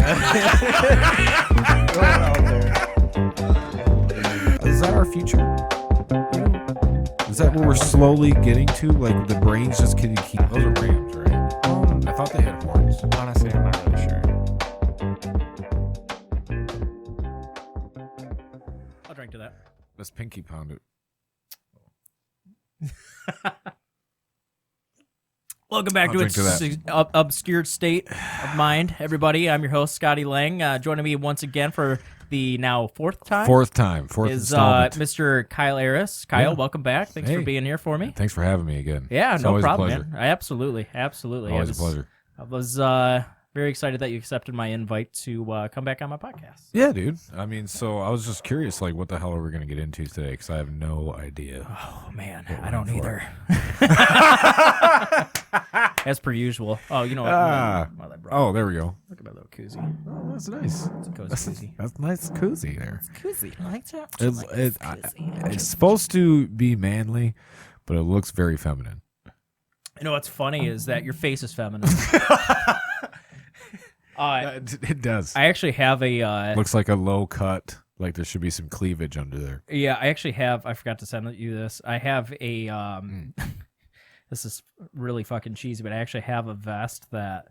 Is that our future? Is that what we're slowly getting to? Like the brain's just getting keep. Those are rams, right? I thought they had horns. Honestly, I'm not really sure. I'll drink to that. Let's pinky pound it. Welcome back to its obscure state of mind, everybody. I'm your host, Scotty Lange. Joining me once again for the now fourth is Mr. Kyle Harris. Kyle, welcome back. Thanks for being here for me. Thanks for having me again. Yeah, it's no problem, a pleasure. man. Absolutely. Always a pleasure. I was very excited that you accepted my invite to come back on my podcast. Yeah, dude. I mean, so I was just curious, like, what the hell are we going to get into today? Because I have no idea. Oh, man. I don't either. As per usual. Oh, you know what? Oh, there we go. Look at my little koozie. Oh, that's nice. It's a cozy koozie. That's nice koozie there. It's koozie. I like that. It's supposed to be manly, but it looks very feminine. You know what's funny is that your face is feminine. It does. I actually have a... looks like a low cut. Like there should be some cleavage under there. Yeah, I actually have... I forgot to send you this. I have a... This is really fucking cheesy, but I actually have a vest that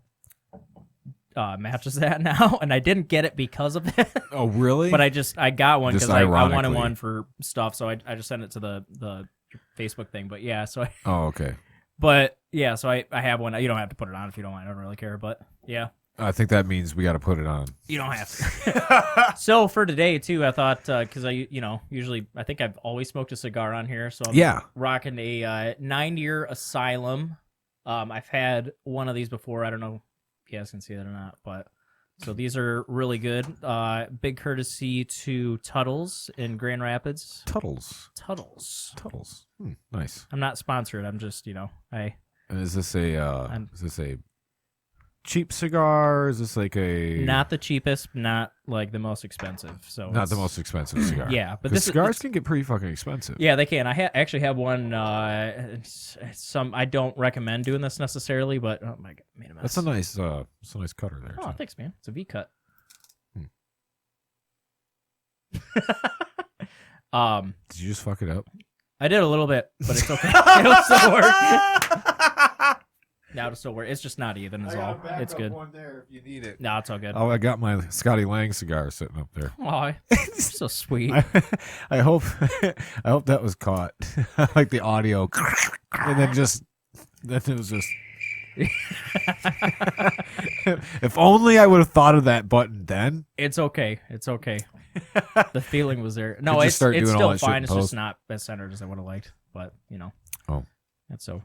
matches that now, and I didn't get it because of it. Oh, really? But I got one because I wanted one for stuff, so I just sent it to the Facebook thing. But yeah, so Oh, okay. But yeah, so I have one. You don't have to put it on if you don't want. I don't really care, but yeah. I think that means we got to put it on. You don't have to. So for today too, I thought because usually I think I've always smoked a cigar on here, so I'm rocking a 9-year Asylum. I've had one of these before. I don't know if you guys can see that or not, but so these are really good. Big courtesy to Tuttle's in Grand Rapids. Tuttle's. Nice. I'm not sponsored. I'm just Is this a cheap cigar? Is this like a... Not the cheapest, not like the most expensive. So not the most expensive cigar. Yeah, but cigars can get pretty fucking expensive. Yeah, they can. I actually have one. I don't recommend doing this necessarily, but oh my god, made a mess. That's a nice cutter there. Oh, thanks, man. It's a V cut. Did you just fuck it up? I did a little bit, but it's okay. It'll still work. Now it'll still work. It's just not even is all. It's good. One there if you need it. No, it's all good. Oh, I got my Scotty Lange cigar sitting up there. Oh, so sweet. I hope that was caught. Like the audio, and then it was just. If only I would have thought of that button then. It's okay. The feeling was there. No, it's still fine. It's just not as centered as I would have liked. But Oh. That's okay.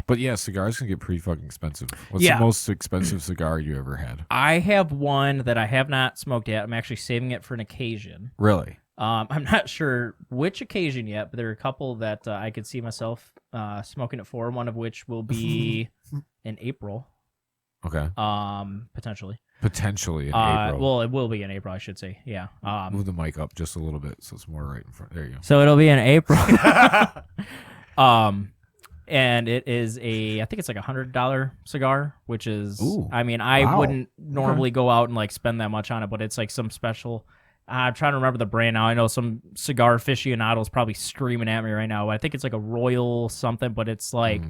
But yeah, cigars can get pretty fucking expensive. What's the most expensive cigar you ever had? I have one that I have not smoked yet. I'm actually saving it for an occasion. Really? I'm not sure which occasion yet, but there are a couple that I could see myself smoking it for. One of which will be in April. Okay. Potentially. Potentially in April. Well, it will be in April, I should say. Yeah. Move the mic up just a little bit so it's more right in front. There you go. So it'll be in April. And it is I think it's like $100 cigar, which is, I wouldn't normally go out and like spend that much on it, but it's like some special, I'm trying to remember the brand now. I know some cigar aficionados probably screaming at me right now. I think it's like a Royal something, but it's like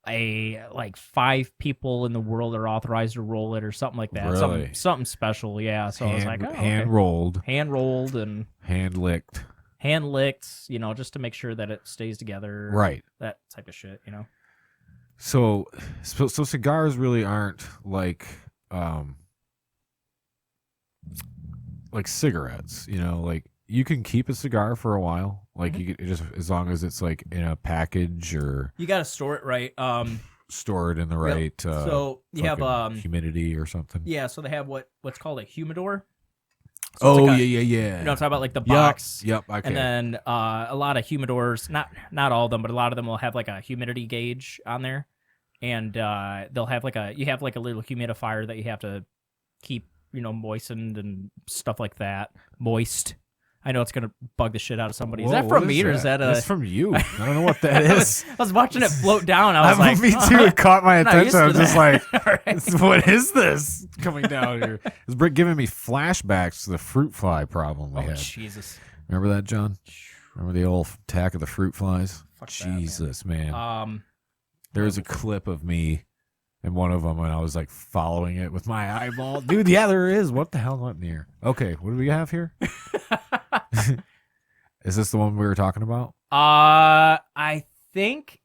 5 people in the world are authorized to roll it or something like that. Really? Something special. Yeah. So I was like, hand rolled and hand licked, just to make sure that it stays together. Right. That type of shit, So cigars really aren't like cigarettes, like you can keep a cigar for a while, like you could just, as long as it's like in a package or you got to store it right. Store it in the right. So you have humidity or something. Yeah. So they have what's called a humidor. So yeah. You know, talk about like the box. Yep. Okay. And then a lot of humidors, not all of them, but a lot of them will have like a humidity gauge on there, and they'll have you have like a little humidifier that you have to keep moistened and stuff like that. Moist. I know it's gonna bug the shit out of somebody. Whoa, is that from me or is that That's from you. I don't know what that is. I was watching it float down. I was like, me too. It caught my attention. I was just like, right. what is this coming down here? It's giving me flashbacks to the fruit fly problem we had. Jesus. Remember that, John? Remember the old attack of the fruit flies? Fuck Jesus, that, man. There was a clip of me in one of them when I was like following it with my eyeball. Dude, yeah, there is. What the hell went in here? Okay, what do we have here? Is this the one we were talking about? I think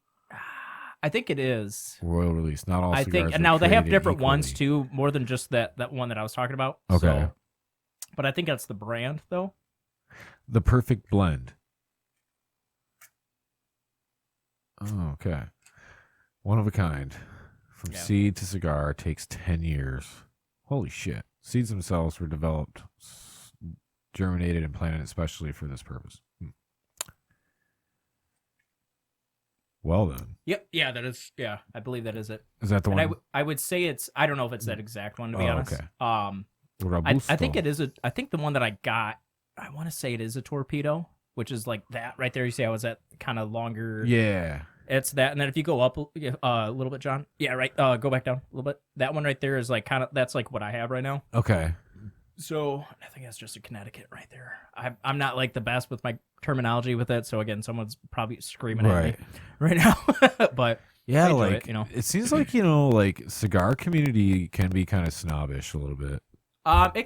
it is. Royal release, not all. I think now they have different ones too, more than just that one that I was talking about. Okay, so, but I think that's the brand though. The perfect blend. Oh, okay. One of a kind. From seed to cigar takes 10 years. Holy shit. Seeds themselves were developed, germinated, and planted especially for this purpose. Well then. Yep. Yeah, that is. Yeah, I believe that is it. Is that the one? I would say it's. I don't know if it's that exact one to be honest. Okay. I think it is I think the one that I got. I want to say it is a torpedo, which is like that right there. You see, I was at kind of longer. Yeah. It's that, and then if you go up a little bit, John. Yeah, right. Go back down a little bit. That one right there is like that's like what I have right now. Okay. So I think that's just a Connecticut right there. I'm not like the best with my terminology with it. So again, someone's probably screaming at me right now. But yeah, like it seems like like cigar community can be kind of snobbish a little bit.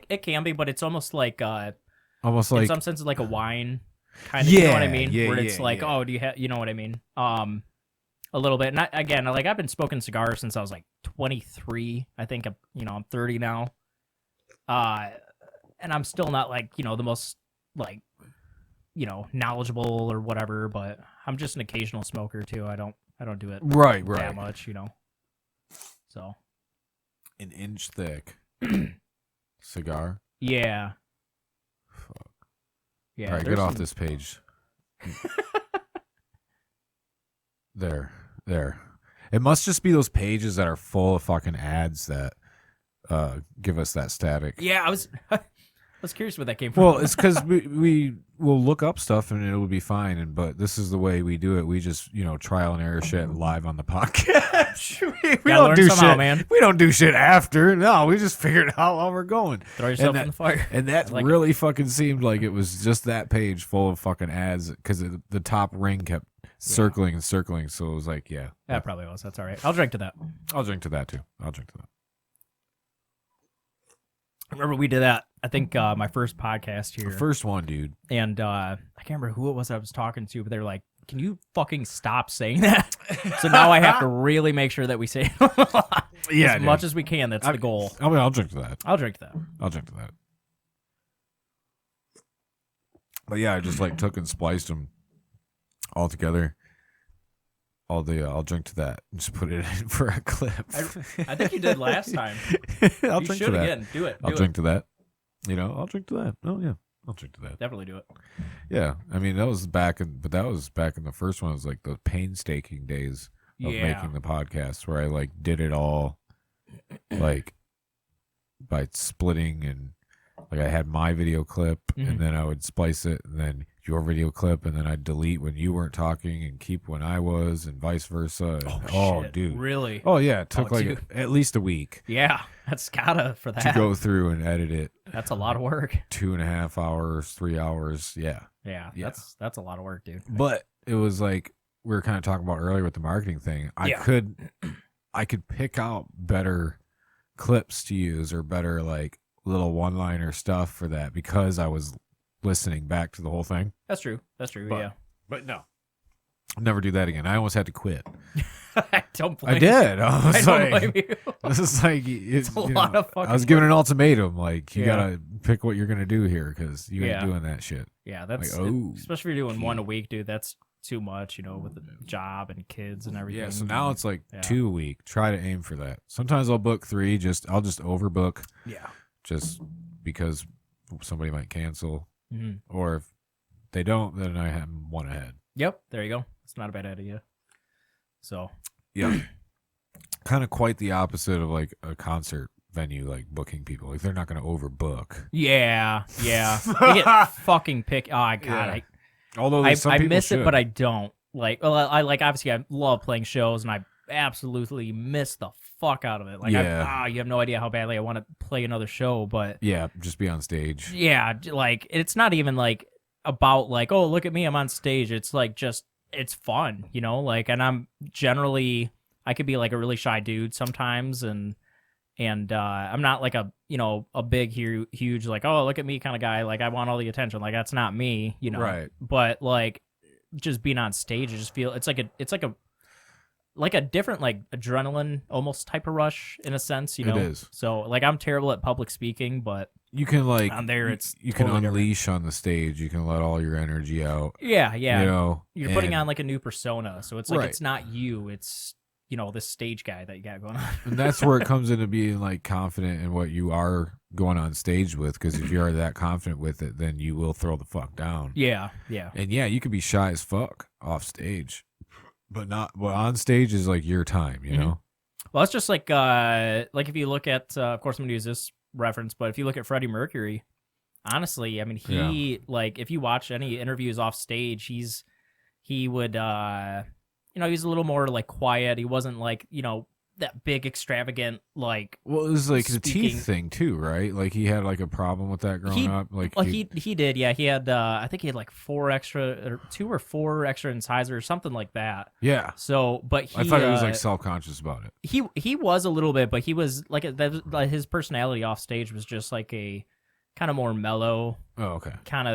It can be, but it's almost like in some sense like a wine kind of. You know what I mean? Where it's like, oh, do you have? You know what I mean? A little bit. And again, like I've been smoking cigars since I was like 23. I think I'm 30 now. And I'm still not like, the most like, knowledgeable or whatever, but I'm just an occasional smoker too. I don't do it that much, So an inch thick cigar. Yeah. Fuck. Yeah. All right, get off this page. There. It must just be those pages that are full of fucking ads that give us that static. Yeah, I was curious where that came from. Well, it's because we will look up stuff and it will be fine. But this is the way we do it. We just trial and error shit live on the podcast. we don't do shit, man. We don't do shit after. No, we just figured out while we're going. Throw yourself in the fire. And that really fucking seemed like it was just that page full of fucking ads because the top ring kept circling and circling. So it was like, yeah, that probably was. That's all right. I'll drink to that. I'll drink to that too. I remember we did that. I think my first podcast here. The first one, dude. And I can't remember who it was I was talking to, but they were like, "Can you fucking stop saying that?" So now I have to really make sure that we say it as much as we can. That's the goal. I mean, I'll drink to that. I'll drink to that. But yeah, I just took and spliced them all together. I'll drink to that. Just put it in for a clip. I think you did last time. I'll drink to that. Again. Do it. I'll drink to that. I'll drink to that. Oh yeah, I'll drink to that. Definitely do it. Yeah, I mean that was back in the first one. It was like the painstaking days of making the podcast where I did it all, by splitting and I had my video clip and then I would splice it and then your video clip and then I'd delete when you weren't talking and keep when I was and vice versa. Oh shit. Dude. Really? Oh yeah, it took at least a week. Yeah, that's gotta for that. To go through and edit it. That's a lot of work. 2.5 hours, 3 hours. Yeah. Yeah. That's a lot of work, dude. But it was like we were kind of talking about earlier with the marketing thing. I could pick out better clips to use or better little one-liner stuff for that because I was listening back to the whole thing. That's true. Yeah. But no. I'll never do that again. I almost had to quit. I don't blame I did. I don't blame you. This is it's a lot of fucking I was given an ultimatum. You gotta pick what you're gonna do here because you ain't doing that shit. Yeah, that's especially if you're doing one a week, dude. That's too much, with the job and kids and everything. Yeah, so now it's 2 a week. Try to aim for that. Sometimes I'll book 3. I'll just overbook. Yeah. Just because somebody might cancel. Mm-hmm. Or if they don't, then I have one ahead. Yep, there you go. It's not a bad idea. So, yeah, kind of quite the opposite of a concert venue like booking people. Like they're not going to overbook. Yeah. They get fucking pick. Oh God, Yeah. Although I miss it, but I don't. Like, well, I like obviously I love playing shows, and I absolutely miss the fuck out of it. Like, you have no idea how badly I want to play another show, but just be on stage. Yeah, like it's not even like about like, oh, look at me, I'm on stage. It's like just it's fun, you know. Like, and I'm generally I could be like a really shy dude sometimes, and I'm not like a big huge like, oh, look at me kind of guy. Like I want all the attention. Like that's not me, you know. Right. But like just being on stage, I just feel it's like a different like adrenaline almost type of rush in a sense, you know. It is. So like I'm terrible at public speaking, but you can like on there it's you totally can unleash different. on the stage. You can let all your energy out. Yeah. You know, you're putting on like a new persona, so it's like Right. it's not you, it's this stage guy that you got going on. And that's where it comes into being like confident in what you are going on stage with. Because if you are that confident with it, then you will throw the fuck down. Yeah. And yeah, you can be shy as fuck off stage, but on stage is like your time, you know. Well, it's just like if you look at, of course, I'm gonna use this reference, but if you look at Freddie Mercury, honestly, I mean, he like if you watch any interviews off stage, he would he's a little more like quiet. He wasn't like that big extravagant like. Well, it was like speaking. the teeth thing too, right? Like he had like a problem with that growing up. Like he did, yeah. He had I think he had like 2 or 4 extra incisors or something like that. Yeah. So, but I thought he was like self-conscious about it. He was a little bit, but he was like his personality off stage was just like a kind of more mellow. Oh, okay. Kind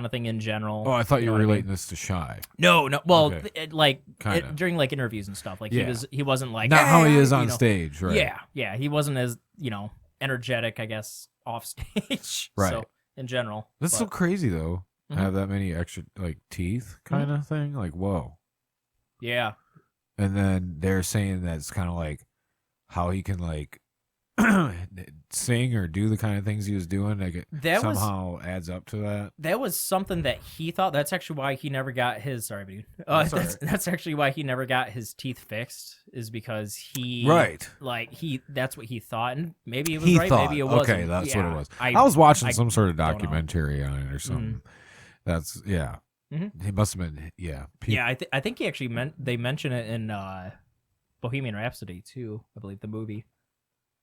of thing in general. Oh, I thought you were relating this to Shy. No. Well, okay. During like interviews and stuff, like he wasn't like not how he is on stage, right? Yeah. He wasn't as energetic, I guess, off stage. Right. So in general, that's so crazy though. Have that many extra like teeth, kind of thing. Like whoa. Yeah. And then they're saying that it's kind of like how he can like sing or do the kind of things he was doing, like it somehow adds up to that. That was something that he thought. That's actually why he never got his. Sorry, dude. That's actually why he never got his teeth fixed. Is because he that's what he thought, and maybe it was maybe it wasn't. Okay, that's what it was. I was watching some sort of documentary on it or something. That's He must have been I think he actually they mention it in Bohemian Rhapsody too. I believe the movie.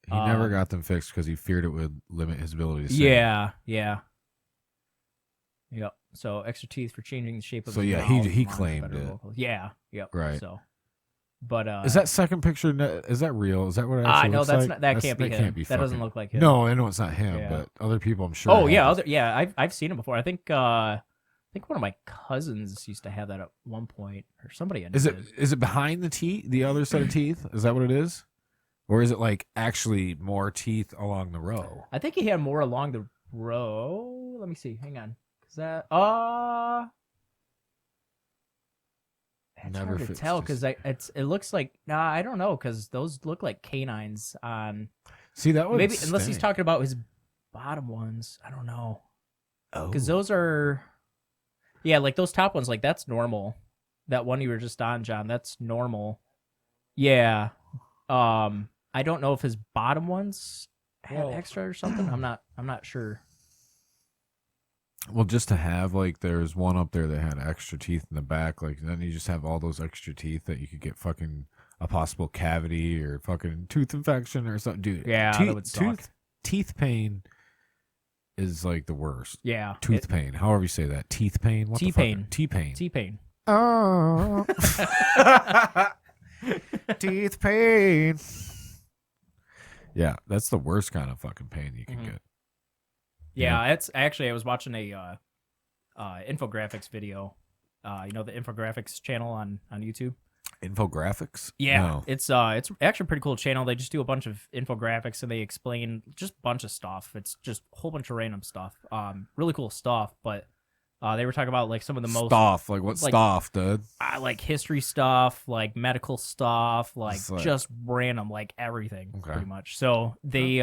He never got them fixed because he feared it would limit his ability to sing. Yeah. Yep. So extra teeth for changing the shape of his mouth. He claimed it. Vocals. Yeah. Yep. Right. So, but is that second picture? Is that real? Is that what it actually no, looks that's like? not. That can't be him. That doesn't look like him. No, I know it's not him, but other people, I'm sure. Oh yeah, I've seen him before. I think one of my cousins used to have that at one point, or somebody. Is it behind the teeth? The other set of teeth? Is that what it is? Or is it like actually more teeth along the row? I think he had more along the row. Let me see. Hang on. Is that it's hard to tell because it looks like I don't know because those look like canines on. See that one? Maybe unless he's talking about his bottom ones. I don't know. Oh, because those are like those top ones. Like that's normal. That one you were just on, John. That's normal. Yeah. I don't know if his bottom ones had extra or something. I'm not sure. Well, just to have like there's one up there that had extra teeth in the back, like then you just have all those extra teeth that you could get fucking a possible cavity or fucking tooth infection or something. Dude, that would suck. Teeth pain is like the worst. Yeah. Tooth pain. However you say that. Teeth pain. What T-pain. T-pain. T-pain. Oh. Teeth pain. Yeah, that's the worst kind of fucking pain you can get. Yeah, it's actually I was watching a infographics video. The infographics channel on YouTube. Infographics? Yeah, no. It's actually a pretty cool channel. They just do a bunch of infographics and they explain just a bunch of stuff. It's just a whole bunch of random stuff. Really cool stuff, but they were talking about like some of the most stuff. Like what stuff, dude? Like history stuff, like medical stuff, like just random, like everything, pretty much. So they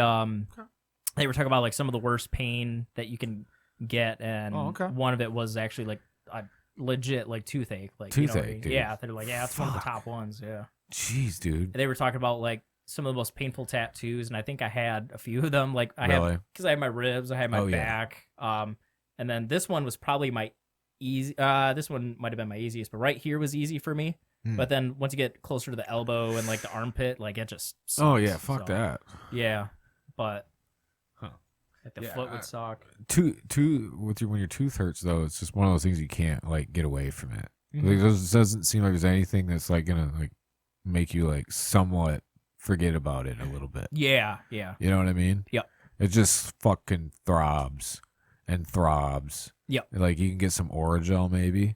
they were talking about like some of the worst pain that you can get, and one of it was actually like a legit like toothache, like toothache. Dude. Yeah, they're like, it's one of the top ones. Yeah. Jeez, dude. And they were talking about like some of the most painful tattoos, and I think I had a few of them. Like I Really? had, because I had my ribs, I had my Oh, yeah. back, and then this one was probably my easy. This one might have been my easiest, but right here was easy for me. But then once you get closer to the elbow and like the armpit, like it just sucks. Oh yeah, fuck that. Yeah, but like the foot would suck. When your tooth hurts though, it's just one of those things you can't like get away from it. Like, it doesn't seem like there's anything that's like gonna like make you like somewhat forget about it a little bit. Yeah. You know what I mean? Yep. It just fucking throbs and throbs. Yep. Like you can get some Orajel maybe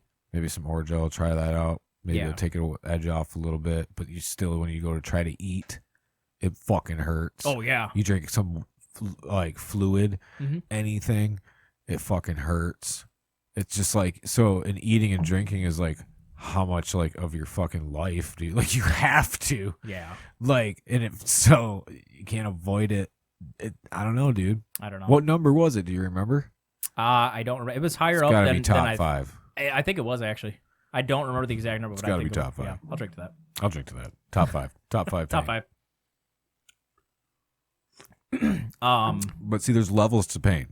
some Orajel. Try that out. Maybe it'll take the edge off a little bit, but you still, when you go to try to eat, it fucking hurts. Oh yeah. You drink some like fluid, anything, it fucking hurts. It's just like, so, and eating and drinking is like how much like of your fucking life do you, like you have to. Yeah. Like, and so you can't avoid it. I don't know, dude. I don't know. What number was it? Do you remember? I don't remember. It was higher up gotta than be top than 5. I think it was actually. I don't remember the exact number, but It's gotta I think be it top was. 5. Yeah, I'll drink to that. I'll drink to that. Top 5. Top 5. Top 5. But see, there's levels to pain.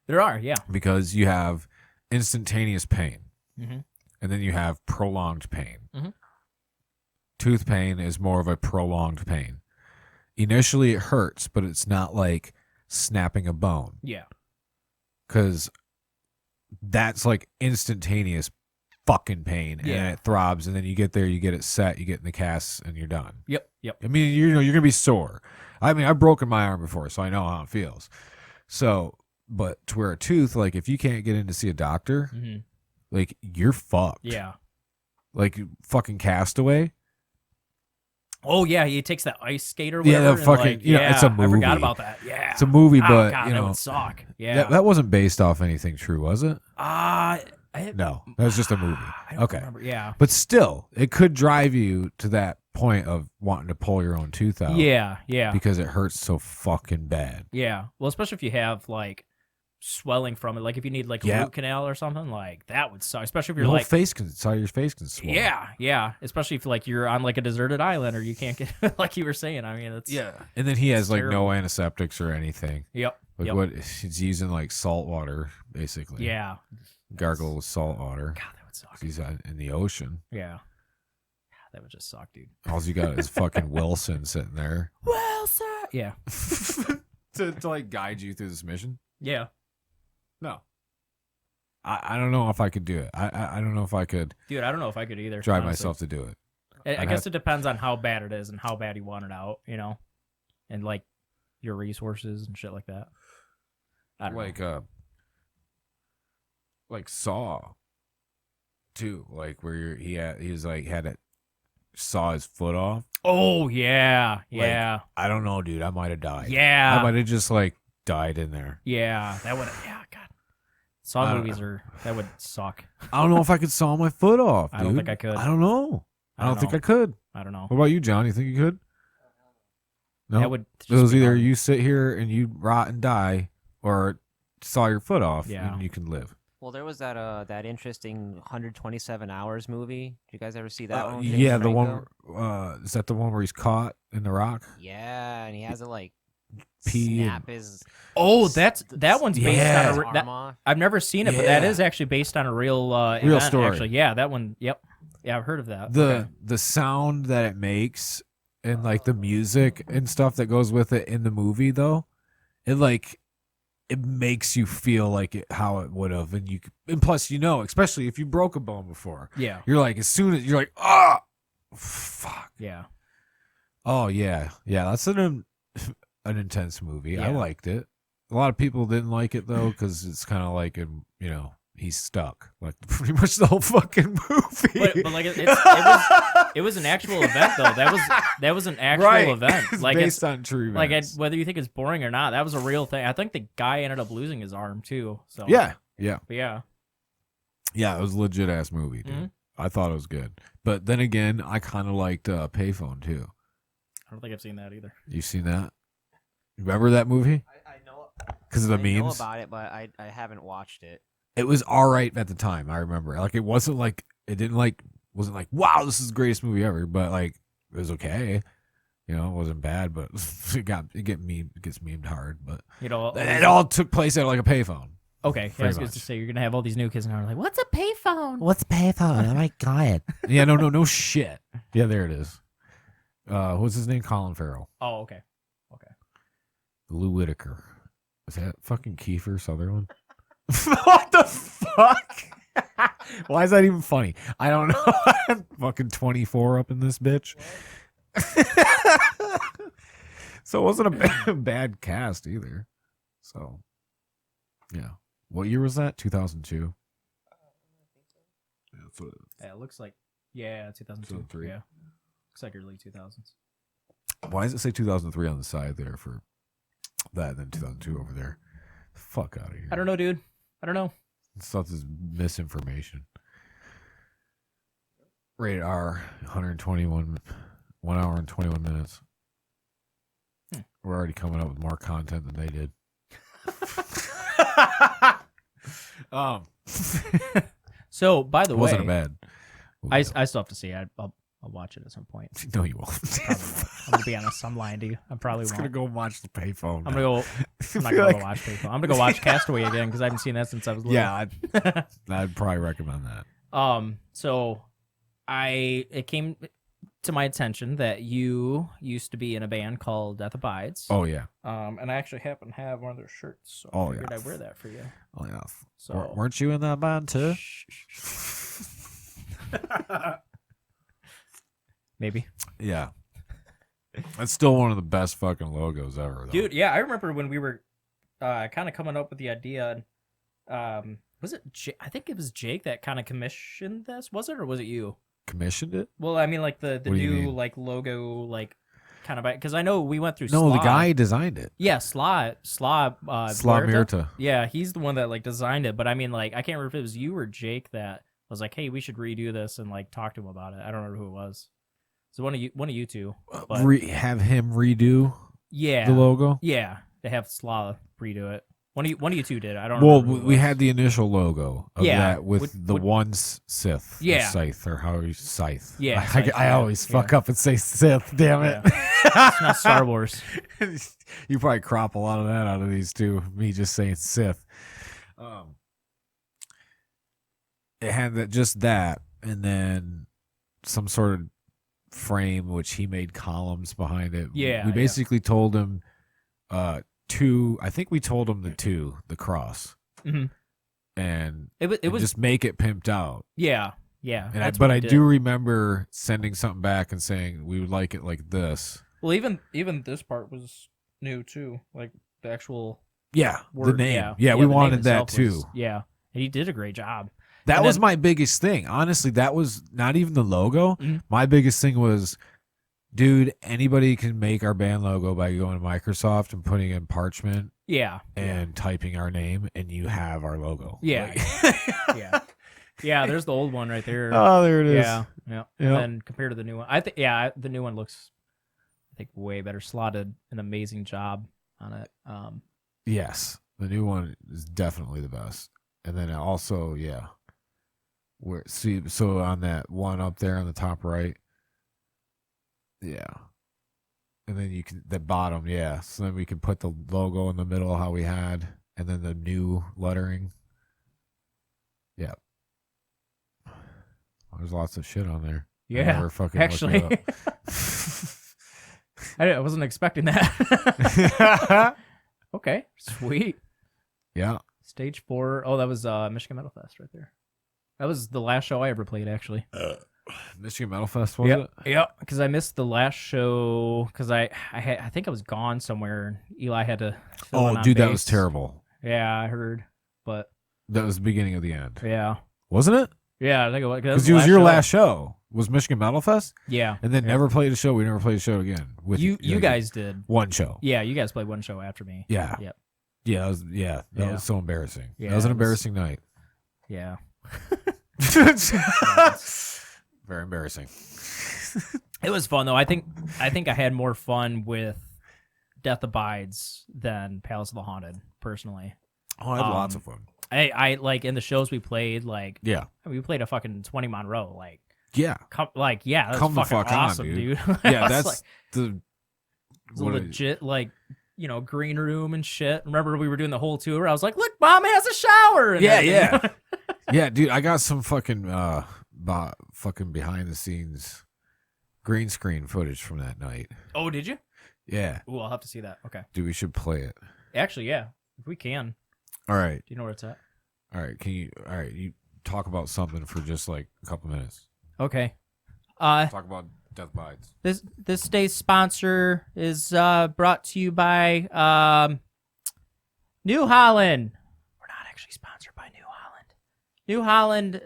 There are, yeah. Because you have instantaneous pain, Mhm. and then you have prolonged pain. Mhm. Tooth pain is more of a prolonged pain. Initially, it hurts, but it's not like snapping a bone. Yeah. Because that's like instantaneous fucking pain, and it throbs, and then you get there, you get it set, you get in the cast, and you're done. Yep. I mean, you're gonna be sore. I mean, I've broken my arm before, so I know how it feels. So, but to where a tooth, like if you can't get in to see a doctor, like you're fucked. Yeah. Like fucking Castaway. Oh yeah, he takes that ice skate or whatever. Yeah, the fucking like, it's a movie. I forgot about that. Yeah, it's a movie, but God, you know that would suck. Yeah, that wasn't based off anything true, was it? No, that was just a movie. I don't remember. Yeah, but still, it could drive you to that point of wanting to pull your own tooth out. Yeah, because it hurts so fucking bad. Yeah, well, especially if you have like swelling from it, like if you need like a root canal or something, like that would suck. Especially if you're your like face can swell. Yeah. Especially if like you're on like a deserted island or you can't get like you were saying. I mean, it's And then he has like terrible. no antiseptics or anything. Yep. Like what he's using like salt water basically. Yeah. Gargle with salt water. God, that would suck. He's in the ocean. Yeah. That would just suck, dude. All you got is fucking Wilson sitting there. Wilson. Yeah. to like guide you through this mission. Yeah. No. I don't know if I could do it. I don't know if I could. Dude, I don't know if I could either. Drive honestly. myself to do it. I guess it depends on how bad it is and how bad you want it out, you know, and like your resources and shit like that. I don't know. Like Saw, too. Like where he's like had to saw his foot off. Oh yeah, yeah. Like, I don't know, dude. I might have died. Yeah, I might have just like died in there. Yeah, that would. Yeah, God. Saw movies that would suck. I don't know if I could saw my foot off. Dude. I don't think I could. I don't know. I don't think I could. I don't know. What about you, John? You think you could? No. That would. It was either you sit here and you rot and die, or saw your foot off and you can live. Well, there was that interesting 127 Hours movie. Did you guys ever see that one? Yeah, the one. Is that the one where he's caught in the rock? Yeah, and he has to like pee snap his. Oh, that one's based on arm off. I've never seen it, but that is actually based on a real event, story. Actually, yeah, that one. Yep, yeah, I've heard of that. The sound that it makes and like the music and stuff that goes with it in the movie, though, it makes you feel like how it would have, and plus especially if you broke a bone before, you're like as soon as you're like fuck oh yeah that's an intense movie. I liked it. A lot of people didn't like it though because it's kind of like he's stuck like pretty much the whole fucking movie. But like it was an actual event though. That was an actual event. It's like based on true events. Like whether you think it's boring or not, that was a real thing. I think the guy ended up losing his arm too. So yeah, it was a legit ass movie, dude. I thought it was good, but then again, I kind of liked Payphone too. I don't think I've seen that either. You've seen that? Remember that movie? I know because of the memes. I know about it, but I haven't watched it. It was all right at the time. I remember. Like it wasn't like wow, this is the greatest movie ever. But like it was okay. You know, it wasn't bad, but it gets memed hard. But it all took place at like a payphone. Okay, I was going to say you're gonna have all these new kids now. Like, what's a payphone? What's a payphone? Oh my god. Yeah, no shit. Yeah, there it is. What's his name? Colin Farrell. Oh, okay. Lou Whitaker. Is that fucking Kiefer Sutherland? What the fuck? Why is that even funny? I don't know. I'm fucking 24 up in this bitch. So it wasn't a bad cast either. So, yeah. What year was that? 2002? Yeah, it looks like, 2002. 2003. Yeah. Looks like early 2000s. Why does it say 2003 on the side there for that and then 2002 over there? Fuck out of here. I don't know, dude. I don't know. Stuff is misinformation. Rated R, 121, 1 hour and 21 minutes. We're already coming up with more content than they did. So, by the way, wasn't a bad movie, I still have to see it. I'll watch it at some point. No, you won't. Probably won't. I'm gonna be honest. I'm lying to you. I probably won't. Gonna go watch the payphone. I'm not gonna go watch Payphone. I'm gonna go watch Castaway again because I haven't seen that since I was little. Yeah, I'd probably recommend that. So it came to my attention that you used to be in a band called Death Abides. Oh yeah. And I actually happen to have one of their shirts, so I figured I'd wear that for you. Oh yeah. So weren't you in that band too? Maybe. Yeah. That's still one of the best fucking logos ever, though. Dude, yeah, I remember when we were kind of coming up with the idea. Was it? I think it was Jake that kind of commissioned this. Was it, or was it you? Commissioned it? Well, I mean, like the new like logo, like kind of because I know we went through. No, Slaw. the guy designed it. Yeah, Slaw Mirta. Yeah, he's the one that like designed it. But I mean, like I can't remember if it was you or Jake that was like, "Hey, we should redo this," and like talk to him about it. I don't remember who it was. So one of you two. But, have him redo. Yeah. The logo. Yeah, they have Slaw redo it. One of you two did. I don't. Well, remember we had the initial logo of that with the one Sith. Yeah. Or Scythe, or how you Scythe. Yeah. I always fuck up and say Sith. Damn it. Yeah. It's not Star Wars. You probably crop a lot of that out of these two. Me just saying Sith. It had that, and then some sort of frame which he made columns behind it. Yeah. We basically told him I think we told him the cross. Mm-hmm. And it was just make it pimped out. Yeah. And I do remember sending something back and saying we would like it like this. Well, even this part was new too, like the actual word, the name. Yeah, we wanted that too. And he did a great job. That was my biggest thing. Honestly, that was not even the logo. Mm-hmm. My biggest thing was, dude, anybody can make our band logo by going to Microsoft and putting in parchment. Yeah. And typing our name, and you have our logo. Yeah. Yeah, there's the old one right there. Oh, there it is. Yeah. And then compared to the new one, I think the new one looks, I think, way better. Slotted an amazing job on it. Yes, the new one is definitely the best. And then also, so on that one up there on the top right, and then you can the bottom, so then we can put the logo in the middle how we had, and then the new lettering. There's lots of shit on there. Yeah, actually. I wasn't expecting that. Okay, sweet. Yeah. Stage 4. Oh, that was Michigan Metal Fest right there. That was the last show I ever played, actually. Michigan Metal Fest, was it? Yeah, because I missed the last show because I think I was gone somewhere. Eli had to fill in on dude, bass. that was terrible. Yeah, I heard, but that was the beginning of the end. Yeah, wasn't it? Yeah, I think it was. Because it was your last show. Was Michigan Metal Fest? Yeah, and then never played a show. We never played a show again. With you guys did one show. Yeah, you guys played one show after me. Yeah. Yep. Yeah, that was so embarrassing. Yeah, that was an embarrassing night. Yeah. Very embarrassing. It was fun though. I think I had more fun with Death Abides than Palace of the Haunted, personally. Oh, I had lots of fun. I like in the shows we played, like we played a fucking 20 Monroe, like that's come the fuck awesome, on, dude. Yeah, that's like, It was a legit, like, you know, green room and shit. Remember we were doing the whole tour? I was like, look, Mom has a shower. And yeah. Yeah, dude, I got some fucking fucking behind the scenes green screen footage from that night. Oh, did you? Yeah. Ooh, I'll have to see that. Okay. Dude, we should play it. Actually, yeah. If we can. All right. Do you know where it's at? All right. You talk about something for just like a couple minutes. Okay. Talk about Death Bites. This day's sponsor is brought to you by New Holland. We're not actually sponsored by New Holland. New Holland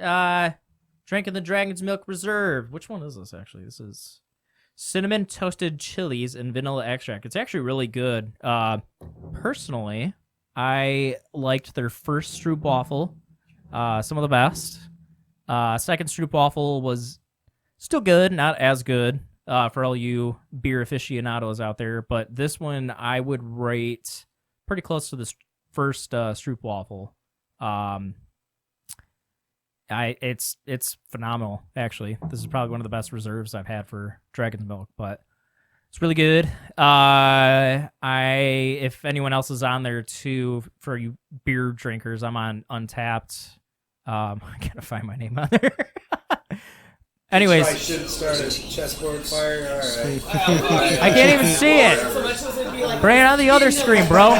drinking the Dragon's Milk Reserve. Which one is this actually? This is cinnamon toasted chilies and vanilla extract. It's actually really good. Personally, I liked their first stroopwafel. Some of the best. Second stroopwafel was still good, not as good for all you beer aficionados out there. But this one I would rate pretty close to the first stroopwafel. It's phenomenal, actually. This is probably one of the best reserves I've had for Dragon's Milk, but it's really good. If anyone else is on there too, for you beer drinkers, I'm on Untapped. I gotta find my name on there. Anyways, I shouldn't start a chessboard fire. All right. I can't even see it. Bring it on the other screen, bro. Is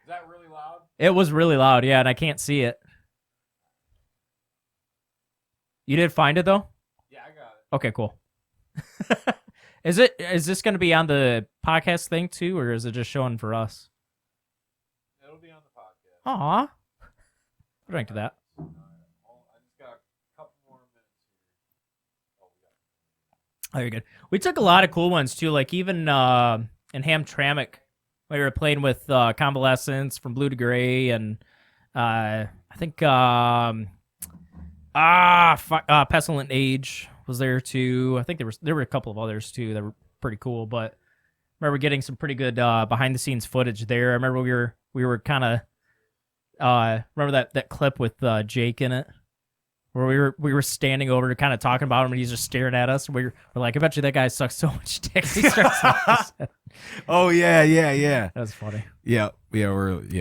that really loud? It was really loud, yeah, and I can't see it. You did find it though? Yeah, I got it. Okay, cool. Is this going to be on the podcast thing too, or is it just showing for us? It'll be on the podcast. Aw. I'll drink to that. I just got a couple more minutes here. Oh, you're good. We took a lot of cool ones too, like even in Hamtramck, we were playing with Convalescence from Blue to Gray, and I think Pestilent Age was there too. I think there were a couple of others too that were pretty cool, but I remember getting some pretty good behind the scenes footage there. I remember we were kind of remember that clip with Jake in it, where we were standing over to kind of talking about him, and he's just staring at us. We're like, I bet you that guy sucks so much dick. He starts Oh yeah. That was funny. Yeah. The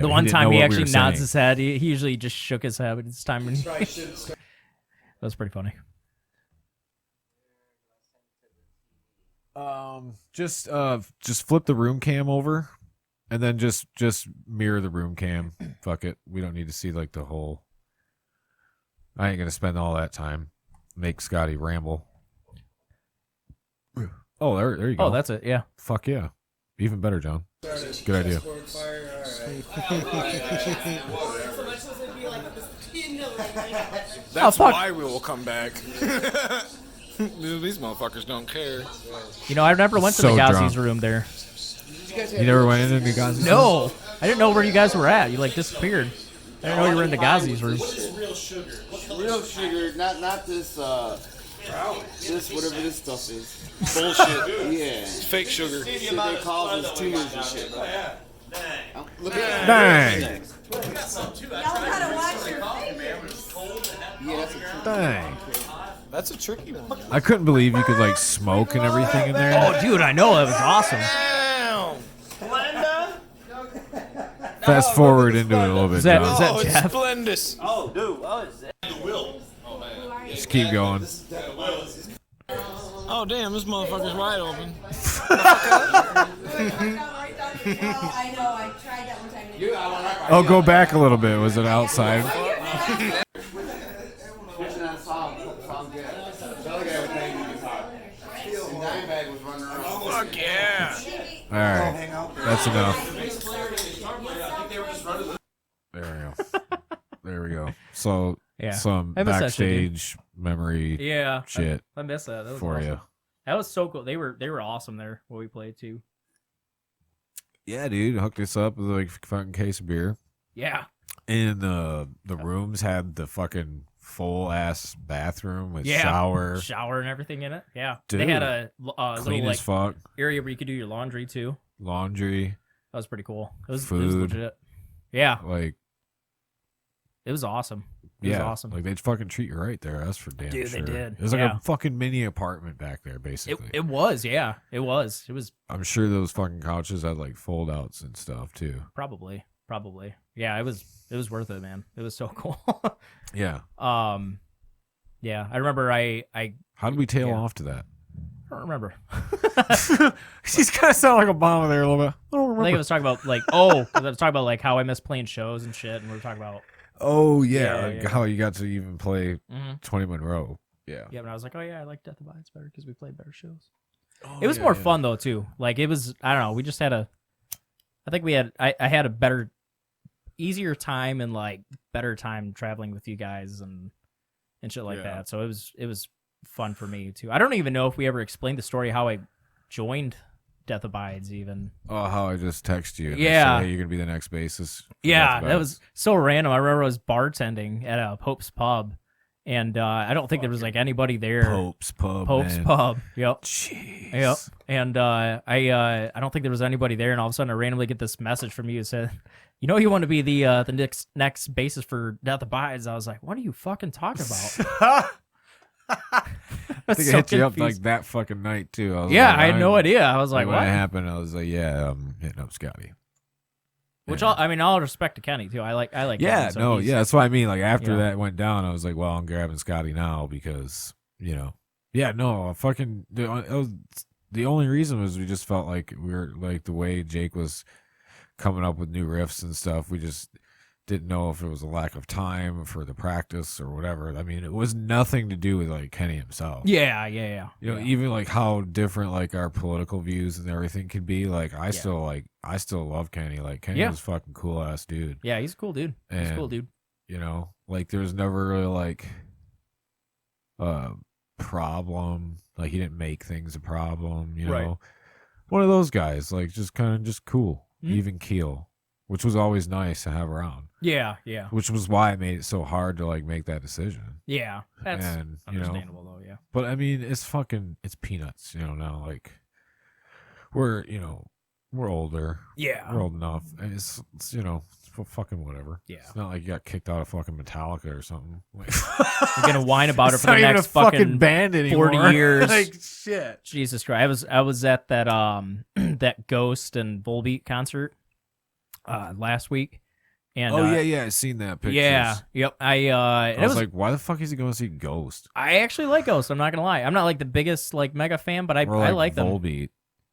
one time he actually nods his head. He usually just shook his head, but this time that was pretty funny. Just flip the room cam over, and then just mirror the room cam. Fuck it. We don't need to see like the whole. I ain't gonna spend all that time. Make Scotty ramble. Oh, there you go. Oh, that's it. Yeah. Fuck yeah. Even better, John. Good idea. That's why we will come back. These motherfuckers don't care. You know, I never went to So the Gazi's drunk. room there. You never went into the Gazi's? No, I didn't know where you guys were at. You like disappeared. I didn't know you were in the Gazi's room. Real sugar, not this this whatever this stuff is. Bullshit. Yeah. It's fake sugar. Shit they causes tumors and shit. Look at Dang. Y'all gotta watch your fingers. Yeah, that's a trick. Dang. That's a tricky one. I couldn't believe you could like smoke and everything in there. Oh, dude, I know. That was awesome. Fast forward into it a little bit, Is that John. It's Jeff? splendid. Oh, dude, what is that? Just keep going. Oh, damn, this motherfucker's wide open. I know, I tried that one time. Oh, go back a little bit. Was it outside? Fuck yeah. All right. That's enough. There we go. So, Yeah. some I miss that shit, dude. backstage memory Yeah. shit I miss that. That was for awesome. you. That was so cool. They were awesome there when we played too. Yeah, dude. Hooked us up with like a fucking case of beer. Yeah. And the rooms had the fucking full ass bathroom with Yeah. shower and everything in it. Yeah. Dude, They had a clean little as fuck, area where you could do your laundry too. laundry, That was pretty cool. It was Food. legit. Yeah. like It was awesome. It was awesome. Like they'd fucking treat you right there. That's for damn Dude, sure. they did. It was like a fucking mini apartment back there, basically. It was, yeah. It was. I'm sure those fucking couches had like fold outs and stuff too. Probably. Yeah, it was worth it, man. It was so cool. Yeah. Yeah, I remember How did we tail off to that? I don't remember. She's kind of sound like Obama there a little bit. I don't remember. I think I was talking about like, because I was talking about like how I miss playing shows and shit, and we were talking about Oh yeah, Yeah, like yeah. how you got to even play Mhm. 20 Monroe. Yeah. Yeah, and I was like, oh yeah, I like Death Abides better because we played better shows. Oh, It was yeah, more yeah. fun though too. Like it was, I don't know. We just had I think we had, I had a better, easier time and like better time traveling with you guys and shit like Yeah. that. So it was fun for me too. I don't even know if we ever explained the story how I joined Death Abides even. Oh, how I just text you. And Yeah. Say, hey, you're gonna be the next bassist. for Yeah, Death that was so random. I remember I was bartending at a Pope's Pub, and I don't think there was like anybody there. Pope's Pub. Pope's man. Pub. Yep. Jeez. Yep. And I don't think there was anybody there, and all of a sudden I randomly get this message from you that said, "You know, you want to be the next bassist for Death Abides." I was like, "What are you fucking talking about?" I think I hit you up like that fucking night too. I was Yeah, like, I had no idea. I was like, when "What?" it happened, I was like, yeah, I'm hitting up Scotty. Which Yeah. all respect to Kenny too. I like. Yeah, Kenny, so no, he's- yeah, that's what I mean. Like after Yeah. that went down, I was like, well, I'm grabbing Scotty now because yeah, no, fucking it was, the only reason was we just felt like we were like the way Jake was coming up with new riffs and stuff. We just didn't know if it was a lack of time for the practice or whatever. I mean, it was nothing to do with like Kenny himself. Yeah. Even like how different like our political views and everything can be. Like I still love Kenny. Like Kenny Yeah. was a fucking cool ass dude. Yeah, he's a cool dude. He's a cool dude. Like there was never really like a problem. Like he didn't make things a problem. Right. One of those guys. Like just kind of just cool, Mhm. even keel, which was always nice to have around. Yeah. Which was why it made it so hard to like make that decision. Yeah. That's And understandable though. Yeah. but I mean, it's peanuts, now. Like we're older. Yeah. We're old enough. And it's fucking whatever. Yeah. It's not like you got kicked out of fucking Metallica or something. Like, You're gonna whine about it it's for the not even next a fucking fucking band anymore. 40 years. Like shit. Jesus Christ. I was at that that Ghost and Volbeat concert last week. And I seen that picture. yeah, yep. I was like, why the fuck is he going to see Ghost? I actually like Ghost. I'm not gonna lie. I'm not like the biggest like mega fan, but I Or like them. Volbeat.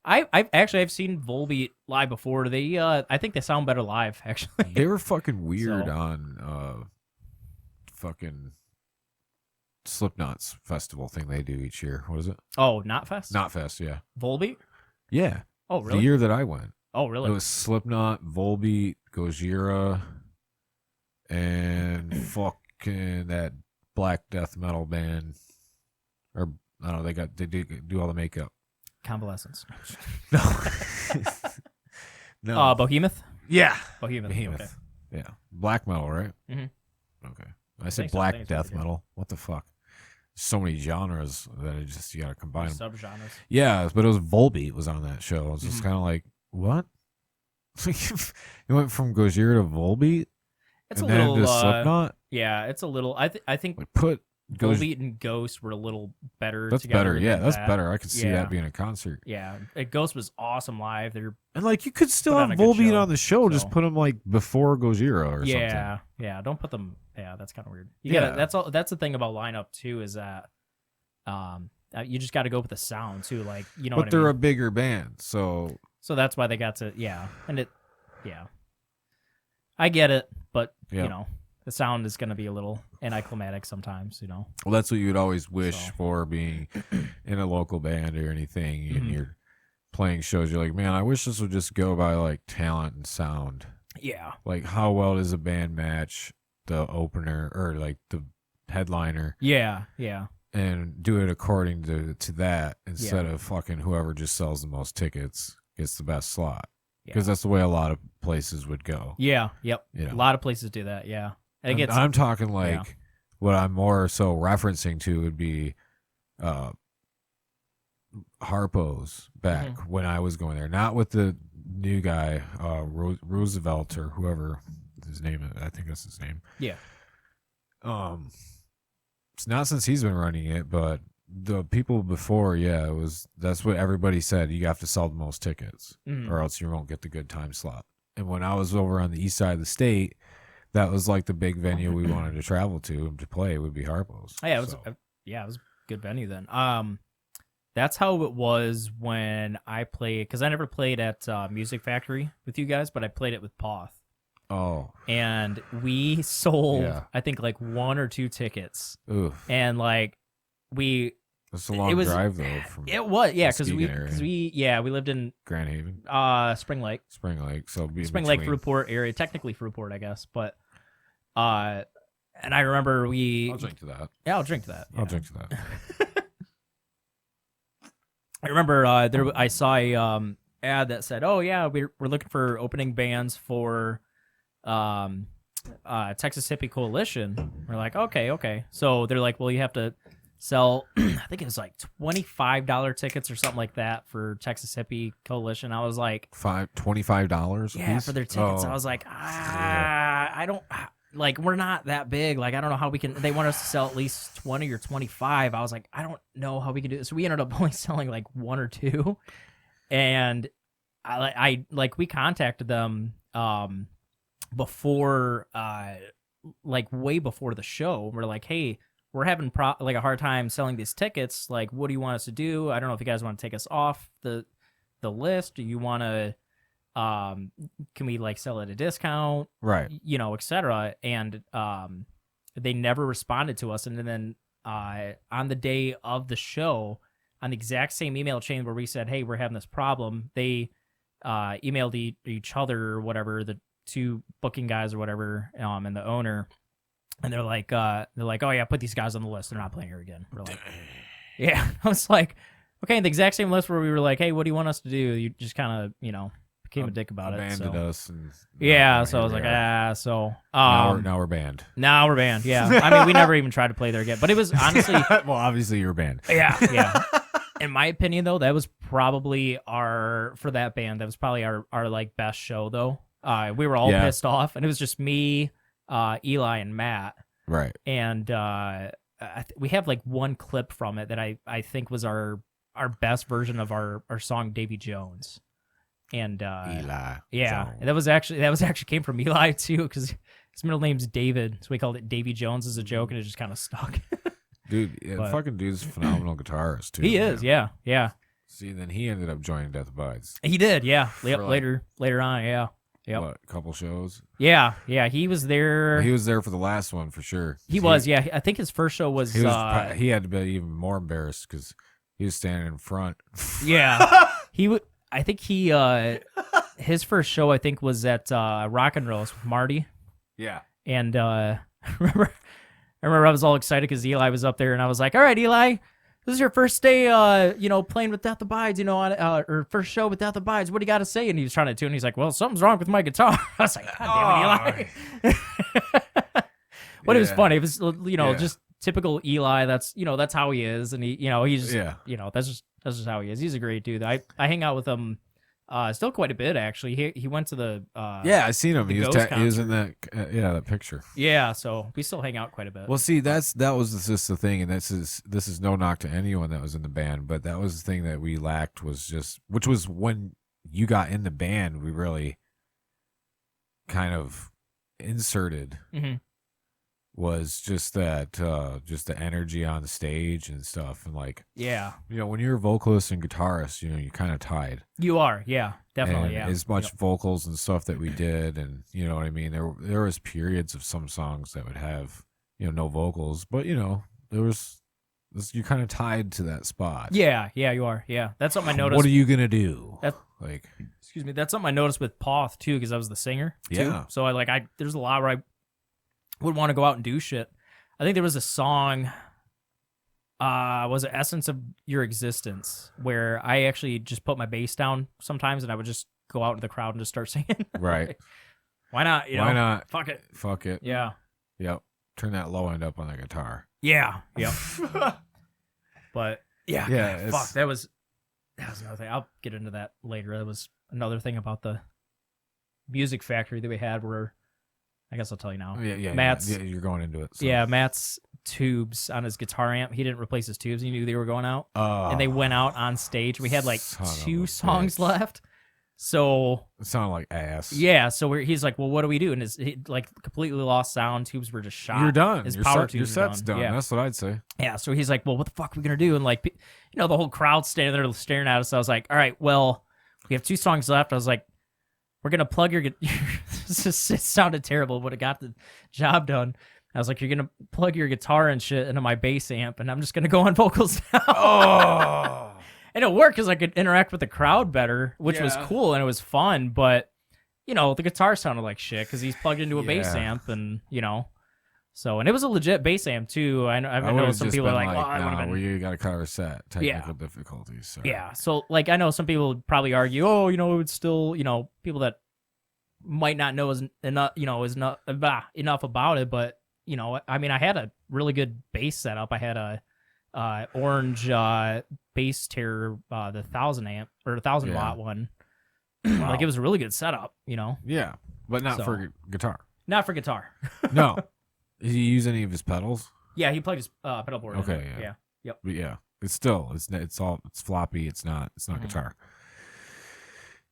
I've seen Volbeat live before. They I think they sound better live actually. They were fucking weird So. on fucking Slipknot's festival thing they do each year. What is it? Oh, Not Fest. Not Fest, yeah. Volbeat. Yeah. Oh, really? The year that I went. Oh, really? It was Slipknot, Volbeat, Gojira, and fucking that black death metal band. Or I don't know, they do all the makeup. Convalescence. No. No. Behemoth. Yeah. Behemoth. Okay. Yeah. Black metal, right? Mhm. Okay. I said think so. I black think it's what death they do. metal. What the fuck? So many genres that you gotta combine them. Subgenres. Yeah, but it was Volbeat was on that show. I was just Mhm. kind of like, what? You went from Gojira to Volbeat? It's and a then little. to Slipknot? Yeah, it's a little. I think Like put Volbeat and Ghost were a little better. That's together better. Yeah, than that's that. better. I could see Yeah. that being a concert. Yeah, Ghost was awesome live. They're And like you could still Put have on a good Volbeat show, on the show, just so. put them like before Gojira or yeah, something. yeah. Don't put them. Yeah, that's kind of weird. You Yeah. gotta. That's all. That's the thing about lineup too is that, you just got to go with the sound too. Like But what I they're mean? a bigger band, so So that's why they got to. Yeah, I get it, but Yeah. the sound is gonna be a little anticlimactic sometimes. well, that's what you would always wish So. for being in a local band or anything, and Mhm. you're playing shows. You're like, man, I wish this would just go by like talent and sound. Yeah, Like, how well does a band match the opener or like the headliner, yeah. and do it according to that instead of fucking whoever just sells the most tickets gets the best slot. Because that's the way a lot of places would go. Yeah, yep. You know. A lot of places do that. Yeah, I think it's I'm talking like what I'm more so referencing to would be Harpo's back Mm-hmm. when I was going there, not with the new guy Roosevelt or whoever his name is. I think that's his name. Yeah. It's not since he's been running it, but the people before, that's what everybody said. You have to sell the most tickets, or else you won't get the good time slot. And when I was over on the east side of the state, that was like the big venue we wanted to travel to play would be Harpo's. Oh, yeah, it was. It was a good venue then. That's how it was when I played, because I never played at Music Factory with you guys, but I played it with Poth. Oh. And we sold, I think, like 1 or 2 tickets. Oof. And like It's a long drive though. From it was, because we lived in Grand Haven, Spring Lake, so Spring Lake, Fruitport area, technically Fruitport, I guess, but and I remember I'll drink to that. Yeah, I'll drink to that. I'll drink to that. I remember I saw a ad that said, "Oh yeah, we're looking for opening bands for Texas Hippie Coalition." We're like, okay. So they're like, well, you have to sell, I think it was like $25 tickets or something like that for Texas Hippie Coalition. I was like, $25? Yeah, for their tickets. I was like, I don't, like, we're not that big. Like, I don't know how we can, they want us to sell at least 20 or 25. I was like, I don't know how we can do it. So we ended up only selling like 1 or 2. And I we contacted them before, like way before the show. We're like, hey, we're having like a hard time selling these tickets. Like, what do you want us to do? I don't know if you guys want to take us off the list. Do you want to, can we like sell at a discount? Right. You know, etc. And they never responded to us. And then on the day of the show, on the exact same email chain where we said, hey, we're having this problem, they emailed each other or whatever, the 2 booking guys or whatever, and the owner. And they're like, oh yeah, put these guys on the list. They're not playing here again. We're like, yeah. I was like, okay, the exact same list where we were like, hey, what do you want us to do? You just kind of, became a dick about abandoned it. us. And so I was like, so. Now we're banned. Now we're banned, yeah. I mean, we never even tried to play there again. But it was honestly. Well, obviously you're banned. Yeah. In my opinion, though, that was probably our like best show, though. We were all pissed off, and it was just me, Eli, and Matt. Right. And we have like one clip from it that I think was our best version of our song Davey Jones. And Eli. Yeah. Jones. And that was actually came from Eli too, because his middle name's David. So we called it Davey Jones as a joke, and it just kind of stuck. Dude, fucking dude's a phenomenal guitarist too. He is, yeah. See, then he ended up joining Death Abides. He did, yeah. Later on, yeah. Yep. What, a couple shows? Yeah. He was there. He was there for the last one for sure. He was, yeah. I think his first show was. He had to be even more embarrassed because he was standing in front. Yeah. I think his first show I think was at Rock and Rolls with Marty. Yeah. And I remember I was all excited because Eli was up there, and I was like, all right, Eli, this is your first day, playing with Death Abides, on or first show with Death Abides. What do you got to say? And he was trying to tune. He's like, well, something's wrong with my guitar. I was like, God damn it, Eli. But it was funny. It was, just typical Eli. That's how he is, and he's that's just how he is. He's a great dude. I hang out with him still quite a bit actually. He went to the I seen him. He was in that that picture. Yeah, so we still hang out quite a bit. Well, see, that was just the thing, and this is no knock to anyone that was in the band, but that was the thing that we lacked which was when you got in the band, we really kind of inserted. Mm-hmm. Was just that, just the energy on the stage and stuff, and like, when you're a vocalist and guitarist, you're kind of tied. You are, yeah, definitely, and as much vocals and stuff that we did, and you know what I mean. There was periods of some songs that would have no vocals, but there was you're kind of tied to that spot. Yeah, you are. Yeah, that's something I noticed. What are you gonna do? Excuse me, that's something I noticed with Poth too, because I was the singer too. Yeah. So there's a lot where I would want to go out and do shit. I think there was a song, was it Essence of Your Existence, where I actually just put my bass down sometimes, and I would just go out into the crowd and just start singing. Right. Why not? Why not? Fuck it. Yeah. Yep. Turn that low end up on the guitar. Yeah. Yep. But yeah. Fuck. That was another thing. I'll get into that later. That was another thing about the Music Factory that we had where I guess I'll tell you now. Yeah, Matt's you're going into it. So. Yeah, Matt's tubes on his guitar amp. He didn't replace his tubes. He knew they were going out, and they went out on stage. We had like 2 songs left, so it sounded like ass. Yeah, so he's like, "Well, what do we do?" And he like completely lost sound. Tubes were just shot. You're done. His your power set, your tubes were set's done. Yeah. That's what I'd say. Yeah, so he's like, "Well, what the fuck are we gonna do?" And like, the whole crowd standing there staring at us. I was like, "All right, well, we have 2 songs left." I was like, "We're gonna plug your." It sounded terrible, but it got the job done. I was like, "You're gonna plug your guitar and shit into my bass amp, and I'm just gonna go on vocals now." Oh. And it worked because I could interact with the crowd better, which was cool and it was fun. But the guitar sounded like shit because he's plugged into a bass amp, and so and it was a legit bass amp too. I know some people are like, "Oh, you got to cover set technical difficulties." So. Yeah, so like I know some people would probably argue, "Oh, it's still people that might not know enough enough about it," but I mean, I had a really good bass setup. I had a orange bass Terror, the 1,000 amp or 1,000 watt one. Wow. Like it was a really good setup, Yeah, but not for guitar. Not for guitar. No. Did he use any of his pedals? Yeah, he plugged his pedal board. Okay. In. Yeah. Yep. But yeah, it's floppy. It's not guitar.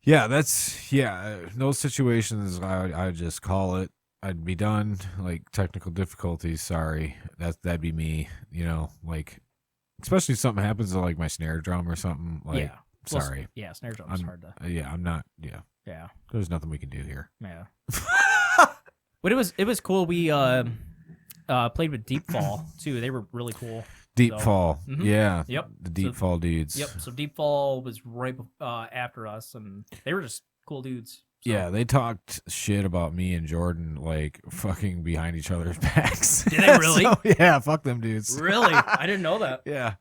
Yeah, those situations I would just call it. I'd be done. Like technical difficulties. Sorry, that'd be me. Like especially if something happens to like my snare drum or something. Like sorry. Yeah, snare drum is hard to. Yeah, I'm not. Yeah. Yeah. There's nothing we can do here. Yeah. But it was cool. We played with Deep Fall too. They were really cool. Deep Fall. Mm-hmm. Yeah. Yep. The Deep Fall dudes. Yep. So Deep Fall was right after us, and they were just cool dudes. So. Yeah, they talked shit about me and Jordan like fucking behind each other's backs. Did they really? So, yeah, fuck them dudes. Really? I didn't know that. Yeah.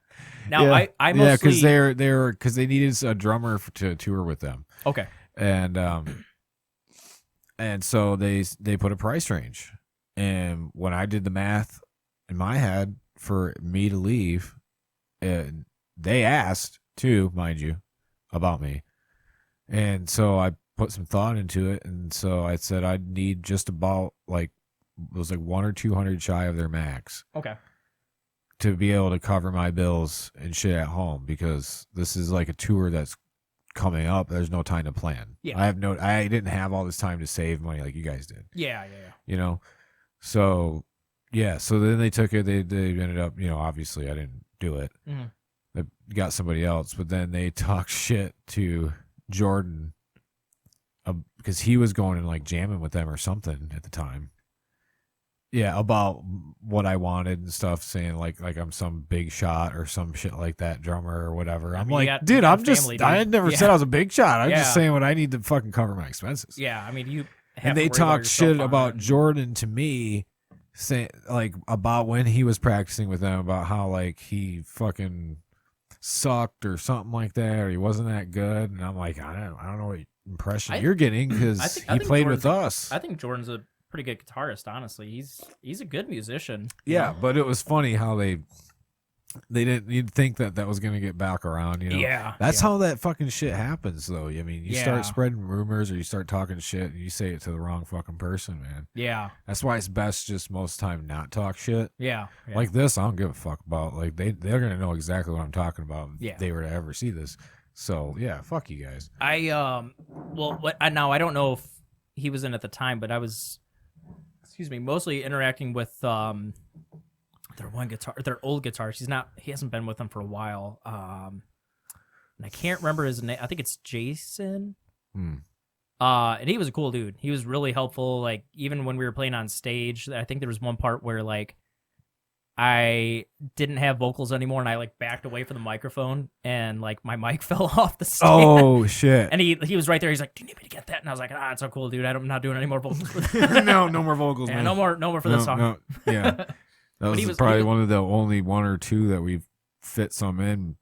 Now yeah. I mostly because because they needed a drummer to tour with them. Okay. And so they put a price range, and when I did the math in my head for me to leave, they asked too, mind you, about me, and so I put some thought into it, and so I said I'd need just about like it was like 100 or 200 shy of their max. Okay. To be able to cover my bills and shit at home, because this is like a tour that's coming up. There's no time to plan. Yeah. I didn't have all this time to save money like you guys did. Yeah. So yeah, so then they took it, they ended up, obviously I didn't do it. Mm-hmm. They got somebody else, but then they talked shit to Jordan because he was going and like jamming with them or something at the time. Yeah, about what I wanted and stuff, saying like I'm some big shot or some shit like that, drummer or whatever. I'm like, dude, I'm just, dude. I had never said I was a big shot. I'm just saying what I need to fucking cover my expenses. Yeah, I mean, and they talked shit about Jordan to me, saying like about when he was practicing with them, about how like he fucking sucked or something like that, or he wasn't that good. And I'm like, I don't know what impression you're getting, because he played with us. I think Jordan's a pretty good guitarist, honestly. He's a good musician. Yeah, but it was funny how they didn't. You'd think that was gonna get back around, Yeah, that's how that fucking shit happens, though. I mean, you start spreading rumors or you start talking shit and you say it to the wrong fucking person, man. Yeah, that's why it's best just most of the time not talk shit. Yeah. Like this, I don't give a fuck about. Like they're gonna know exactly what I'm talking about if they were to ever see this. So yeah, fuck you guys. Now I don't know if he was in at the time, but I was. Mostly interacting with their old guitar. He hasn't been with them for a while. And I can't remember his name. I think it's Jason. And he was a cool dude. He was really helpful. Like even when we were playing on stage, I think there was one part where like I didn't have vocals anymore, and I like backed away from the microphone, and like my mic fell off the stand. Oh shit! And he was right there. He's like, "Do you need me to get that?" And I was like, "It's so cool, dude. I'm not doing any more vocals." No more vocals. Yeah, man. no more for this song. No. Yeah, that was probably one of the only 1 or 2 that we've fit some in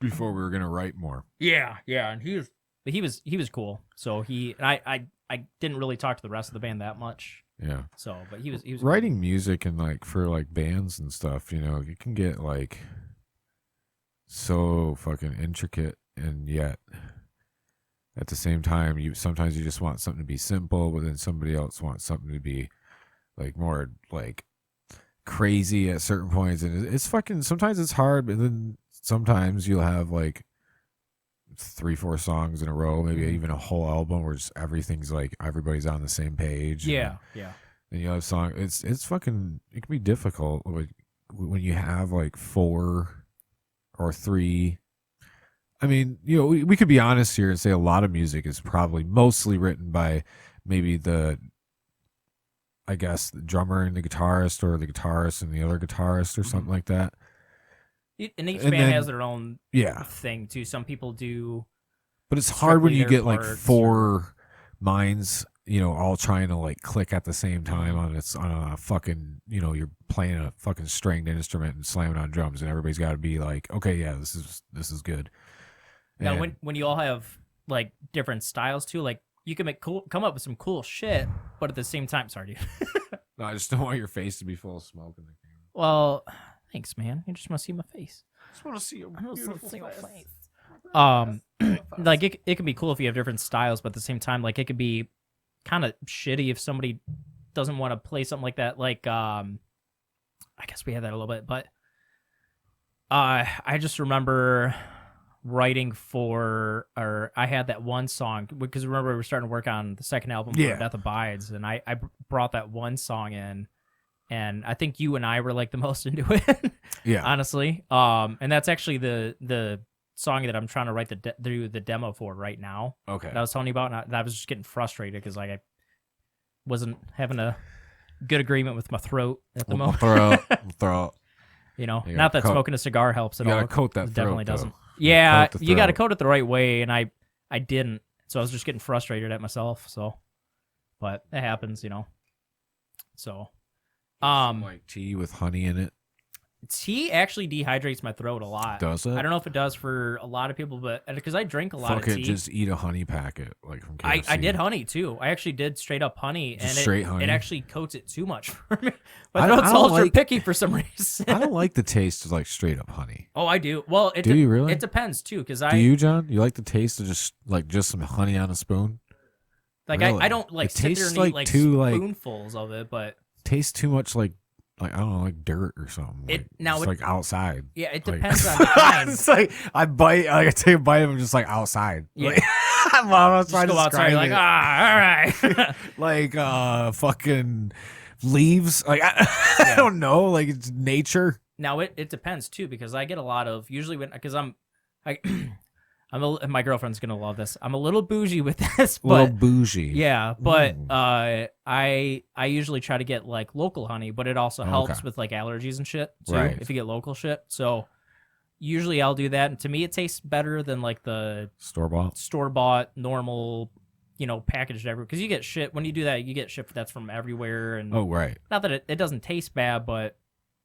before we were gonna write more. Yeah, and he was cool. So I didn't really talk to the rest of the band that much. Yeah. So, but he was writing music, and like for like bands and stuff, it can get like so fucking intricate, and yet at the same time sometimes you just want something to be simple, but then somebody else wants something to be like more like crazy at certain points, and it's fucking. Sometimes it's hard, but then sometimes you'll have like 3-4 songs in a row, maybe even a whole album where just everything's like everybody's on the same page. Yeah. And you have song. It's fucking. It can be difficult when you have like 4 or 3. I mean, we could be honest here and say a lot of music is probably mostly written by maybe the drummer and the guitarist, or the guitarist and the other guitarist, or something like that. And each band has their own yeah thing too. Some people do, but it's hard when you get like parts, 4 minds, all trying to like click at the same time on a fucking, you're playing a fucking stringed instrument and slamming on drums, and everybody's got to be like, okay, yeah, this is good. Now, when you all have like different styles too, like you can come up with some cool shit, but at the same time, sorry, dude. No, I just don't want your face to be full of smoke in the camera. Well, thanks, man. You just want to see my face. I just want to see your beautiful face. Like it can be cool if you have different styles, but at the same time, like it could be kind of shitty if somebody doesn't want to play something like that. Like, I guess we had that a little bit, but I just remember writing I had that one song, because remember we were starting to work on the second album, Death Abides, and I brought that one song in, and I think you and I were like the most into it. Yeah, honestly. And that's actually the song that I'm trying to write do the demo for right now. Okay. That I was telling you about, and I was just getting frustrated because like I wasn't having a good agreement with my throat at the moment. Throat. Not that smoking a cigar helps at all. You gotta coat that it definitely throat, doesn't. Though. Yeah, you got to coat it the right way, and I didn't, so I was just getting frustrated at myself. So, but it happens, So, like tea with honey in it. Tea actually dehydrates my throat a lot. Does it? I don't know if it does for a lot of people, but because I drink a lot of tea. Just eat a honey packet like from KFC. I did honey too. I actually did straight up honey, and honey? It actually coats it too much for me. My throat's ultra picky for some reason. I don't like the taste of like straight up honey. Oh, I do. Well, do you really? It depends too, because do you, John? You like the taste of just some honey on a spoon? Like really? I don't like sit there and eat like spoonfuls of it, but tastes too much like I don't know, like dirt or something. It's like outside. Yeah, it depends on the kind. It's like I bite, like I take a bite of them, just like outside. Yeah, like, I'm trying to outside. You're like, all right, like fucking leaves. Like I don't know, like it's nature. Now it depends too, because I get a lot of usually because my girlfriend's gonna love this. I'm a little bougie with this, but little bougie. Yeah, but I usually try to get like local honey, but it also helps with like allergies and shit too. Right. If you get local shit, so usually I'll do that, and to me it tastes better than like the store bought normal, packaged everywhere. Because you get shit when you do that, you get shit that's from everywhere, and not that it doesn't taste bad, but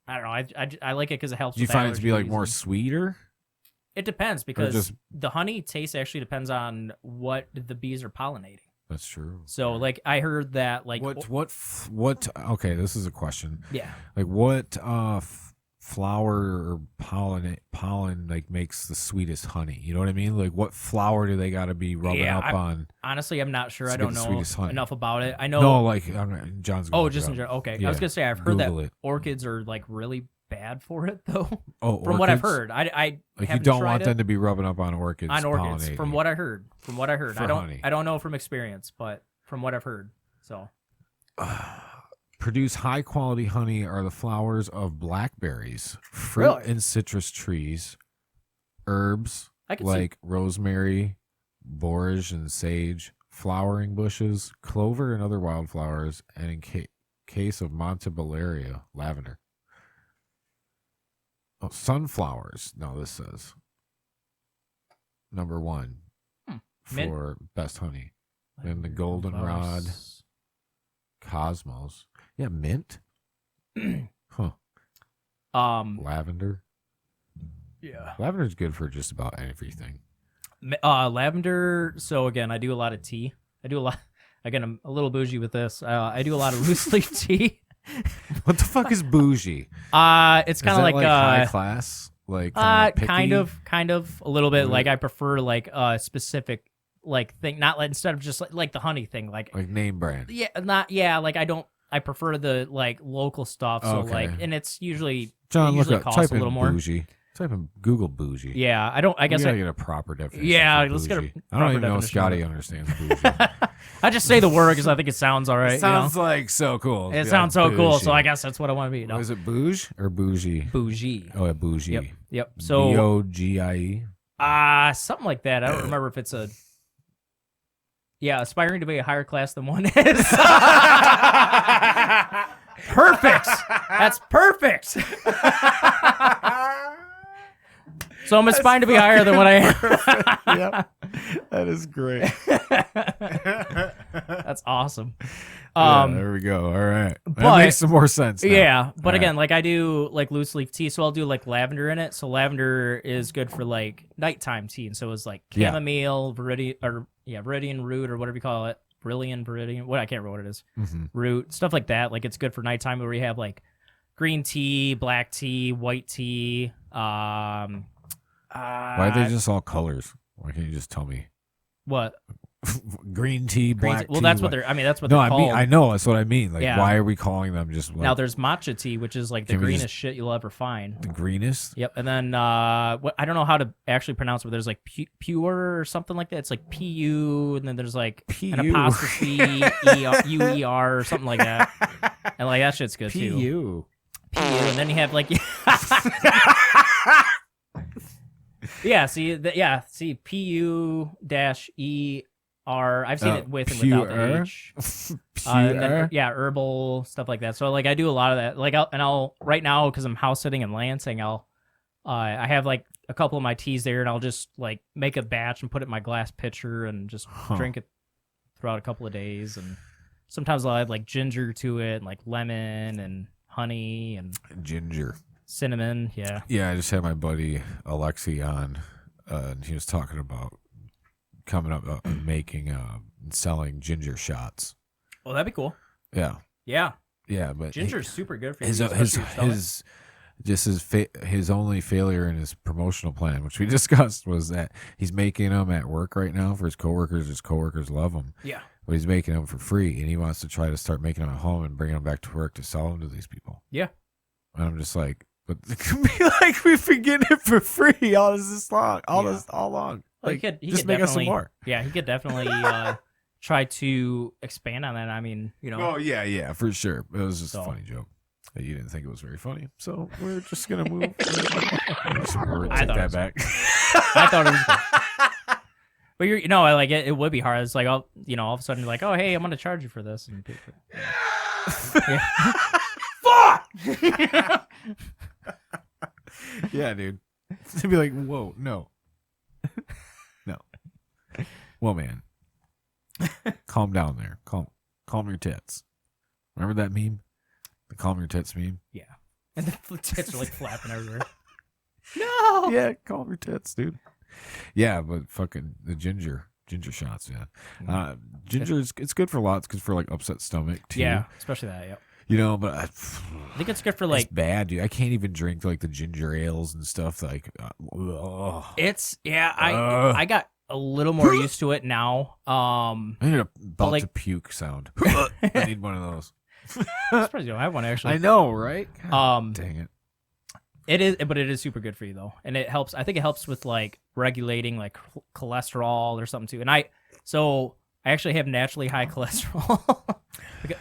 I don't know. I like it because it helps. Do you find it to be like more sweeter? It depends, because the honey taste actually depends on what the bees are pollinating. That's true. So, like, I heard that, like, what? Okay, this is a question. Yeah. Like, what flower or pollen like makes the sweetest honey? You know what I mean? Like, what flower do they got to be rubbing up on? Honestly, I'm not sure. I don't know enough about it. I know. No, like John's. Just in general. Okay, yeah. I was gonna say I've heard that orchids are like really bad for it, though. Oh, from what I've heard, I like you don't want them to be rubbing up on orchids. On orchids, from what I heard. Honey. I don't know from experience, but from what I've heard. So, produce high quality honey are the flowers of blackberries, fruit and citrus trees, herbs like rosemary, borage, and sage, flowering bushes, clover, and other wildflowers, and in case of Montebelleria, lavender. Oh, sunflowers. No, this says number 1 for best honey. Then the goldenrod, cosmos. Yeah, mint. Huh. Lavender. Yeah. Lavender's good for just about everything. Lavender. So again, I do a lot of tea. I do a lot. Again, I'm a little bougie with this. I do a lot of loose leaf tea. What the fuck is bougie? It's kind of like high class, like kind of a little bit. Like I prefer like a specific like thing, not like instead of just like the honey thing, like name brand. Yeah, like I don't I prefer the like local stuff. So Okay. like, and it's usually John, it usually look up. costs Type a in little more. bougie. Type in Google bougie. Yeah, I don't. I guess we gotta I get a proper definition. Yeah, for let's get a bougie. I proper don't even know if definition of Scotty it. understands bougie. I just say the word because I think it sounds all right. It sounds like so cool. It Be sounds like so cool, so bougie. I guess that's what I want to be. No. Was it bouge or bougie? Bougie. Oh, yeah, bougie. Yep. Yep. So BOGIE. something like that. I don't remember if it's a. Yeah, aspiring to be a higher class than one is. Perfect. That's perfect. So I'm aspiring to be higher than what I am. Yep. That is great. That's awesome. There we go. All right. That but- makes some more sense now. Yeah, but All again, like I do like loose leaf tea, so I'll do like lavender in it. So lavender is good for like nighttime tea, and so it's like Yeah. chamomile, viridian root or whatever you call it, viridian. What I can't remember what it is. Mhm. Root stuff like that. Like it's good for nighttime where you have like green tea, black tea, white tea. Why are they just all colors? Why can't you just tell me? What? Green tea, Green black tea? Well, tea. that's what they're. I mean, that's what No, they're I called. mean, I know. That's what I mean. Like, Yeah. why are we calling them just like, Now there's matcha tea, which is like the Can we greenest just- shit you'll ever find. the greenest? Yep, and then what I don't know how to actually pronounce it, but there's like pure or something like that. It's like PU, and then there's like an PU. apostrophe UER or something like that. And like that shit's good too. PU. PU, and then you have like see PU dash ER. I've seen it with and without the pure? H. And then, Pure? yeah, herbal stuff like that. So like I do a lot of that. Like I'll right now because I'm house sitting in Lansing, I have like a couple of my teas there, and I'll just like make a batch and put it in my glass pitcher and just drink it throughout a couple of days. And sometimes I'll add like ginger to it, and like lemon and honey and Ginger. cinnamon. Yeah. Yeah, I just had my buddy Alexi on, and he was talking about coming up and making and selling ginger shots. Oh, that'd be cool. Yeah, Yeah. yeah, but Ginger's super good for you. his especially your stomach. his only failure in his promotional plan, which we discussed, was that he's making them at work right now for his coworkers. His coworkers love them, Yeah. but he's making them for free, and he wants to try to start making them at home and bringing them back to work to sell them to these people. Yeah. And I'm just like, but it could be like we've been getting it for free all this long, all long. Well, Like, he just could make us some definitely- more. Yeah, he could definitely try to expand on that. I mean, you know. Oh yeah, for sure. It was just So. a funny joke. You didn't think it was very funny, so we're just gonna move. We're I take thought it that was back. I thought it was cool. But you know, like it would be hard. It's like, all of a sudden you're like, oh, hey, I'm going to charge you for this. And Fuck! Yeah, dude. They'd be like, whoa, no. No. Well, man. Calm down there. Calm your tits. Remember that meme? The calm your tits meme? Yeah. And the tits are like flapping everywhere. No. Yeah, calm your tits, dude. Yeah, but fucking the ginger shots, yeah. Ginger it's good for lots, good for like upset stomach too. Yeah, especially that. Yeah. You know, but I think it's good for it's like bad, dude. I can't even drink like the ginger ales and stuff. Like, I got a little more used to it now. I need about like- to puke sound. I need one of those. I'm surprised you don't have one actually. I know, right? God, dang it. It is, but it is super good for you though, and it helps. I think it helps with like regulating like cholesterol or something too. And I actually have naturally high cholesterol.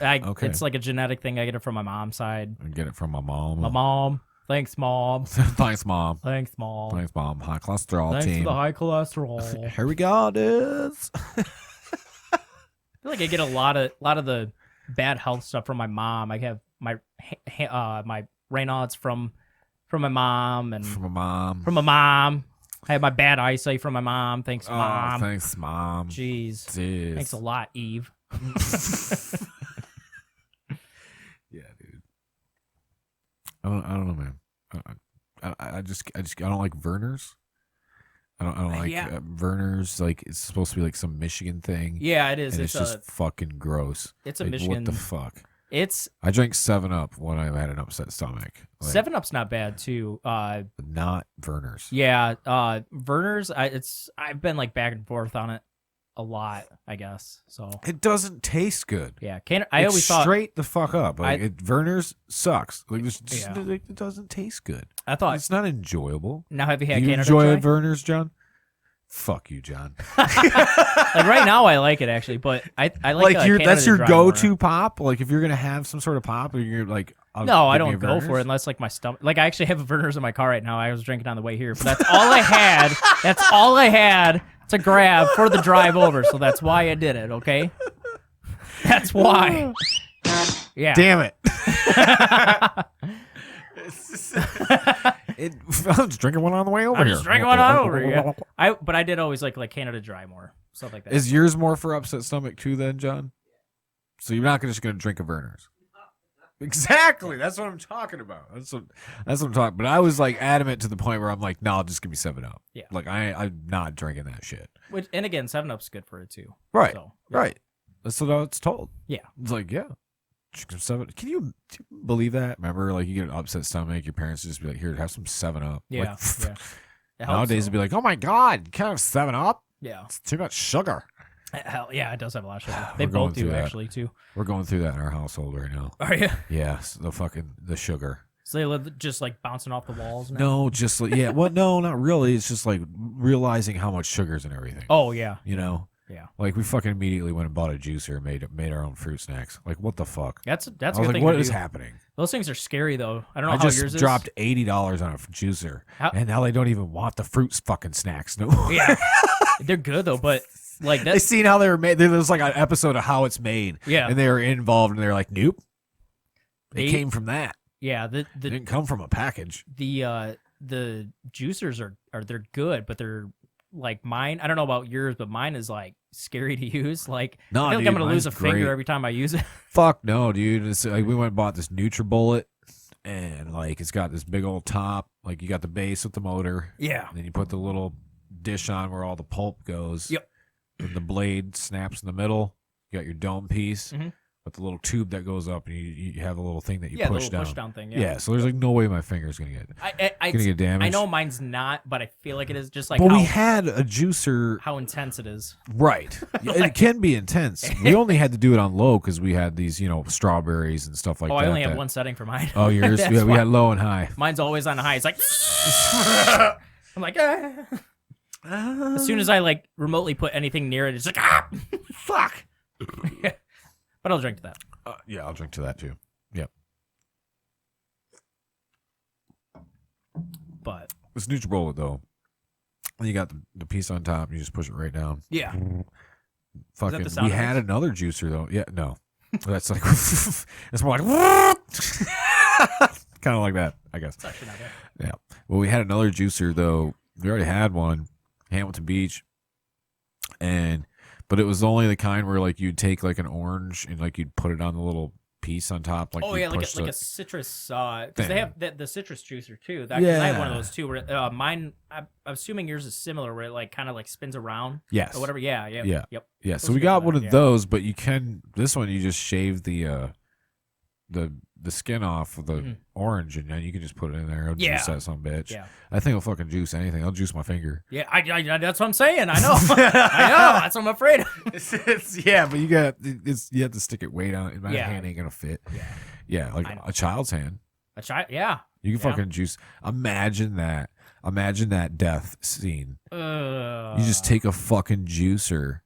Okay. It's like a genetic thing. I get it from my mom's side. I get it from my mom. My mom. Thanks, mom. Thanks, mom. Thanks, mom. Thanks, mom. High cholesterol Thanks team. for the high cholesterol. Here we go, dudes. I feel like I get a lot of the bad health stuff from my mom. I have my my Raynaud's from my mom and From my mom. from my mom. I have my bad eyesight from my mom. Thanks, Oh, mom. thanks, mom. Jeez. Jeez. Thanks a lot, Eve. Yeah, dude. I don't know, man. I don't like Verner's. I don't like Yeah. Verner's. Like, it's supposed to be like some Michigan thing. Yeah, it is. And It's it's just fucking gross. it's a Like, Michigan. What the fuck? It's I drank 7-Up when I had an upset stomach. Like, 7-Up's not bad too. Not Verner's. Yeah, Verner's. I've been like back and forth on it. a lot, I guess. So it doesn't taste good. yeah, I always thought straight the fuck up. Like Werner's sucks. Like, Yeah. it doesn't taste good. I thought It's not enjoyable. now have you had Do you Canada enjoy Dry? Werner's, John? Fuck you, John. Like right now, I like it actually, but I like that's Canada your Dry go-to more. pop. Like if you're gonna have some sort of pop, or you're like, No, I give me don't a go for it Werner's. unless like my stomach. Like I actually have a Werner's in my car right now. I was drinking on the way here, but that's all I had. That's all I had to grab for the drive over. So that's why I did it. Okay, that's why. Yeah. Damn it. I was drinking one on the way over I'm here. just drinking one on over. Yeah. But I did always like Canada Dry more stuff like that. Is yours more for upset stomach too, then, John? So you're not just gonna drink a Werner's. Exactly. That's what I'm talking about. That's what I'm talking. But I was like adamant to the point where I'm like, no, just give me 7-Up. Yeah. Like I'm not drinking that shit. And again, 7-Up's good for it too. Right. So, yeah. Right. That's what I was told. Yeah. It's like, yeah. Drink some 7. Can you believe that? Remember, like you get an upset stomach, your parents just be like, here, have some 7-Up. Yeah. Like, Yeah. It helps, nowadays though. it'd be like, oh my God, you can't have 7-Up? Yeah. It's too much sugar. Hell yeah, it does have a lot of sugar. They We're going both do through that. actually too. We're going through that in our household right now. Are you? Yes, the sugar. So they live just like bouncing off the walls now? No, just like, yeah. Well, no, not really. It's just like realizing how much sugar's in everything. Oh yeah. You know? Yeah. Like we fucking immediately went and bought a juicer and made our own fruit snacks. Like what the fuck? That's I a was good like, thing what to is do. happening? Those things are scary though. I don't know I how just yours dropped $80 on a juicer, How- and now they don't even want the fruit fucking snacks. No. is. Yeah. They're good though, but like They that's seen how they were made. There was like an episode of how it's made. Yeah. And they were involved, and they're like, nope. They They- came from that. yeah, They didn't come from a package. the juicers are they're good, but they're like mine. I don't know about yours, but mine is like scary to use. Like No, I feel like dude, I'm gonna lose a mine's finger great. every time I use it. Fuck no, dude. It's like we went and bought this NutriBullet, and like it's got this big old top. Like you got the base with the motor. Yeah. And then you put the little dish on where all the pulp goes. Yep. And the blade snaps in the middle. You got your dome piece Mhm. with the little tube that goes up, and you have a little thing that you Yeah, the push little down. push down thing. Yeah. So there's like no way my finger's gonna get gonna get damaged. I know mine's not, but I feel like it is just like But how, we had a juicer. how intense it is. Right. It can be intense. We only had to do it on low because we had these, strawberries and stuff like that. I only have that- one setting for mine. Oh, yours? That's Yeah, we why. had low and high. Mine's always on high. It's like I'm like as soon as I like remotely put anything near it, it's like fuck. But I'll drink to that. Yeah, I'll drink to that too. Yep. But It's NutriBullet though. You got the piece on top. You just push it right down. yeah, Fucking. the sound We it had makes? another juicer though. Yeah, no. That's like it's more like kind of like that, I guess. it's actually not bad. Yeah. Well, we had another juicer though. We already had one, Hamilton Beach, but it was only the kind where like you'd take like an orange and like you'd put it on the little piece on top. Like Oh you'd yeah, like push a the- citrus. Because they thing. have the citrus juicer too. 'Cause I have one of Yeah. those too. Where mine, I'm assuming yours is similar, where it like kind of like spins around Yes. or whatever. Yeah. Yeah. Yep. Yeah, so Those we are good got for one that, of yeah. those, but this one you just shave the skin off of the orange, and then you can just put it in there. It'll Mm-hmm. Yeah. juice that some bitch. Yeah. I think it'll fucking juice anything. I'll juice my finger. Yeah. I that's what I'm saying. I know. I know. That's what I'm afraid of. Yeah, but you have to stick it weight on it. My Yeah. hand ain't gonna fit. Yeah. Yeah, like I know. a child's hand. Yeah. You can Yeah. fucking juice. Imagine that. Imagine that death scene. You just take a fucking juicer,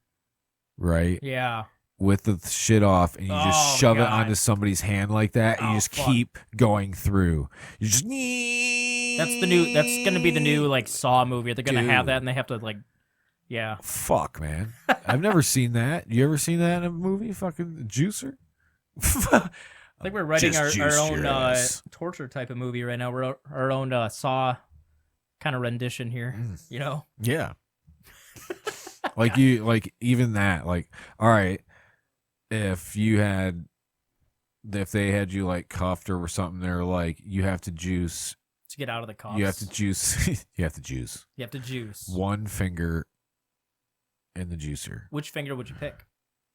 right? Yeah. With the shit off, and you Oh, just shove it God. onto somebody's hand like that, and Oh, you just fuck. keep going through. You just That's gonna be the new like Saw movie. They're gonna have Dude. that, and they have to like, yeah. fuck, man. I've never seen that. You ever seen that in a movie? Fucking juicer. I think we're writing Just our juice own your ass. torture type of movie right now. We're our own Saw kind of rendition here. You know? Yeah. Like even that, like, all right, if they had you like cuffed or something, they're like, you have to juice. To get out of the cuffs. You have to juice. You have to juice You have to juice. one finger in the juicer. Which finger would you pick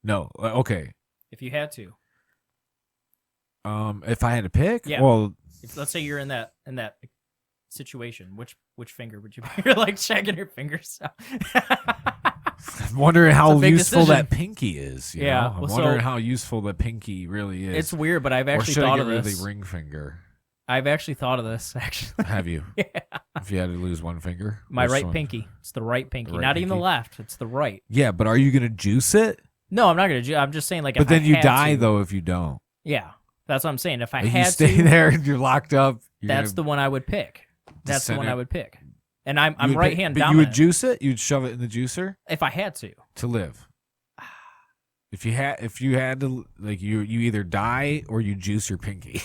No, okay. if you had to? If I had to pick, Yeah. well, Let's say you're in that situation. Which finger would you pick? You're like shagging your fingers. I'm wondering how useful decision. that pinky is. You Yeah, know? I'm well, wondering so- how useful the pinky really is. It's weird, but I've or actually should I thought get of rid this. of the ring finger? I've actually thought of this. Actually, Have you? yeah. If you had to lose one finger, My which right one? pinky. It's the right pinky, right not even the pinky? left. It's the right. Yeah, but are you gonna juice it? No, I'm not gonna. I'm just saying, like, But if then I you had die to- though if you don't. Yeah, that's what I'm saying. If I If you had stay to, there and you're locked up. that's the one I would pick. That's the one center- I would pick. And I'm you would right pick- hand but dominant. you would juice it. You'd shove it in the juicer if I had to. to live. If you had to, like, you either die or you juice your pinky.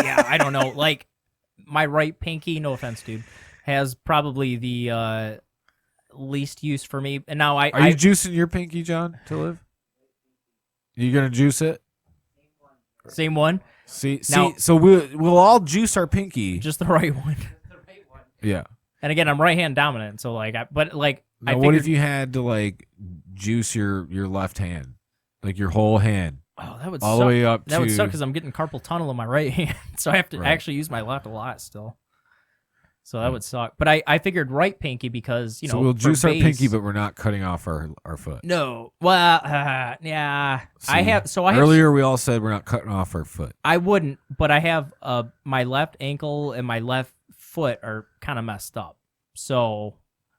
Yeah, I don't know. Like, my right pinky, no offense, dude, has probably the least use for me. And now Are you juicing your pinky, John, to live? You gonna juice it? same one, See, Now- so we'll all juice our pinky. just the right one. Yeah. And again, I'm right hand dominant, so like, I Now, what if you had to like juice your left hand, like your whole hand, Oh, that would all suck. the way up That to? would suck because I'm getting carpal tunnel in my right hand, so I have to Right. actually use my left a lot still. So that would suck. But I figured right pinky because so we'll juice our pinky, but we're not cutting off our foot. no. Well, yeah. See, earlier we all said we're not cutting off our foot. I wouldn't, but I have my left ankle and my left foot are kind of messed up. So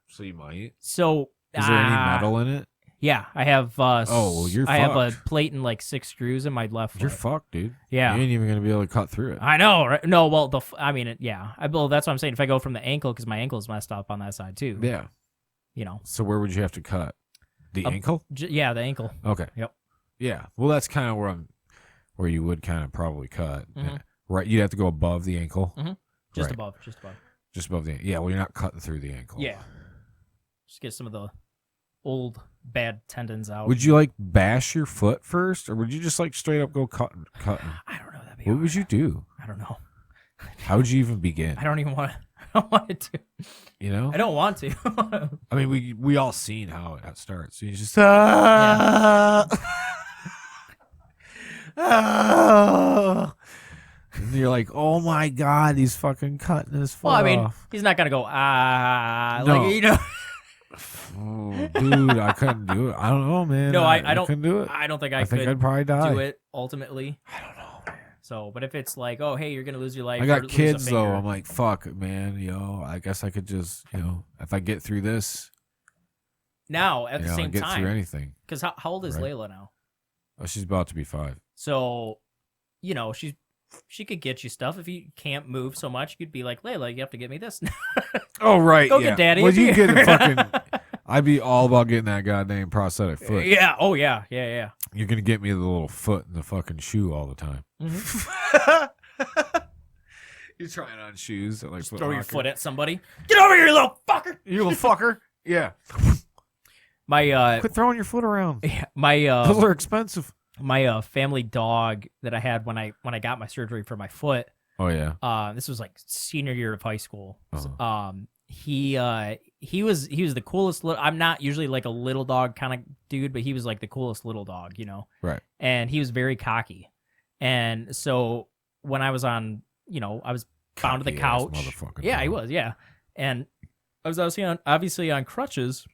So you might. so Is there any metal in it? Yeah, I have. well, you're I have a fucked. plate and like 6 screws in my left foot. You're fucked, dude. Yeah. You ain't even gonna be able to cut through it. I know, right? No, well, I mean, yeah. Well, that's what I'm saying. If I go from the ankle, because my ankle is messed up on that side too. Yeah. You know. So where would you have to cut? The ankle? Yeah, the ankle. Okay. Yep. Yeah. Well, that's kind of where you would kind of probably cut. Mhm. Yeah. Right. You'd have to go above the ankle. Mhm. Just Right. above. Just above. Just above the. Yeah. Well, you're not cutting through the ankle. Yeah. Just get some of the old bad tendons out. Would you like bash your foot first, or would you just like straight up go cutting? I don't know. That'd be What would you do? I don't know. How would you even begin? I don't even want to. I don't want to. You know? I don't want to. I mean, we all seen how it starts. You just and you're like, oh my god, he's fucking cutting his foot Well, I mean, off. he's not gonna go No. like, you know. Oh, dude, I couldn't do it. I don't know, man. No, I don't. couldn't do it. I don't think I I think could I'd probably die. do it ultimately. I don't know, man. So, but if it's like, oh, hey, you're gonna lose your life. I or got lose a kids though. finger. I'm like, fuck, man. I guess I could just, if I get through this, Now at the I same get through time, anything. because how old is Right. Layla now? Oh, she's about to be 5. So, she could get you stuff if you can't move so much. You could be like, Layla, you have to get me this. Oh right, Go yeah. get daddy Well, a you beer. get a fucking. I'd be all about getting that goddamn prosthetic foot. Yeah. Oh yeah. Yeah. You're gonna get me the little foot in the fucking shoe all the time. Mhm. You're trying on shoes at like Just Foot throw your Locker. foot at somebody. Get over here, you little fucker. You little fucker. Yeah. My Quit throwing your foot around. my Those are expensive. my family dog that I had when I got my surgery for my foot. Oh yeah. This was like senior year of high school. Uh-huh. He was the coolest little. I'm not usually like a little dog kind of dude, but he was like the coolest little dog, Right. And he was very cocky. And so when I was on, I was bound to the Cocky-ass couch. motherfucker, Yeah, he dog. was. Yeah, and I was obviously on crutches.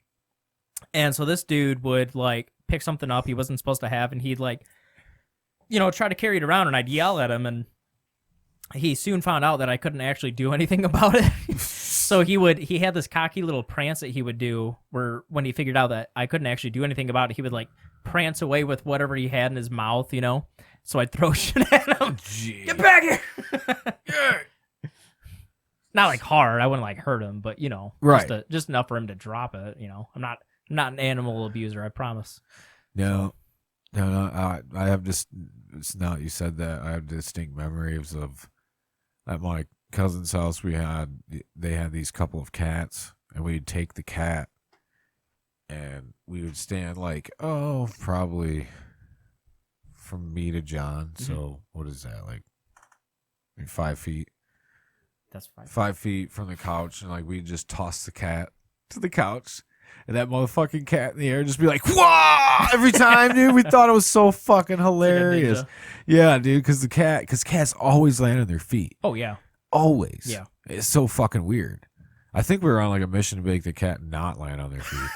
And so this dude would like pick something up he wasn't supposed to have, and he'd like, try to carry it around, and I'd yell at him, and he soon found out that I couldn't actually do anything about it. So he had this cocky little prance that he would do where when he figured out that I couldn't actually do anything about it, he would like prance away with whatever he had in his mouth, So I'd throw shit at him. Gee. Get back here. Not like hard. I wouldn't like hurt him, but Right. just enough for him to drop it, I'm not an animal abuser, I promise. No. I have just. It's not you said that. I have distinct memories of at my cousin's house. They had these couple of cats, and we'd take the cat, and we would stand like probably from me to John. So what is that like? 5 feet. That's fine. 5 feet from the couch, and like we'd just toss the cat to the couch, and that motherfucking cat in the air just be like, "Whoa!" every time, dude. We thought it was so fucking hilarious. ninja. Yeah, dude, because cats always land on their feet, Oh yeah. always. Yeah. It's so fucking weird. I think we were on like a mission to make the cat not land on their feet.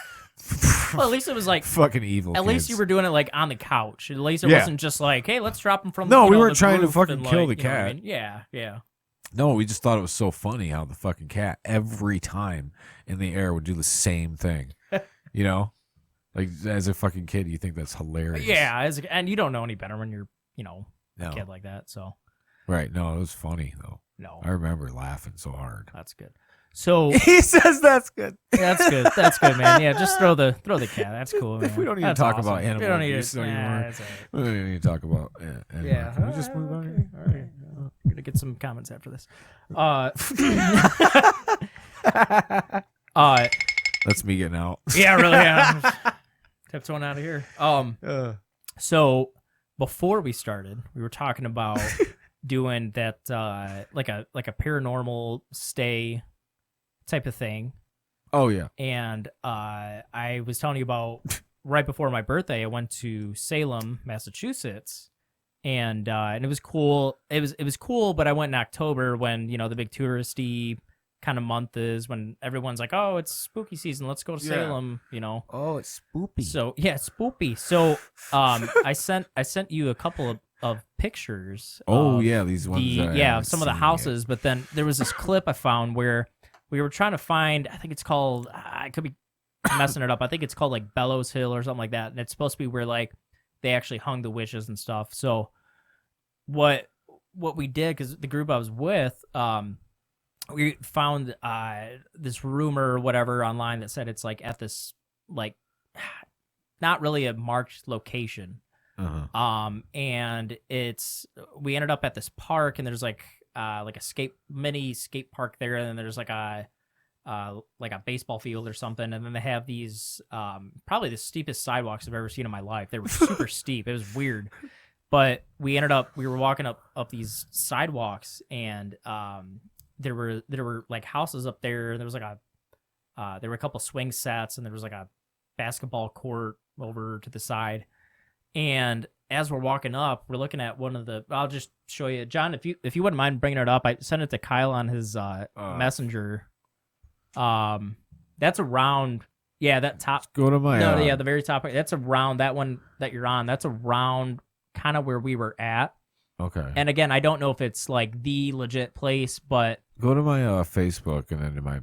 Well, at least it was like fucking evil. At least kids. you were doing it like on the couch. At least it Yeah. wasn't just like, hey, let's drop him from. No, you we know, weren't the trying to roof fucking and, kill like, the you know what I cat. mean? Yeah, yeah. No, we just thought it was so funny how the fucking cat every time in the air would do the same thing. You know, like as a fucking kid, you think that's hilarious. Yeah, and you don't know any better when you're, No. a kid like that. So Right. No, it was funny though. no, I remember laughing so hard. that's good. So He says that's good. that's good. That's good, man. Yeah, just throw the cat. That's cool, man. We don't even That's talk awesome. about animal We don't need abuse to. anymore. That's all right. We don't even need to talk about. Yeah. Can we just move on? Okay. All right. I'm gonna get some comments after this. That's me getting out. Yeah, really. Yeah. Tiptoeing out of here. So before we started, we were talking about doing that, like a paranormal stay type of thing. Oh yeah. And I was telling you about right before my birthday, I went to Salem, Massachusetts, and it was cool. It was cool, but I went in October when the big touristy kind of month is, when everyone's like, oh, it's spooky season, let's go to Salem. Oh, it's spoopy. So yeah, it's spoopy. So I sent you a couple of pictures. Oh of yeah, these ones. some of the houses. But then there was this clip I found where we were trying to find, I think it's called, I could be messing it up, I think it's called like Bellows Hill or something like that, and it's supposed to be where like they actually hung the witches and stuff. So what we did, because the group I was with, we found this rumor or whatever online that said it's like at this like not really a marked location. And we ended up at this park, and there's like a mini skate park there, and then there's like a baseball field or something, and then they have these probably the steepest sidewalks I've ever seen in my life. They were super steep. It was weird. But we were walking up these sidewalks, and there were like houses up there, and there was like there were a couple swing sets, and there was like a basketball court over to the side. And as we're walking up, we're looking at one of the. I'll just show you, John. If you wouldn't mind bringing it up, I sent it to Kyle on his messenger. That's around. Yeah, that top. Go to my. No, yeah, the very top. That's around that one that you're on. That's around kind of where we were at. Okay. And again, I don't know if it's like the legit place, but Go to my Facebook and then to my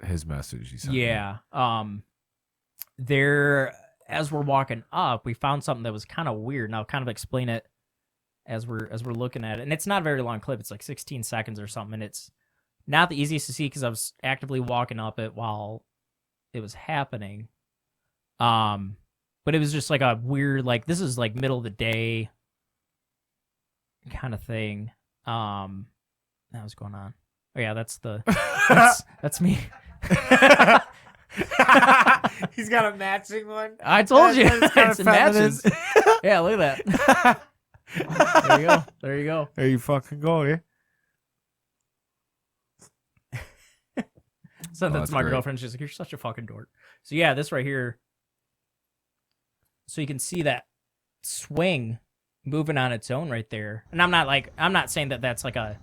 his message he sent me. yeah. There, as we're walking up, we found something that was kind of weird. And I'll kind of explain it as we're looking at it. And it's not a very long clip. It's like 16 seconds or something. And it's not the easiest to see because I was actively walking up it while it was happening. But it was just like a weird, like, this is like middle of the day kind of thing. That was going on. Oh yeah, that's that's me. He's got a matching one. I told you. It's It matches. Yeah, look at that. There you go. There you go. There you fucking go, yeah. Sent that that's to my great. girlfriend. She's like, "You're such a fucking dork." So yeah, this right here. So you can see that swing moving on its own right there. And I'm not saying that that's like a,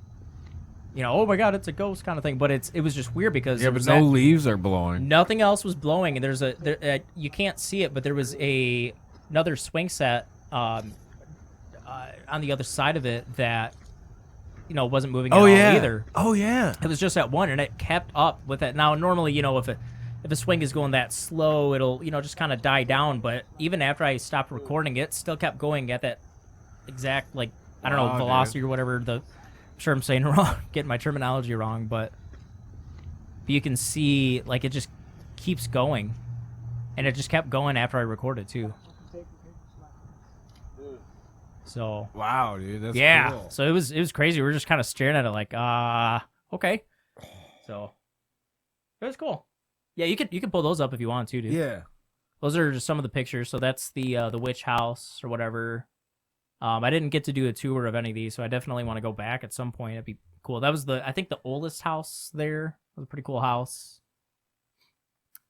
oh my god, it's a ghost kind of thing. But it was just weird because Yeah, but no leaves are blowing. nothing else was blowing, and there's you can't see it, but there was another swing set on the other side of it that wasn't moving at all either. Oh yeah. It was just that one, and it kept up with it. Now normally, if a swing is going that slow, it'll just kind of die down. But even after I stopped recording, it still kept going at that exact I don't know, velocity or whatever. I'm sure I'm saying wrong, getting my terminology wrong, but you can see it just keeps going, and it just kept going after I recorded too. So Wow, dude, that's cool. so it was crazy. We were just kind of staring at it like, okay. So it was cool. Yeah, you can pull those up if you want to, dude. Yeah. Those are just some of the pictures. So that's the witch house or whatever. I didn't get to do a tour of any of these, so I definitely want to go back at some point. It'd be cool. That was I think the oldest house there. It was a pretty cool house.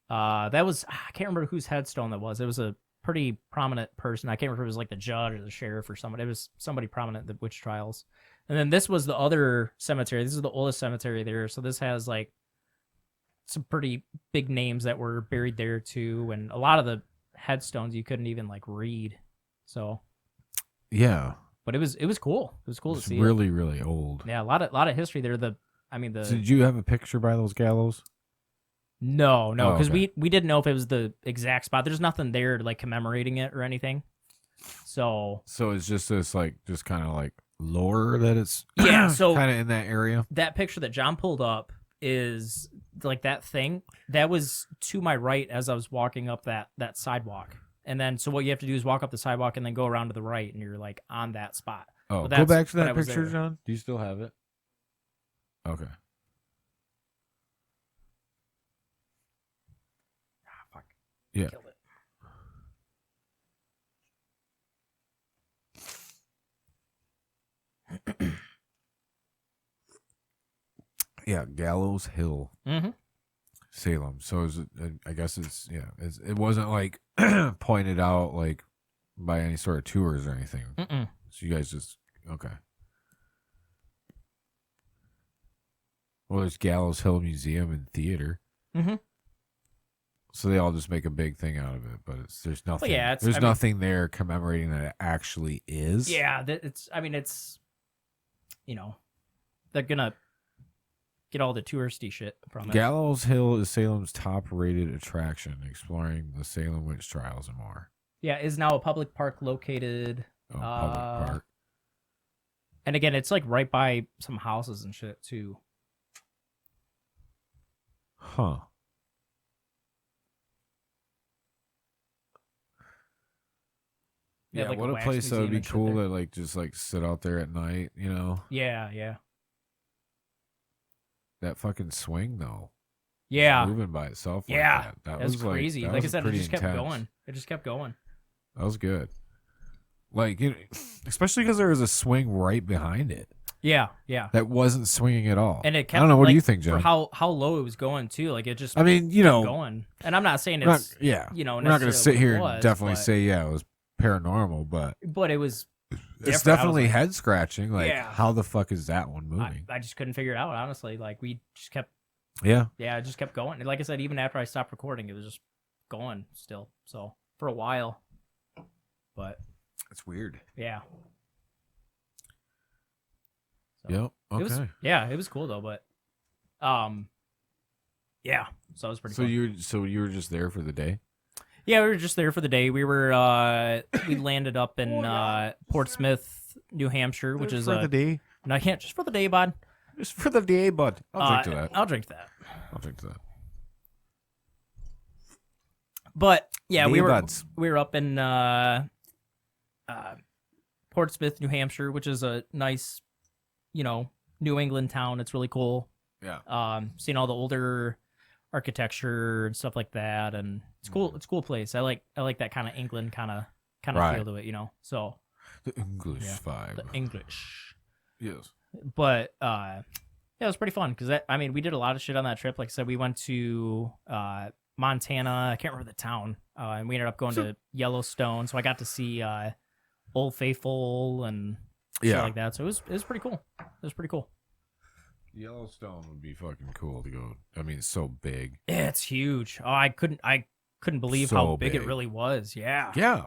That was, I can't remember whose headstone that was. It was a pretty prominent person. I can't remember if it was like the judge or the sheriff or somebody. It was somebody prominent at the witch trials. And then this was the other cemetery. This is the oldest cemetery there. So this has some pretty big names that were buried there too, and a lot of the headstones you couldn't even like read. So yeah, but it was cool. It was cool to see. Really, really old. Yeah, a lot of history there. So did you have a picture by those gallows? No, because okay. we didn't know if it was the exact spot. There's nothing there like commemorating it or anything. So it's just this like just kind of like lore that it's so kind of in that area. That picture that John pulled up is like that thing that was to my right as I was walking up that sidewalk. And then so what you have to do is walk up the sidewalk and then go around to the right and you're like on that spot. Oh, go back to that picture, John. Do you still have it? Okay. Fuck. Yeah. Killed it. Yeah, Gallows Hill, Salem. So I guess it wasn't like pointed out like by any sort of tours or anything. So you guys just okay. Well, there's Gallows Hill Museum and Theater. So they all just make a big thing out of it, but there's nothing. Well, yeah, there's nothing there commemorating that it actually is. Yeah, it's they're gonna get all the touristy shit from it. Gallows Hill is Salem's top-rated attraction, exploring the Salem witch trials and more. Yeah, is now a public park located. Public park. And again, it's like right by some houses and shit too. Huh. Yeah, like what a place that would be cool to like just like sit out there at night, you know? Yeah. That fucking swing though. Yeah. Moving by itself. Like yeah. That was crazy. Like, like I said, it just intense. kept going. It just kept going. That was good. Like, especially because there was a swing right behind it. Yeah. That wasn't swinging at all. And it kept, I don't know. What do you think, John? For how low it was going too. Like it just. I mean, kept going. And I'm not saying it's. We're not going to sit here and definitely say it was paranormal, but it was. It's definitely head scratching. Like, how the fuck is that one moving? I just couldn't figure it out. Honestly, like we just kept. Yeah, it just kept going. And like I said, even after I stopped recording, it was just going still. So for a while, but it's weird. Yeah. So, yep. Okay. It was cool though, but yeah. So it was pretty. So you were just there for the day? Yeah, we were just there for the day. We were we landed up in Portsmouth, New Hampshire, which is for the day. No, I can't. Just for the day, bud. Just for the day, bud. I'll drink to that. I'll drink to that. I'll drink to that. But yeah, we were up in Portsmouth, New Hampshire, which is a nice, New England town. It's really cool. Yeah. Seeing all the older architecture and stuff like that, and it's cool. It's a cool place. I like that kind of England kind of feel to it, So the English vibe. The English. Yes. But it was pretty fun because we did a lot of shit on that trip. Like I said, we went to Montana. I can't remember the town, and we ended up going to Yellowstone. So I got to see Old Faithful and shit like that. So it was pretty cool. It was pretty cool. Yellowstone would be fucking cool to go. I mean, it's so big. Yeah, it's huge. Oh, I couldn't believe how big it really was. Yeah. Yeah.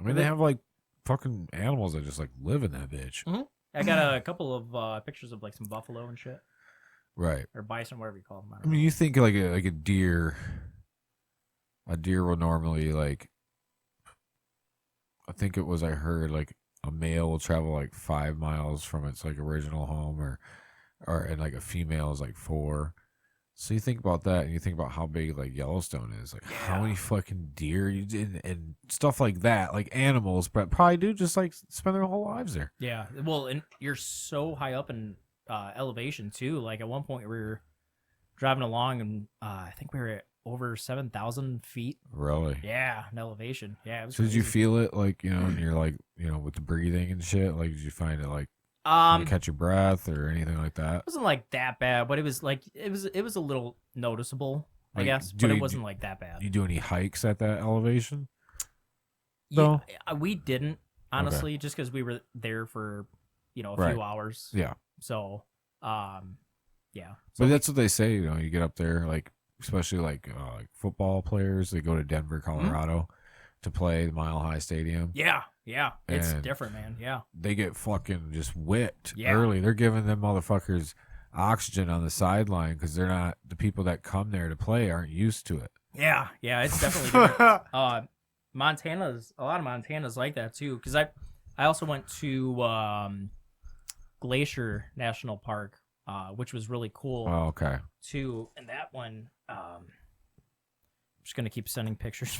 I mean, they have like fucking animals that just like live in that bitch. Mm-hmm. I got a couple of pictures of like some buffalo and shit. Right. Or bison, whatever you call them. I mean, you think like a deer. A deer will normally like. I think I heard like a male will travel like 5 miles from its like original home, and like a female is like 4. So you think about that, and you think about how big like Yellowstone is, like how many fucking deer and stuff like that, like animals, but probably do just like spend their whole lives there. Yeah, well, and you're so high up in elevation too. Like at one point we were driving along, and I think we were at over 7,000 feet. Really? Yeah, in elevation. Yeah. It was so crazy. Did you feel it like and you're like with the breathing and shit? Like did you find it like? Did you catch your breath or anything like that? It wasn't like that bad, but it was like it was a little noticeable, I guess. But it wasn't like that bad. You do any hikes at that elevation? Yeah, we didn't honestly, just because we were there for a few hours. Yeah. So, Yeah. But that's what they say. You know, you get up there, like especially like football players. They go to Denver, Colorado, to play the Mile High Stadium. Yeah. Yeah. It's And different, man. Yeah. they get fucking just whipped Yeah. early. They're giving them motherfuckers oxygen on the sideline because they're not the people that come there to play aren't used to it. Yeah. Yeah. It's definitely different. a lot of Montana's like that too. Because I also went to Glacier National Park, which was really cool. Oh, okay. Too, and that one, I'm just gonna keep sending pictures.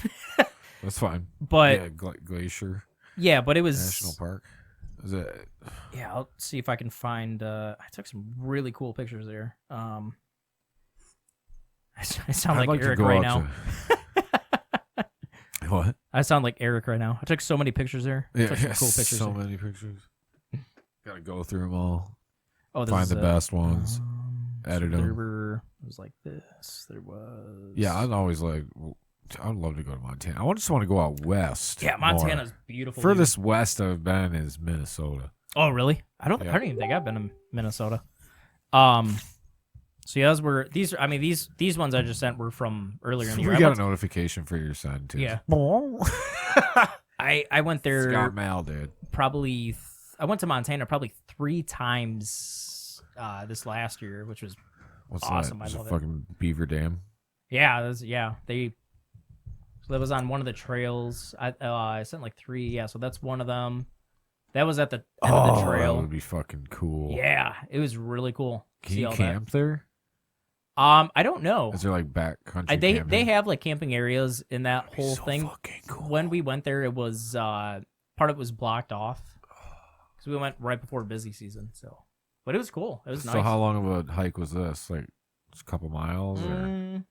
That's fine. But yeah, Glacier but it was National Park. Is it? Yeah, I'll see if I can find. I took some really cool pictures there. I sound I'd like to Eric go right out now. What? I sound like Eric right now. I took so many pictures there. I took some cool pictures. So there. many pictures. Gotta go through them all. Oh, Find the best ones. Edit so there them. were. It was like this. There was. Yeah, I'd always like. I'd love to go to Montana. I just want to go out west. Yeah, Montana's beautiful. Furthest west I've been is Minnesota. Oh, really? I don't even think I've been to Minnesota. So yeah, those were these. I mean, these ones I just sent were from earlier in the year. We got a notification for your son too. Yeah. I went there. Scott Mal, dude. Probably. I went to Montana probably 3 times this last year, which was awesome. That? I love it. Fucking Beaver Dam. Yeah, that was on one of the trails. I sent like 3. Yeah, so that's one of them. That was at the end of the trail. That would be fucking cool. Yeah, it was really cool. Can you camp there? I don't know. Is there like backcountry? They have like camping areas in that whole thing. Fucking cool. When we went there, it was part of it was blocked off because we went right before busy season. So, but it was cool. It was nice. So how long of a hike was this? Like just a couple miles? Or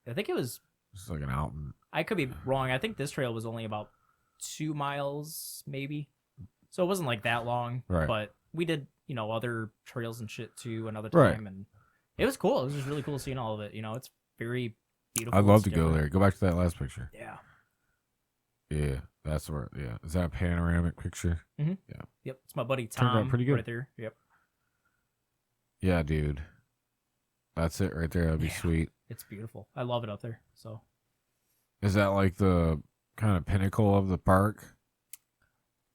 I think it was. It's like an out. I could be wrong. I think this trail was only about 2 miles, maybe. So it wasn't like that long. Right. But we did, other trails and shit too another Right. time, and it was cool. It was just really cool seeing all of it. It's very beautiful. I'd love It's to go different. there. Go back to that last picture. Yeah. Yeah, that's where. Yeah, is that a panoramic picture? Mm-hmm. Yeah. Yep. It's my buddy Turned out Tom. pretty good. Right there. Yep. Yeah, dude. That's it right there. That'd be sweet. It's beautiful. I love it up there. So. Is that like the kind of pinnacle of the park?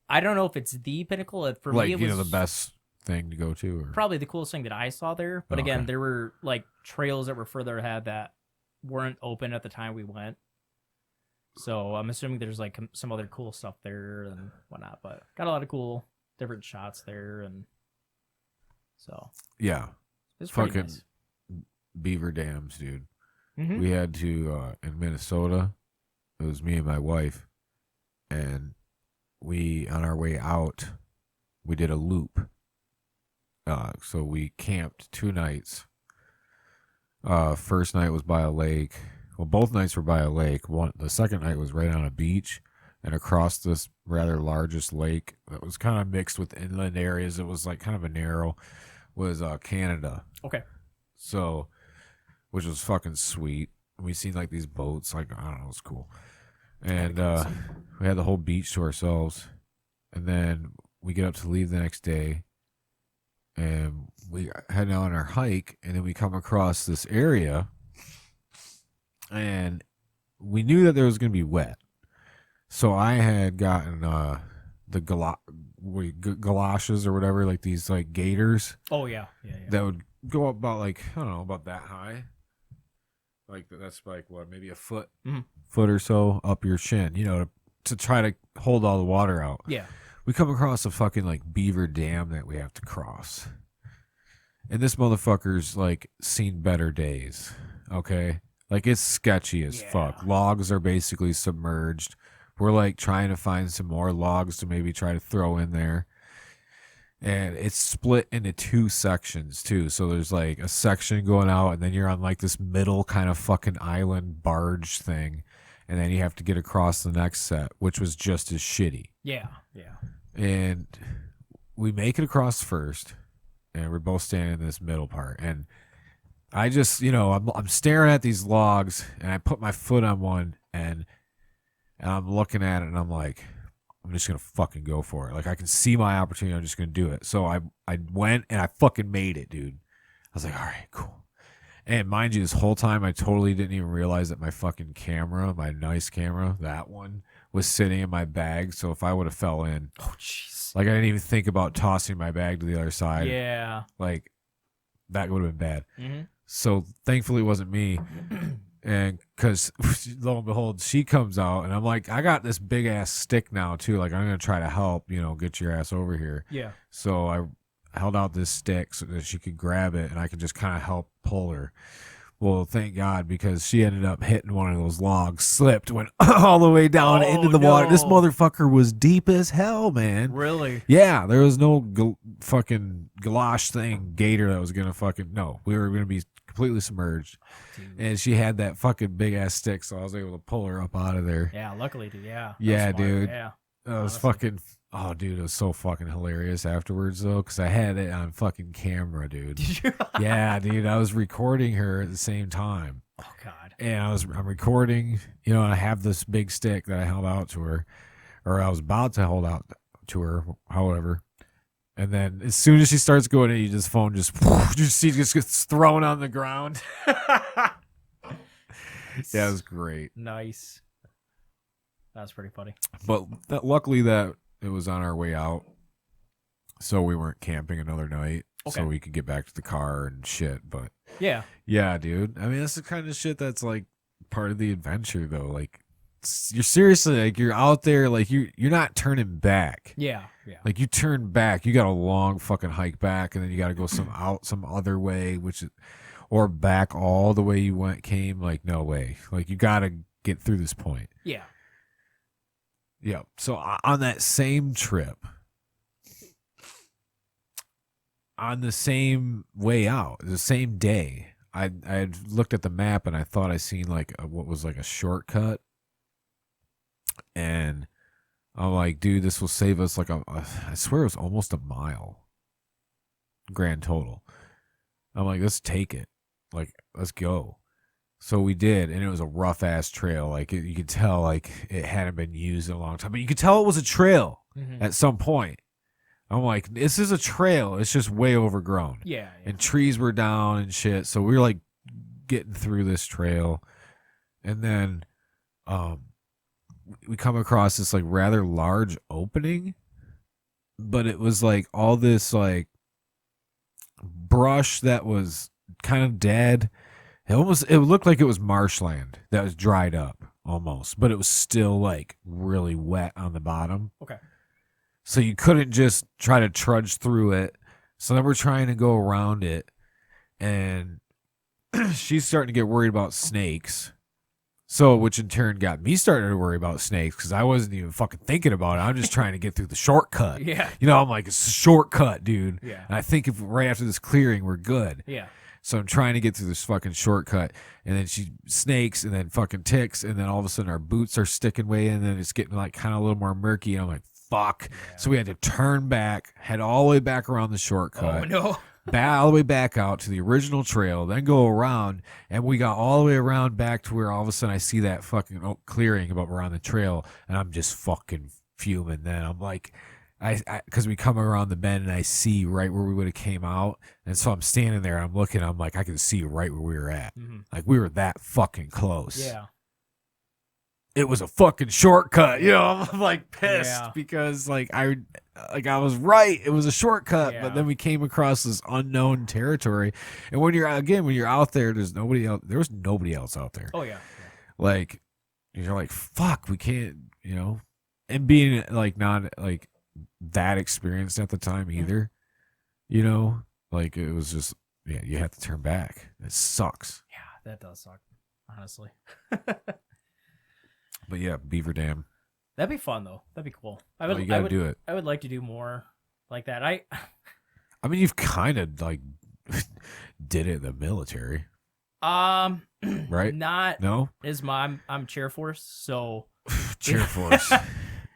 I don't know if it's the pinnacle. For like, me, it was the best thing to go to? Or? probably the coolest thing that I saw there. But again, Okay. there were like trails that were further ahead that weren't open at the time we went. So I'm assuming there's like some other cool stuff there and whatnot. But got a lot of cool different shots there, and so Yeah. it's pretty Fucking nice. beaver dams, dude. Mhm. We had to, in Minnesota, it was me and my wife, and we, on our way out, we did a loop. So we camped 2 nights. First night was by a lake. Well, both nights were by a lake. The second night was right on a beach, and across this rather largest lake that was kind of mixed with inland areas. It was like kind of a narrow, was Canada. Okay. So, which was fucking sweet. We seen like these boats, like I don't know, it was cool. And we had the whole beach to ourselves. And then we get up to leave the next day, and we head on our hike, and then we come across this area, and we knew that there was going to be wet. So I had gotten the galoshes or whatever, like these like gaiters. Oh yeah. That would go up about like, I don't know, about that high. Like that's like what, maybe a foot, foot or so up your shin, to try to hold all the water out. Yeah. We come across a fucking like beaver dam that we have to cross. And this motherfucker's like seen better days. Okay? Like it's sketchy as fuck. Logs are basically submerged. We're like trying to find some more logs to maybe try to throw in there. And it's split into 2 sections too. So there's like a section going out, and then you're on like this middle kind of fucking island barge thing. And then you have to get across the next set, which was just as shitty. Yeah. And we make it across first, and we're both standing in this middle part. And I just, I'm staring at these logs, and I put my foot on one, and I'm looking at it, and I'm like, I'm just going to fucking go for it. Like, I can see my opportunity. I'm just going to do it. So I went, and I fucking made it, dude. was like, all right, cool. And mind you, this whole time I totally didn't even realize that my fucking camera, my nice camera, that one, was sitting in my bag. So if I would have fell in, Oh, jeez. like I didn't even think about tossing my bag to the other side. Yeah. Like that would have been bad. Mm-hmm. So thankfully it wasn't me. And because lo and behold, she comes out and I'm like, I got this big ass stick now too. Like I'm going to try to help, get your ass over here. Yeah. So I held out this stick so that she could grab it and I could just kind of help pull her. Well, thank God, because she ended up hitting one of those logs, slipped, went all the way down into the water. This motherfucker was deep as hell, man. Really? Yeah, there was no fucking galosh thing, gator that was going to fucking, no. We were going to be completely submerged. Dude. And she had that fucking big ass stick, so I was able to pull her up out of there. Yeah, luckily, dude. Yeah. Yeah, That's smart. dude. Yeah. It was Honestly. fucking, oh, dude, it was so fucking hilarious afterwards, though, because I had it on fucking camera, dude. Did you? Yeah, dude, I was recording her at the same time. Oh, God. And I'm recording, I have this big stick that I held out to her, or I was about to hold out to her, however. And then as soon as she starts going in, this phone just gets thrown on the ground. Yeah, it was great. Nice. That's pretty funny. But luckily that it was on our way out, so we weren't camping another night, Okay. so we could get back to the car and shit. But Yeah. yeah, dude. I mean, that's the kind of shit that's like part of the adventure, though. Like, you're seriously like you're out there, like you're not turning back. Yeah. Yeah. Like you turn back, you got a long fucking hike back, and then you got to go some other way, or back all the way you came. Like no way. Like you got to get through this point. Yeah. Yeah. So on that same trip, on the same way out, the same day, I had looked at the map and I thought I seen like what was like a shortcut, and I'm like, dude, this will save us like I swear it was almost a mile, grand total. I'm like, let's take it, like let's go. So we did, and it was a rough ass trail. Like you could tell, like it hadn't been used in a long time, but you could tell it was a trail at some point. I'm like, this is a trail. It's just way overgrown. Yeah. And trees were down and shit. So we were like getting through this trail, and then we come across this like rather large opening, but it was like all this like brush that was kind of dead. It looked like it was marshland that was dried up almost, but it was still like really wet on the bottom. Okay. So you couldn't just try to trudge through it. So then we're trying to go around it, and she's starting to get worried about snakes. So, which in turn got me starting to worry about snakes because I wasn't even fucking thinking about it. I'm just trying to get through the shortcut. Yeah. I'm like, it's a shortcut, dude. Yeah. And I think if right after this clearing, we're good. Yeah. So I'm trying to get through this fucking shortcut, and then she snakes, and then fucking ticks, and then all of a sudden our boots are sticking way in, and then it's getting like kind of a little more murky, and I'm like, fuck. Yeah. So we had to turn back, head all the way back around the shortcut. Oh, no. All the way back out to the original trail, then go around, and we got all the way around back to where all of a sudden I see that fucking clearing about around the trail, and I'm just fucking fuming. Then I'm like, because we come around the bend and I see right where we would have came out, and so I'm standing there, I'm looking, I'm like, I can see right where we were at. Like we were that fucking close. Yeah. It was a fucking shortcut, I'm like pissed because like I was right, it was a shortcut, but then we came across this unknown territory, and when you're out there, there was nobody else out there. Oh yeah. Like you're like, fuck, we can't, and being like not like that experienced at the time either, like it was just you have to turn back. It sucks. Yeah, that does suck, honestly. But yeah, Beaver Dam. That'd be fun though. That'd be cool. You gotta do it. I would like to do more like that. I mean, you've kind of like did it in the military, right? Not no. I'm chair force, so chair force.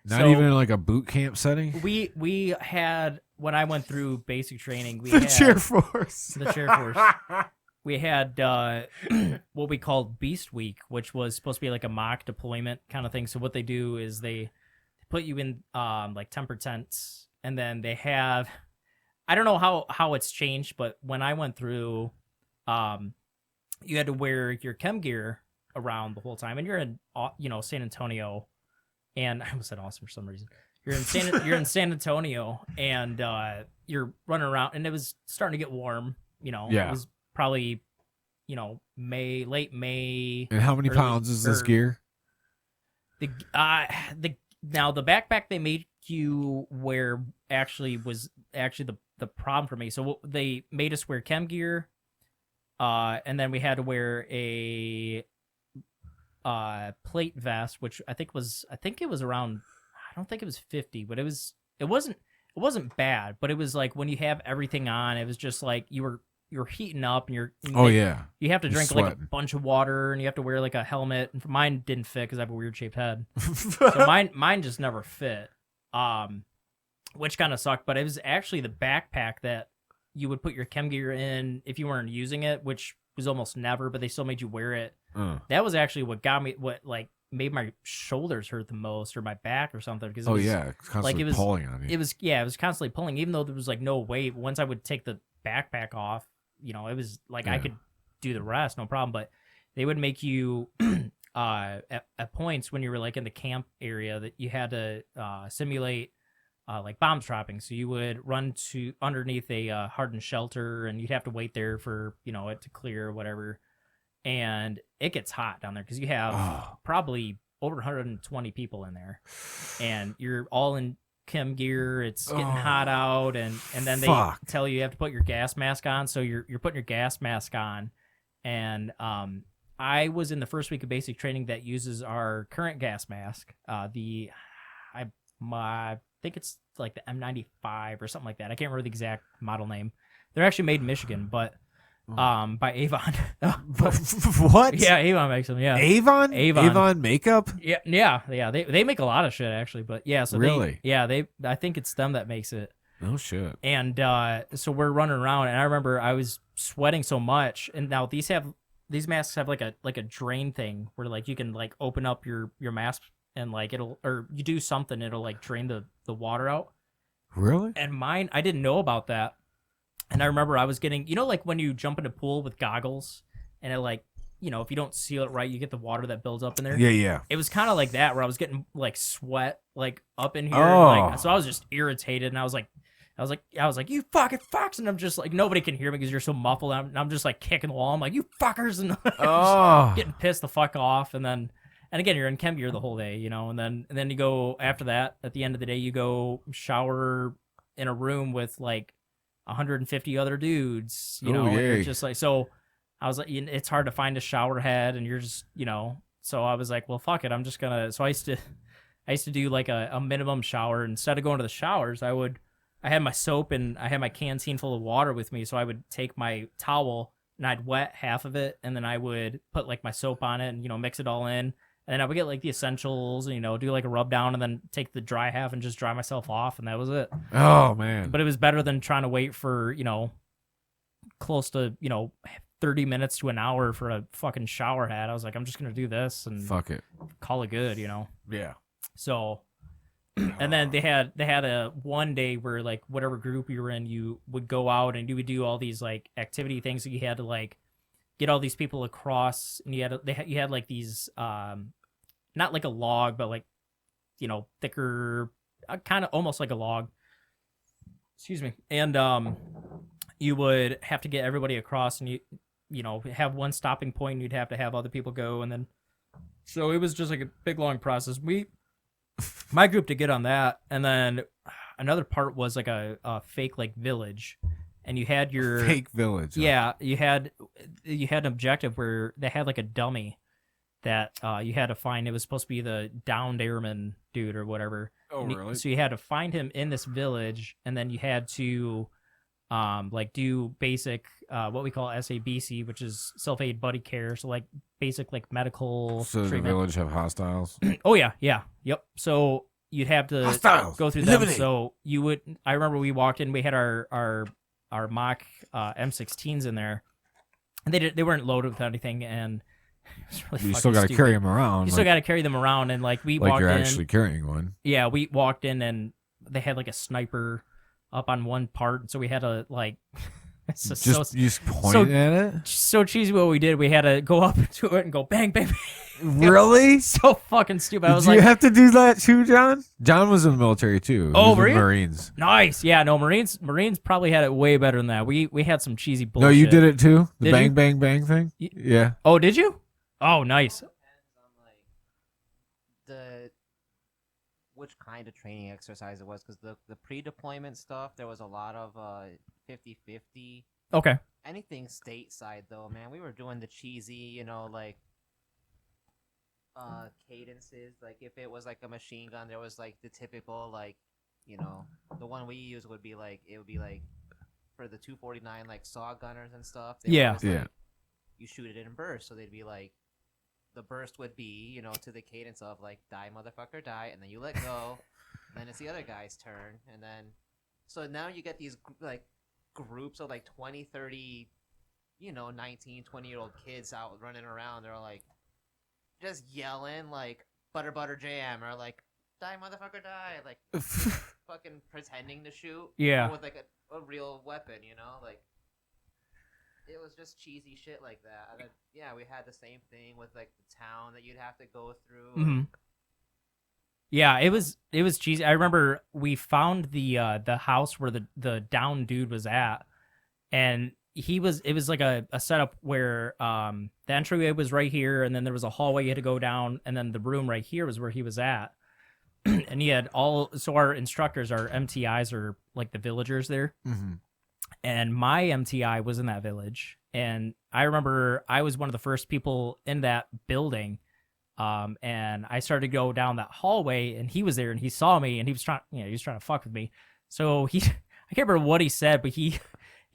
Not even in like a boot camp setting. We had when I went through basic training. We the had chair force. The chair force. We had what we called Beast Week, which was supposed to be like a mock deployment kind of thing. So what they do is they put you in like temper tents, and then they have I don't know how it's changed, but when I went through, you had to wear your chem gear around the whole time, and you're in, San Antonio, and I almost said Austin for some reason. You're in San Antonio, and you're running around, and it was starting to get warm. It was probably, late May. And how many pounds is this gear? Now the backpack they made you wear was the problem for me. So they made us wear chem gear, and then we had to wear a plate vest, which I think it was around. I don't think it was 50, but it wasn't bad. But it was like when you have everything on, it was just like you're heating up, and you have to drink like a bunch of water, and you have to wear like a helmet. And mine didn't fit because I have a weird shaped head, so mine just never fit, which kind of sucked. But it was actually the backpack that you would put your chem gear in if you weren't using it, which was almost never, but they still made you wear it. That was actually what made my shoulders hurt the most, or my back or something. Because constantly pulling on you. It was constantly pulling, even though there was like no weight. Once I would take the backpack off, it was like I could do the rest, no problem. But they would make you at points when you were like in the camp area that you had to simulate like bomb dropping. So you would run to underneath a hardened shelter, and you'd have to wait there for it to clear or whatever. And it gets hot down there because you have probably over 120 people in there, and you're all in chem gear. It's getting hot out, and then they tell you have to put your gas mask on. So you're putting your gas mask on, and I was in the first week of basic training that uses our current gas mask. I think it's like the M95 or something like that. I can't remember the exact model name. They're actually made in Michigan, but by Avon. What? Yeah, Avon makes them. Yeah, Avon makeup. Yeah. They make a lot of shit actually, but yeah. So really, I think it's them that makes it. Oh shit. And so we're running around, and I remember I was sweating so much. And now these masks have like a drain thing where like you can like open up your mask and like or you do something, it'll like drain the water out. Really? And mine, I didn't know about that. And I remember I was getting, like when you jump in a pool with goggles and it like, if you don't seal it right, you get the water that builds up in there. Yeah. It was kind of like that where I was getting like sweat like up in here. And, so I was just irritated, and I was like, you fucking fucks. And I'm just like, nobody can hear me because you're so muffled. I'm just like kicking the wall. I'm like, you fuckers. And just getting pissed the fuck off. And again, you're in chem gear the whole day, and then you go after that, at the end of the day, you go shower in a room with like 150 other dudes, and you're just like, so I was like, it's hard to find a shower head, and you're just, so I was like, well, fuck it. I'm just gonna, so I used to do like a minimum shower. Instead of going to the showers, I had my soap and I had my canteen full of water with me. So I would take my towel and I'd wet half of it, and then I would put like my soap on it and, mix it all in. And then I would get like the essentials and, do like a rub down, and then take the dry half and just dry myself off. And that was it. Oh man. But it was better than trying to wait for, close to, 30 minutes to an hour for a fucking shower head. I was like, I'm just going to do this and fuck it. Call it good, Yeah. So, and then they had a one day where like whatever group you were in, you would go out and you would do all these like activity things that you had to like get all these people across, and you had like these, not like a log, but like, thicker, kind of almost like a log. Excuse me. And you would have to get everybody across, and you have one stopping point, and you'd have to have other people go, and then so it was just like a big long process. My group to get on that, and then another part was like a fake like village, and you had your fake village. Yeah, you had an objective where they had like a dummy that you had to find. It was supposed to be the downed airman dude or whatever. Oh, really? So you had to find him in this village, and then you had to like do basic what we call SABC, which is self-aid buddy care. So like basic like medical treatment. The village have hostiles? Oh yeah, yep. So you'd have to go through them. So you would. I remember we walked in. We had our mock M16s in there, and they weren't loaded with anything, and it was really you still got to carry them around. You still got to carry them around, and like we like walked you're in. Actually carrying one. Yeah, we walked in, and they had like a sniper up on one part, so we had to like. It's you just point at it. So cheesy what we did. We had to go up to it and go bang, bang, bang. Really? So fucking stupid. I was Did like, you have to do that too, John? John was in the military too. Oh, He was were in you? Marines. nice. Yeah, no, Marines probably had it way better than that. We had some cheesy bullshit. No, you did it too. The Did bang, you? bang, bang thing. Yeah. Oh, did you? Oh, nice. Depends on like which kind of training exercise it was, because the pre-deployment stuff, there was a lot of 50-50. Okay. Anything stateside though, man, we were doing the cheesy, like cadences. Like if it was like a machine gun, there was like the typical like, the one we use would be like, it would be like for the 249 like saw gunners and stuff. Yeah. Like, you shoot it in bursts, so they'd be like, the burst would be, to the cadence of like die motherfucker die, and then you let go, then it's the other guy's turn, and then so now you get these like groups of like 20, 30, 19, 20-year-old kids out running around. They're like just yelling like butter jam, or like die motherfucker die, like fucking pretending to shoot with like a real weapon, like it was just cheesy shit like that. And then, we had the same thing with like the town that you'd have to go through. Mm-hmm. Yeah, it was cheesy. I remember we found the house where the down dude was at, and it was like a setup where the entryway was right here, and then there was a hallway you had to go down, and then the room right here was where he was at. And he had so our instructors, our MTIs, are like the villagers there. Mm-hmm. And my MTI was in that village, and I remember I was one of the first people in that building. And I started to go down that hallway, and he was there, and he saw me, and he was trying to fuck with me. So I can't remember what he said, but he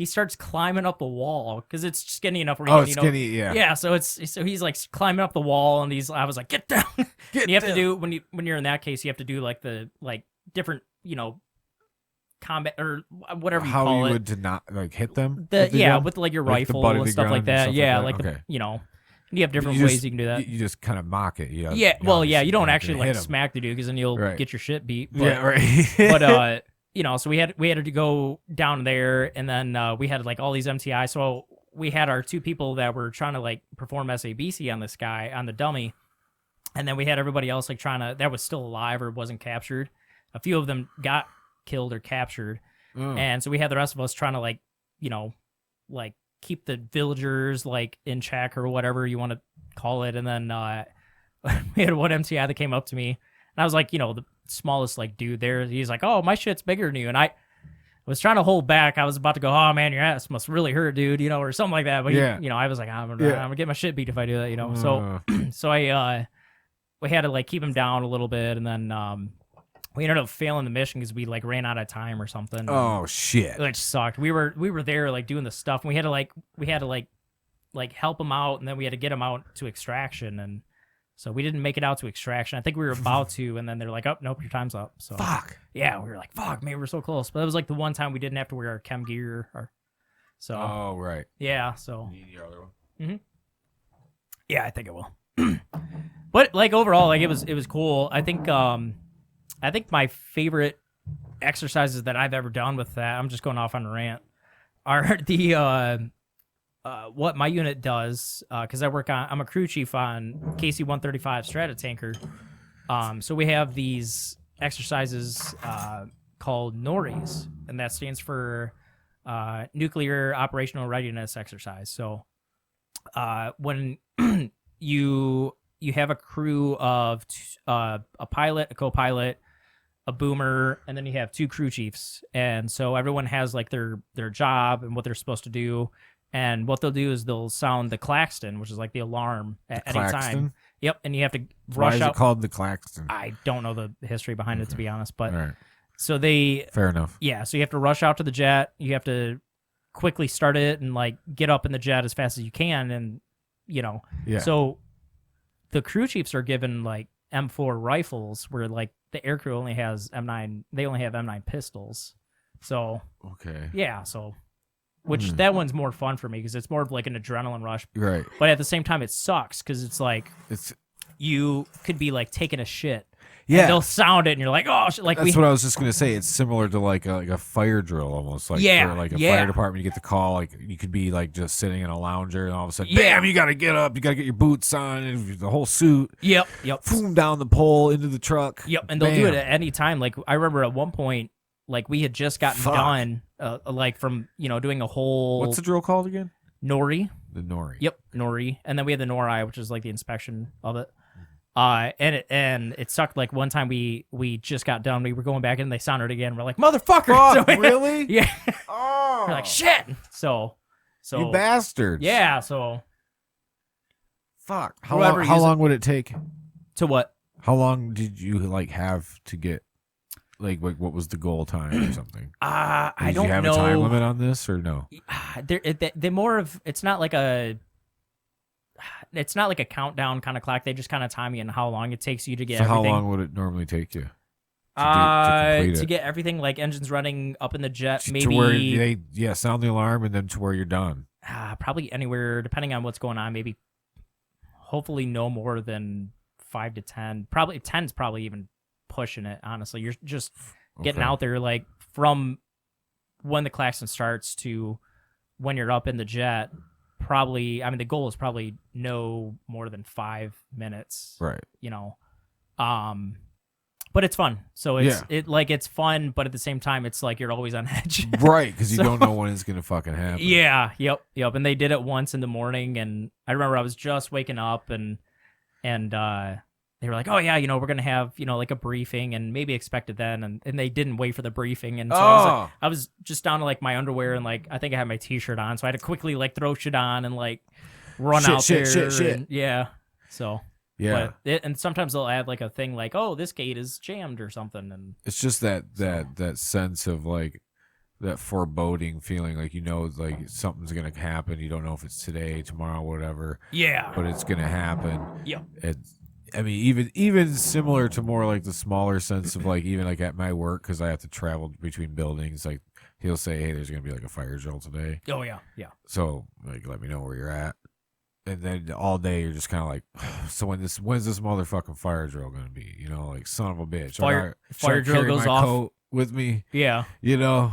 starts climbing up the wall because it's skinny enough where it's skinny, yeah. Yeah, so he's like climbing up the wall, and I was like, get down. And you have to do when you're in that case, you have to do like the different, combat or whatever you call it. How you would to not like hit them? With like your rifle and stuff like that. Yeah, like okay. You have different ways you can do that. You just kind of mock it. You don't actually like smack the dude because then you'll get your shit beat. But, yeah, right. But so we had to go down there, and then we had like all these MTI. So we had our two people that were trying to like perform SABC on this guy, on the dummy, and then we had everybody else like that was still alive or wasn't captured. A few of them got killed or captured, and so we had the rest of us trying to like keep the villagers like in check or whatever you want to call it. And then we had one MTI that came up to me, and I was like, the smallest like dude there. He's like, oh, my shit's bigger than you. And I was trying to hold back. I was about to go, oh man, your ass must really hurt, dude, or something like that. But I was like, I'm gonna get my shit beat if I do that, So we had to like keep him down a little bit, and then we ended up failing the mission because we like ran out of time or something. Oh shit! Which sucked. We were there like doing the stuff, and we had to help him out, and then we had to get him out to extraction, and so we didn't make it out to extraction. I think we were about to, and then they're like, "Oh nope, your time's up." So fuck. Yeah, we were like, "Fuck, man, we're so close." But that was like the one time we didn't have to wear our chem gear. So. Oh right. Yeah. So. You need your other one. Mm-hmm. Yeah, I think it will. But like overall, like it was cool. I think my favorite exercises that I've ever done with that, I'm just going off on a rant, are the what my unit does, because I'm a crew chief on KC-135 Stratotanker. So we have these exercises called NORIs, and that stands for Nuclear Operational Readiness Exercise. So when you have a crew of a pilot, a co-pilot, a boomer, and then you have two crew chiefs. And so everyone has like their job and what they're supposed to do. And what they'll do is they'll sound the klaxon, which is like the alarm at any time. Yep. And you have to rush out. Why is it called the klaxon? I don't know the history behind it, to be honest. But right. So fair enough. Yeah. So you have to rush out to the jet. You have to quickly start it and like get up in the jet as fast as you can. And, yeah. So the crew chiefs are given like M4 rifles, where like the aircrew only has M9. They only have M9 pistols. So okay. Yeah. So which that one's more fun for me because it's more of like an adrenaline rush. Right. But at the same time, it sucks because it's like you could be like taking a shit. Yeah. And they'll sound it, and you're like, oh, like That's what I was just gonna say. It's similar to like a fire drill almost. Like Yeah, for like a yeah. fire department, you get the call. Like you could be like just sitting in a lounger, and all of a sudden, bam! You got to get up. You got to get your boots on, and the whole suit. Yep. Boom, down the pole into the truck. Yep, and they'll do Bam. it at any time. Like I remember at one point, like we had just gotten done, like from doing a whole. What's the drill called again? Nori. The Nori. Yep, Nori, and then we had the Nori, which is like the inspection of it. And it sucked. Like one time we just got done. We were going back in, and they sounded again. We're like, motherfucker! Fuck, really? Yeah. Oh, We're like, shit. So you bastards. yeah. So Fuck. Whoever How uses- long would it take? to what? How long did you like have to get? Like what was the goal time or something? I Did don't you have know. a time limit on this or no? They're more of it's not like a countdown kind of clock. They just kind of time you in how long it takes you to get So how everything. long would it normally take you? To complete get everything like engines running up in the jet, To maybe where they sound the alarm and then to where you're done. probably anywhere depending on what's going on. Maybe hopefully no more than 5 to 10. Probably 10's probably even pushing it. Honestly, you're just getting Okay. out there like from when the klaxon starts to when you're up in the jet. Probably, I mean, the goal is probably no more than 5 minutes. Right. But it's fun. So it's fun, but at the same time, it's like you're always on edge. Right, because you So- don't know when it's gonna fucking happen. Yeah. Yep. And they did it once in the morning, and I remember I was just waking up, and they were like, "Oh yeah, we're gonna have like a briefing, and maybe expected then," and they didn't wait for the briefing, and so I was just down to like my underwear, and like I think I had my t-shirt on, so I had to quickly like throw shit on and like run out there. And, yeah. So. Yeah. But and sometimes they'll add like a thing like, oh, this gate is jammed or something, and It's just that sense of like that foreboding feeling, like like something's gonna happen. You don't know if it's today, tomorrow, whatever. yeah, But it's gonna happen. Yep. I mean, even similar to more like the smaller sense of like even like at my work, because I have to travel between buildings. Like he'll say, "Hey, there's gonna be like a fire drill today." oh yeah, So like, let me know where you're at. And then all day you're just kind of like, so when's this motherfucking fire drill gonna be? Like son of a bitch. Fire Should I drill carry goes my off. coat with me. yeah.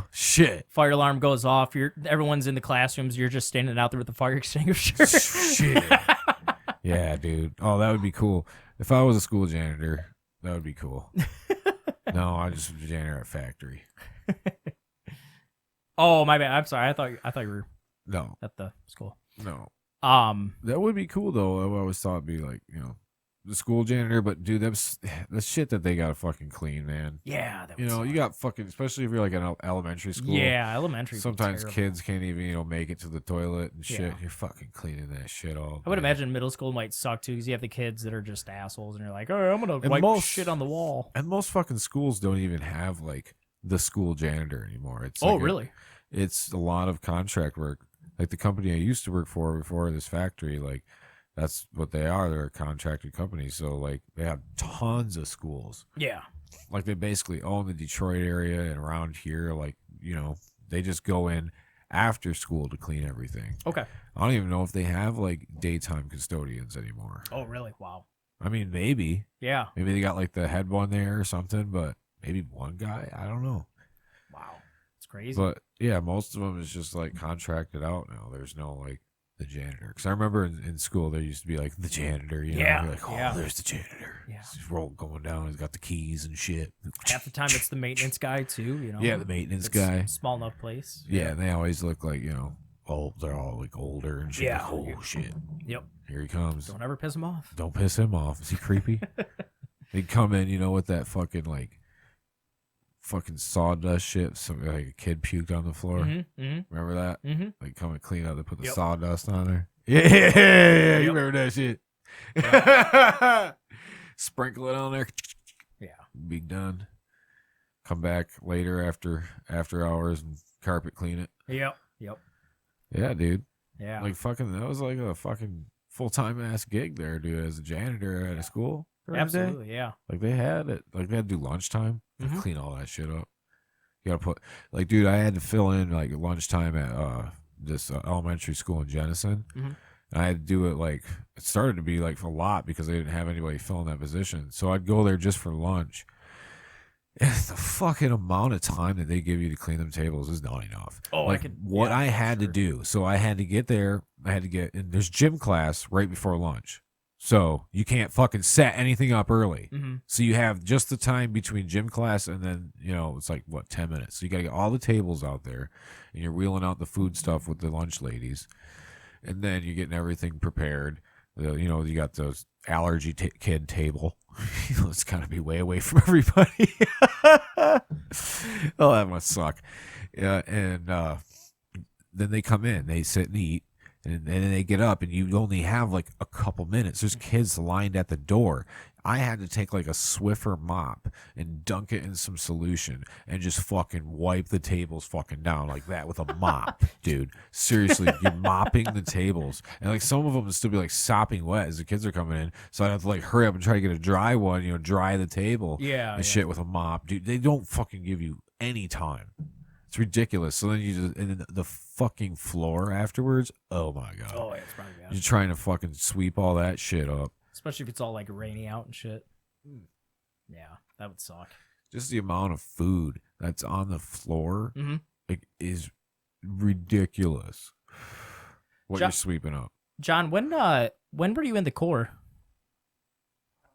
Shit. Fire alarm goes off. Everyone's in the classrooms. You're just standing out there with the fire extinguisher. Shit. Yeah, dude. Oh, that would be cool. If I was a school janitor, that would be cool. No, I just was a janitor at factory. Oh my bad. I'm sorry. I thought you were No, at the school. no. Um. That would be cool though. I always thought it'd be like, the school janitor, but dude, that's the shit that they gotta fucking clean, man. Yeah. That You got fucking, especially if you're like in elementary school. Yeah. Elementary. would be Sometimes terrible. kids can't even, make it to the toilet and shit. Yeah. You're fucking cleaning that shit all. I would day. imagine middle school might suck too, because you have the kids that are just assholes, and you're like, oh, I'm gonna And wipe most- shit on the wall. And most fucking schools don't even have like the school janitor anymore. It's Oh, like really? It's a lot of contract work. Like the company I used to work for before this factory, like that's what they are. They're a contracted company. So like they have tons of schools. Yeah. Like they basically own the Detroit area and around here. Like, they just go in after school to clean everything. Okay. I don't even know if they have like daytime custodians anymore. Oh, really? Wow. I mean, maybe Yeah. they got like the head one there or something, but maybe one guy. I don't know. Wow. It's crazy. But yeah, most of them is just like contracted out now. There's no like the janitor. Because I remember in school there used to be like the janitor. Yeah, You're like, oh, yeah. there's the janitor. Yeah. He's going down. He's got the keys and shit. Half the time it's the maintenance guy too. Yeah, the maintenance It's guy. a small enough place. Yeah, and they always look like they're all like older and shit. Yeah. Like, oh shit, Yep. here he comes. Don't ever piss him off. Don't piss him off. Is he creepy? They'd come in, with that fucking sawdust shit. Some like a kid puked on the floor. Mm-hmm. Remember that? Mm-hmm. Like come and clean up. They put the Yep. sawdust on there. Yeah, you Yep. remember that shit? Sprinkle it on there. Yeah. Be done. Come back later after hours and carpet clean it. Yep. Yeah, dude. Yeah. Like fucking, that was like a fucking full-time ass gig there, dude, as a janitor at a school. during the day. Absolutely. Yeah. Like they had it. Like they had to do lunchtime. Mhm. Clean all that shit up. You gotta put like, dude, I had to fill in like lunchtime at this elementary school in Jenison, Mhm. And I had to do it like, it started to be like a lot because they didn't have anybody filling that position. So I'd go there just for lunch. And the fucking amount of time that they give you to clean them tables is not enough. Oh, like I had to do. So I had to get there. And there's gym class right before lunch. So you can't fucking set anything up early. Mm-hmm. So you have just the time between gym class and then, it's like, 10 minutes. So you got to get all the tables out there and you're wheeling out the food stuff with the lunch ladies. And then you're getting everything prepared. You got those allergy kid table. It's got to be way away from everybody. Oh, that must suck. Yeah, and then they come in, they sit and eat, and then they get up, and you only have like a couple minutes. There's kids lined at the door. I had to take like a Swiffer mop and dunk it in some solution and just fucking wipe the tables fucking down like that with a mop, dude. Seriously, you're mopping the tables. And like some of them would still be like sopping wet as the kids are coming in. So I'd have to like hurry up and try to get a dry one, dry the table and shit with a mop. Dude, they don't fucking give you any time. It's ridiculous. So then and then the fucking floor afterwards, oh my God. Oh, yeah, it's probably bad. You're trying to fucking sweep all that shit up. Especially if it's all like rainy out and shit. Yeah, that would suck. Just the amount of food that's on the floor is ridiculous. What you're sweeping up. John, when were you in the Corps? I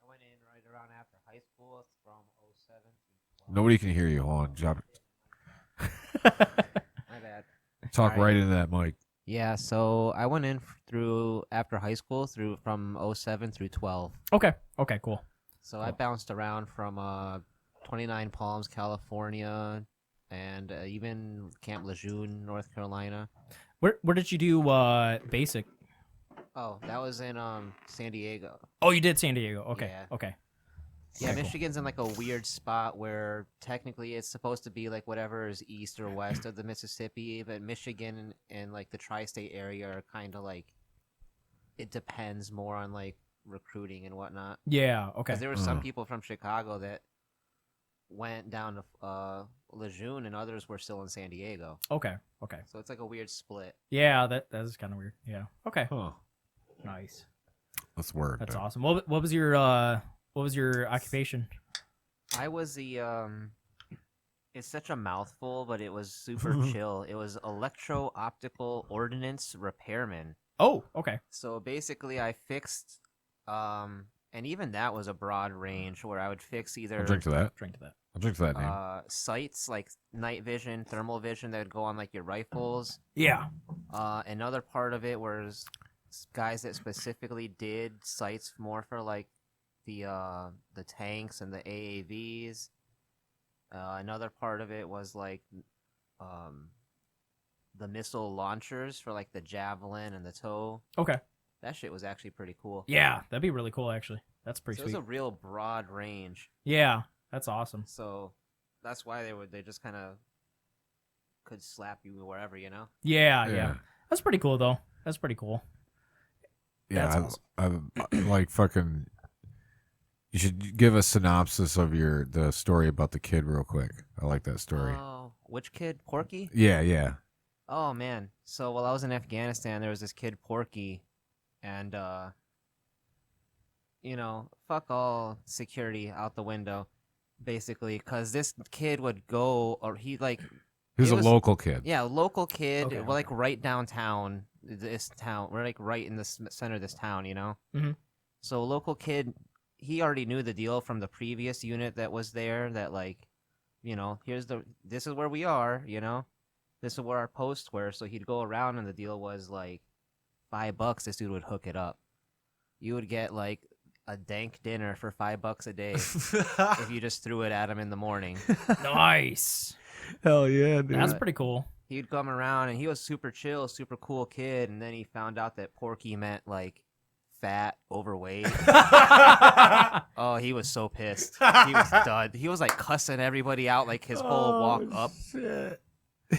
went in right around after high school from 07 to 12. Nobody can hear you. Hold on. Drop it. My bad. Talk right into that mic. Yeah, so I went in through after high school from 07 through 12. Okay, cool. So I bounced around from 29 Palms, California, and even Camp Lejeune, North Carolina. Where did you do basic? Oh, that was in San Diego. Oh, you did San Diego. Okay, Yeah. okay. Yeah, Cool. Michigan's in like a weird spot where technically it's supposed to be like whatever is east or west of the Mississippi, but Michigan and like the tri-state area are kind of like, it depends more on like recruiting and whatnot. Yeah, okay. Because there were some people from Chicago that went down to Lejeune and others were still in San Diego. Okay. So it's like a weird split. Yeah, that is kind of weird. Yeah. Okay. Huh. Nice. That's word. That's awesome. What was your occupation? I was the it's such a mouthful, but it was super chill. It was electro-optical ordnance repairman. Oh, okay. So basically I fixed and even that was a broad range where I would fix either I'll drink to that. I'll drink to that name. Sights like night vision, thermal vision that would go on like your rifles. Yeah. Another part of it was guys that specifically did sights more for like the tanks and the AAVs. Another part of it was like the missile launchers for like the Javelin and the TOW. Okay. That shit was actually pretty cool. Yeah, that'd be really cool actually. That's pretty So sweet. it was a real broad range. Yeah, that's awesome. So that's why they just kind of could slap you wherever, you know? Yeah. That's pretty cool though. That's pretty cool. Yeah, That's awesome. I like fucking. You should give a synopsis of the story about the kid real quick. I like that story. Oh, which kid? Porky? Yeah. Oh, man. So while I was in Afghanistan, there was this kid, Porky, and, fuck all security out the window, basically, because this kid would go, or he, like... He was a local kid. Yeah, a local kid. Okay. We're, like, right downtown this town. We're, like, right in the center of this town, you know? Mm-hmm. So a local kid, he already knew the deal from the previous unit that was there, that, like, this is where we are, you know? This is where our posts were. So he'd go around, and the deal was, like, $5, this dude would hook it up. You would get, like, a dank dinner for $5 a day if you just threw it at him in the morning. Nice. Hell yeah, dude. That's pretty cool. He'd come around, and he was super chill, super cool kid, and then he found out that Porky meant, like, fat, overweight. Oh, he was so pissed. He was done. He was, like, cussing everybody out, like, his whole walk up. Shit.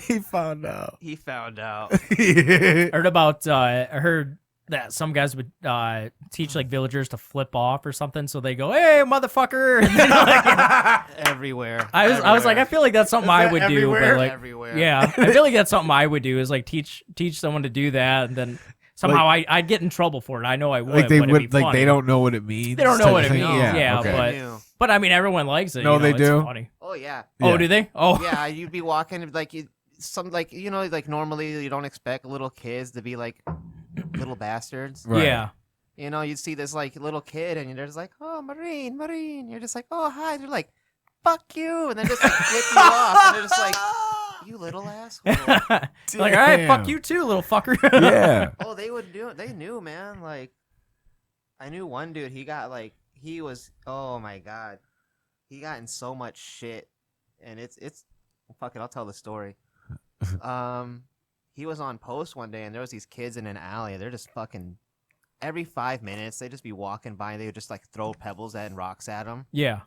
He found out. He found out. I heard that some guys would teach like villagers to flip off or something, so they go, "Hey, motherfucker!" And then, like, Everywhere. I was like, I feel like that's something I would do, but like, Everywhere. yeah, I feel like that's something I would do is like teach someone to do that, and then Somehow I'd get in trouble for it. I know I would. Like they but it'd would, be like funny. they don't know what it means. They don't know what it type means. thing? Yeah, okay. but I mean, everyone likes it. No, they it's do? Funny. Oh yeah. Oh, Yeah. do they? Oh, Yeah, you'd be walking like like normally you don't expect little kids to be like little bastards. Right. yeah. You know, you'd see this like little kid and you're just like, oh, Marine. You're just like, oh, hi. They're like, fuck you, and then just like flip you off, and they're just like, you little asshole. Like, all right, fuck you too, little fucker. Yeah. Oh, they would do it. They knew, man. Like, I knew one dude. He got like, he was. Oh my god, he got in so much shit, and it's. Fuck it, I'll tell the story. He was on post one day, and there was these kids in an alley. They're just fucking. Every 5 minutes, they'd just be walking by, and they would just like throw pebbles and rocks at him. Yeah.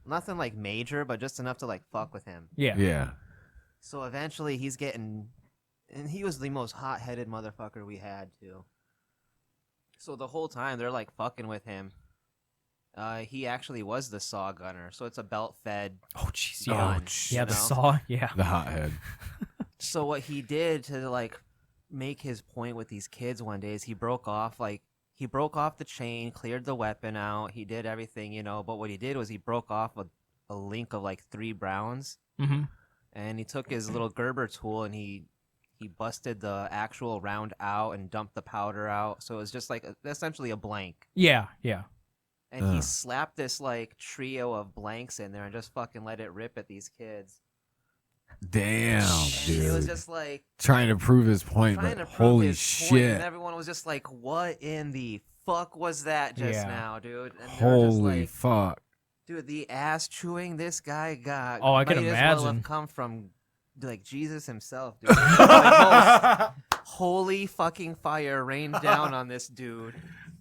Nothing like major, but just enough to like fuck with him. Yeah. Yeah. So eventually, he's getting, and he was the most hot-headed motherfucker we had too. So the whole time they're like fucking with him. He actually was the saw gunner, so it's a belt-fed. Oh, jeez. Oh, Yeah. jeez. Yeah. The know? saw. Yeah. The hothead. So what he did to like make his point with these kids one day is he broke off the chain, cleared the weapon out, he did everything, you know, but what he did was he broke off a link of like 3 browns, and he took his little Gerber tool and he busted the actual round out and dumped the powder out, so it was just like essentially a blank. Yeah. Yeah. And he slapped this like trio of blanks in there and just fucking let it rip at these kids. Damn, And dude. it was just like trying to prove his point, trying but to prove holy his shit. point, and everyone was just like, "What in the fuck was that just Yeah. now, dude?" And they were just Holy like, fuck. dude, the ass chewing this guy got. Oh, I can might as well imagine. have come from like Jesus himself, dude. Like, holy fucking fire rained down on this dude.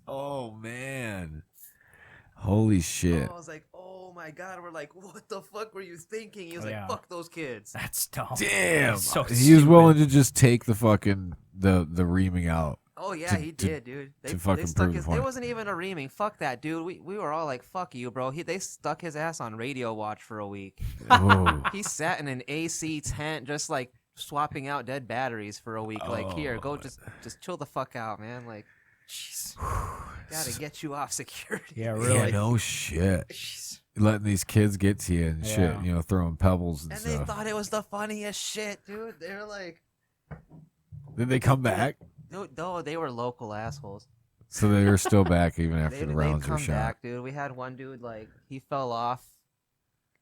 Oh man. Holy shit. I was like, "Oh my god!" We're like, "What the fuck were you thinking?" He was Yeah. like, "Fuck those kids." That's dumb. Damn. That's so He was stupid. willing to just take the fucking the reaming out. Oh yeah, to- he to- did, dude. They fucking stuck prove the his. point. It wasn't even a reaming. Fuck that, dude. We were all like, "Fuck you, bro." They stuck his ass on radio watch for a week. Oh. He sat in an AC tent, just like swapping out dead batteries for a week. Like, here, go, just chill the fuck out, man. Like, jeez, gotta get you off security. Yeah, Yeah, really. no shit. Letting these kids get to you and shit, Yeah. you know, throwing pebbles and And they stuff. thought it was the funniest shit, dude. They were like, Did they come back? no, they were local assholes. So they were still back even after They the rounds come were shot. back, dude. We had one dude like he fell off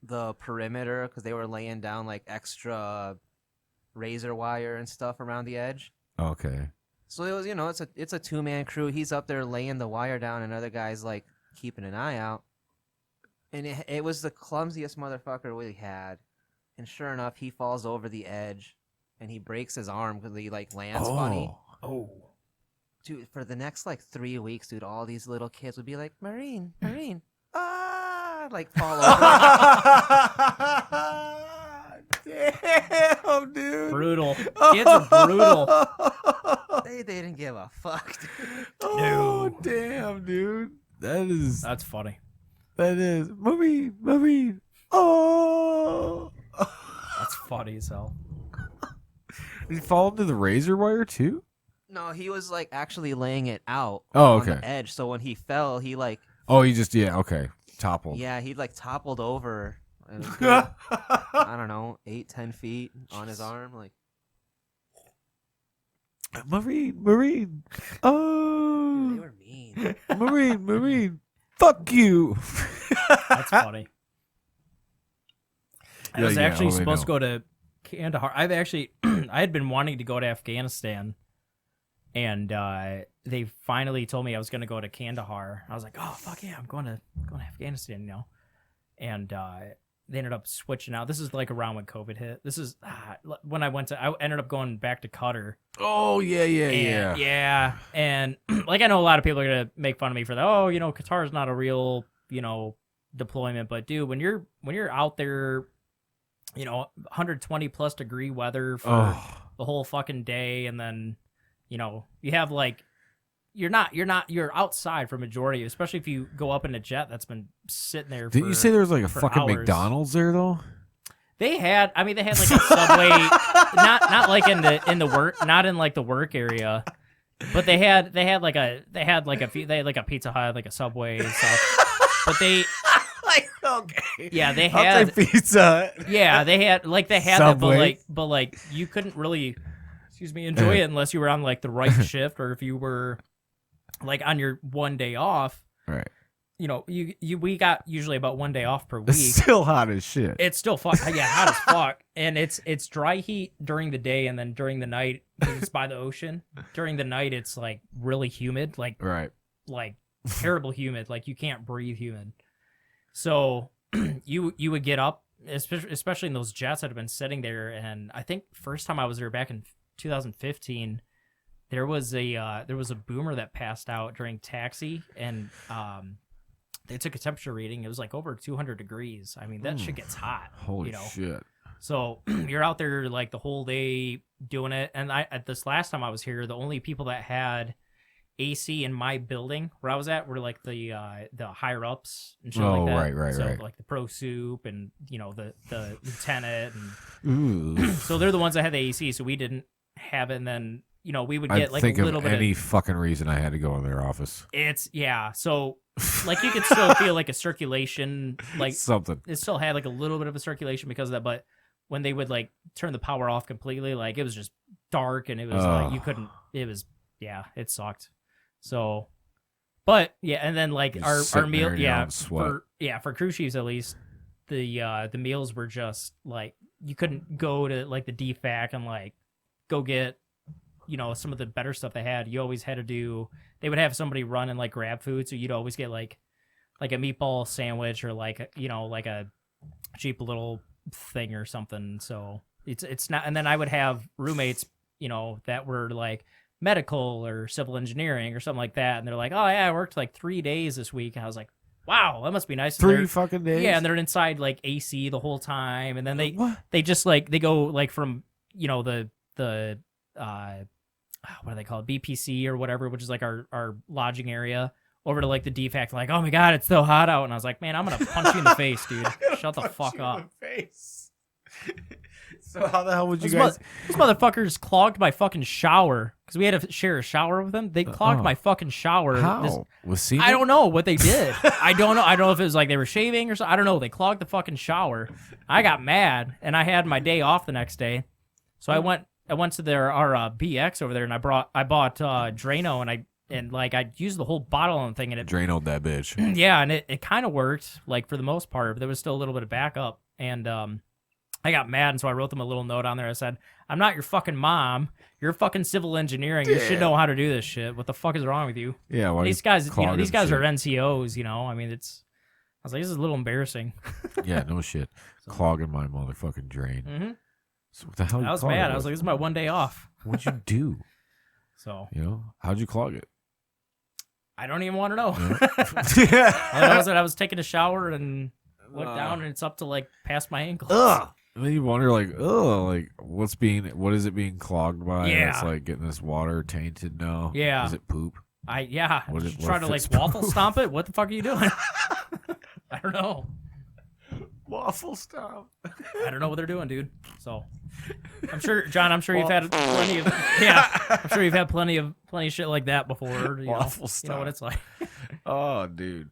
the perimeter because they were laying down like extra razor wire and stuff around the edge. Okay. So it was, you know, it's a 2-man crew. He's up there laying the wire down, and other guys like keeping an eye out. And it was the clumsiest motherfucker we had. And sure enough, he falls over the edge, and he breaks his arm because he like lands funny. Oh. Dude, for the next like 3 weeks, dude, all these little kids would be like, Marine, like fall over. Damn, dude. Brutal. Kids are brutal. They didn't give a fuck, dude. Oh, damn, dude. That's funny. That is. Marine. Oh. That's funny as hell. Did he fall into the razor wire too? No, he was like actually laying it out Oh, on okay. the edge. So when he fell, he like Oh, he just, okay. Toppled. yeah, he like toppled over. And it was good, I don't know, 8-10 feet on his arm. Like Marine. dude, Oh. they were mean. Marine. Fuck you. That's funny. I was actually oh, they supposed to know. go to Kandahar. I had been wanting to go to Afghanistan, and they finally told me I was going to go to Kandahar. I was like, oh fuck yeah, I'm going to Afghanistan, you know. And they ended up switching out. This is like around when COVID hit. This is when I ended up going back to Qatar. Oh, yeah. Yeah. And like, I know a lot of people are going to make fun of me for that. Oh, you know, Qatar is not a real, you know, deployment. But dude, when you're out there, you know, 120 plus degree weather for the whole fucking day. And then, you know, you have like, you're outside for majority, especially if you go up in a jet that's been sitting there. Didn't you say there was like a fucking hours. McDonald's there though? They had like a Subway, not like in the work, not in like the work area. But they had like a Pizza Hut, like a Subway and stuff. But they like okay. Yeah, they I'll had take Pizza. Yeah, they had Subway. that, but like you couldn't really enjoy it unless you were on like the right shift or if you were like on your one day off. Right. You know, we got usually about 1 day off per week. It's still hot as shit. It's still hot as fuck, and it's dry heat during the day, and then during the night, 'cause it's by the ocean. During the night, it's like really humid, like terrible humid, like you can't breathe humid. So you would get up, especially in those jets that have been sitting there, and I think first time I was there back in 2015, there was a boomer that passed out during taxi, and they took a temperature reading. It was like over 200 degrees. I mean, that shit gets hot. Holy shit. So you're out there like the whole day doing it. And at this last time I was here, the only people that had AC in my building where I was at were like the higher ups and shit like that. Right. Like the pro soup and, you know, the lieutenant. And so they're the ones that had the AC. So we didn't have it. And then, you know, we would get like a little bit of any fucking reason I had to go in their office. So like you could still feel like a circulation, like something. It still had like a little bit of a circulation because of that, but when they would like turn the power off completely, like it was just dark and it was like you couldn't. It was it sucked. So, but yeah, and then like our meal, for crew chiefs at least, the meals were just like you couldn't go to like the DFAC and like go get, you know, some of the better stuff they had. You always had to do. They would have somebody run and like grab food, so you'd always get like a meatball sandwich or like you know like a cheap little thing or something. So it's not. And then I would have roommates, you know, that were like medical or civil engineering or something like that, and they're like, oh yeah, I worked like 3 days this week. And I was like, wow, that must be nice. 3 fucking days. Yeah, and they're inside like AC the whole time, and then they just like they go like from, you know, the what do they call it, BPC or whatever, which is like our lodging area, over to like the DFAC, like, oh my god, it's so hot out, and I was like, man, I'm gonna punch you in the face, dude. Shut the fuck up. So how the hell would you guys? Those motherfuckers clogged my fucking shower because we had to share a shower with them. They clogged my fucking shower. How? I don't know what they did. I don't know. I don't know if it was like they were shaving or something. I don't know. They clogged the fucking shower. I got mad, and I had my day off the next day, so I went to our BX over there, and I bought Drano, and I used the whole bottle on the thing, and it Dranoed that bitch. Yeah, and it kind of worked, like for the most part, but there was still a little bit of backup, and I got mad, and so I wrote them a little note on there. I said, I'm not your fucking mom. You're fucking civil engineering. You should know how to do this shit. What the fuck is wrong with you? Yeah, well, these guys, are NCOs, you know. I mean, I was like, this is a little embarrassing. Yeah, no shit. Clogging my motherfucking drain. Mm-hmm. So what the hell? I was mad. I was like, this is my 1 day off. What'd you do? So, you know, how'd you clog it? I don't even want to know. Yeah. All I know is that I was taking a shower and looked down, and it's up to like past my ankles. Ugh. And then you wonder, like, what is it being clogged by? Yeah. It's like getting this water tainted now. Yeah. Is it poop? Try to like waffle stomp it. What the fuck are you doing? I don't know. Waffle stomp. I don't know what they're doing, dude. So I'm sure, John. I'm sure you've had plenty of. Yeah, I'm sure you've had plenty of shit like that before. Waffle stomp. You know what it's like. Oh, dude,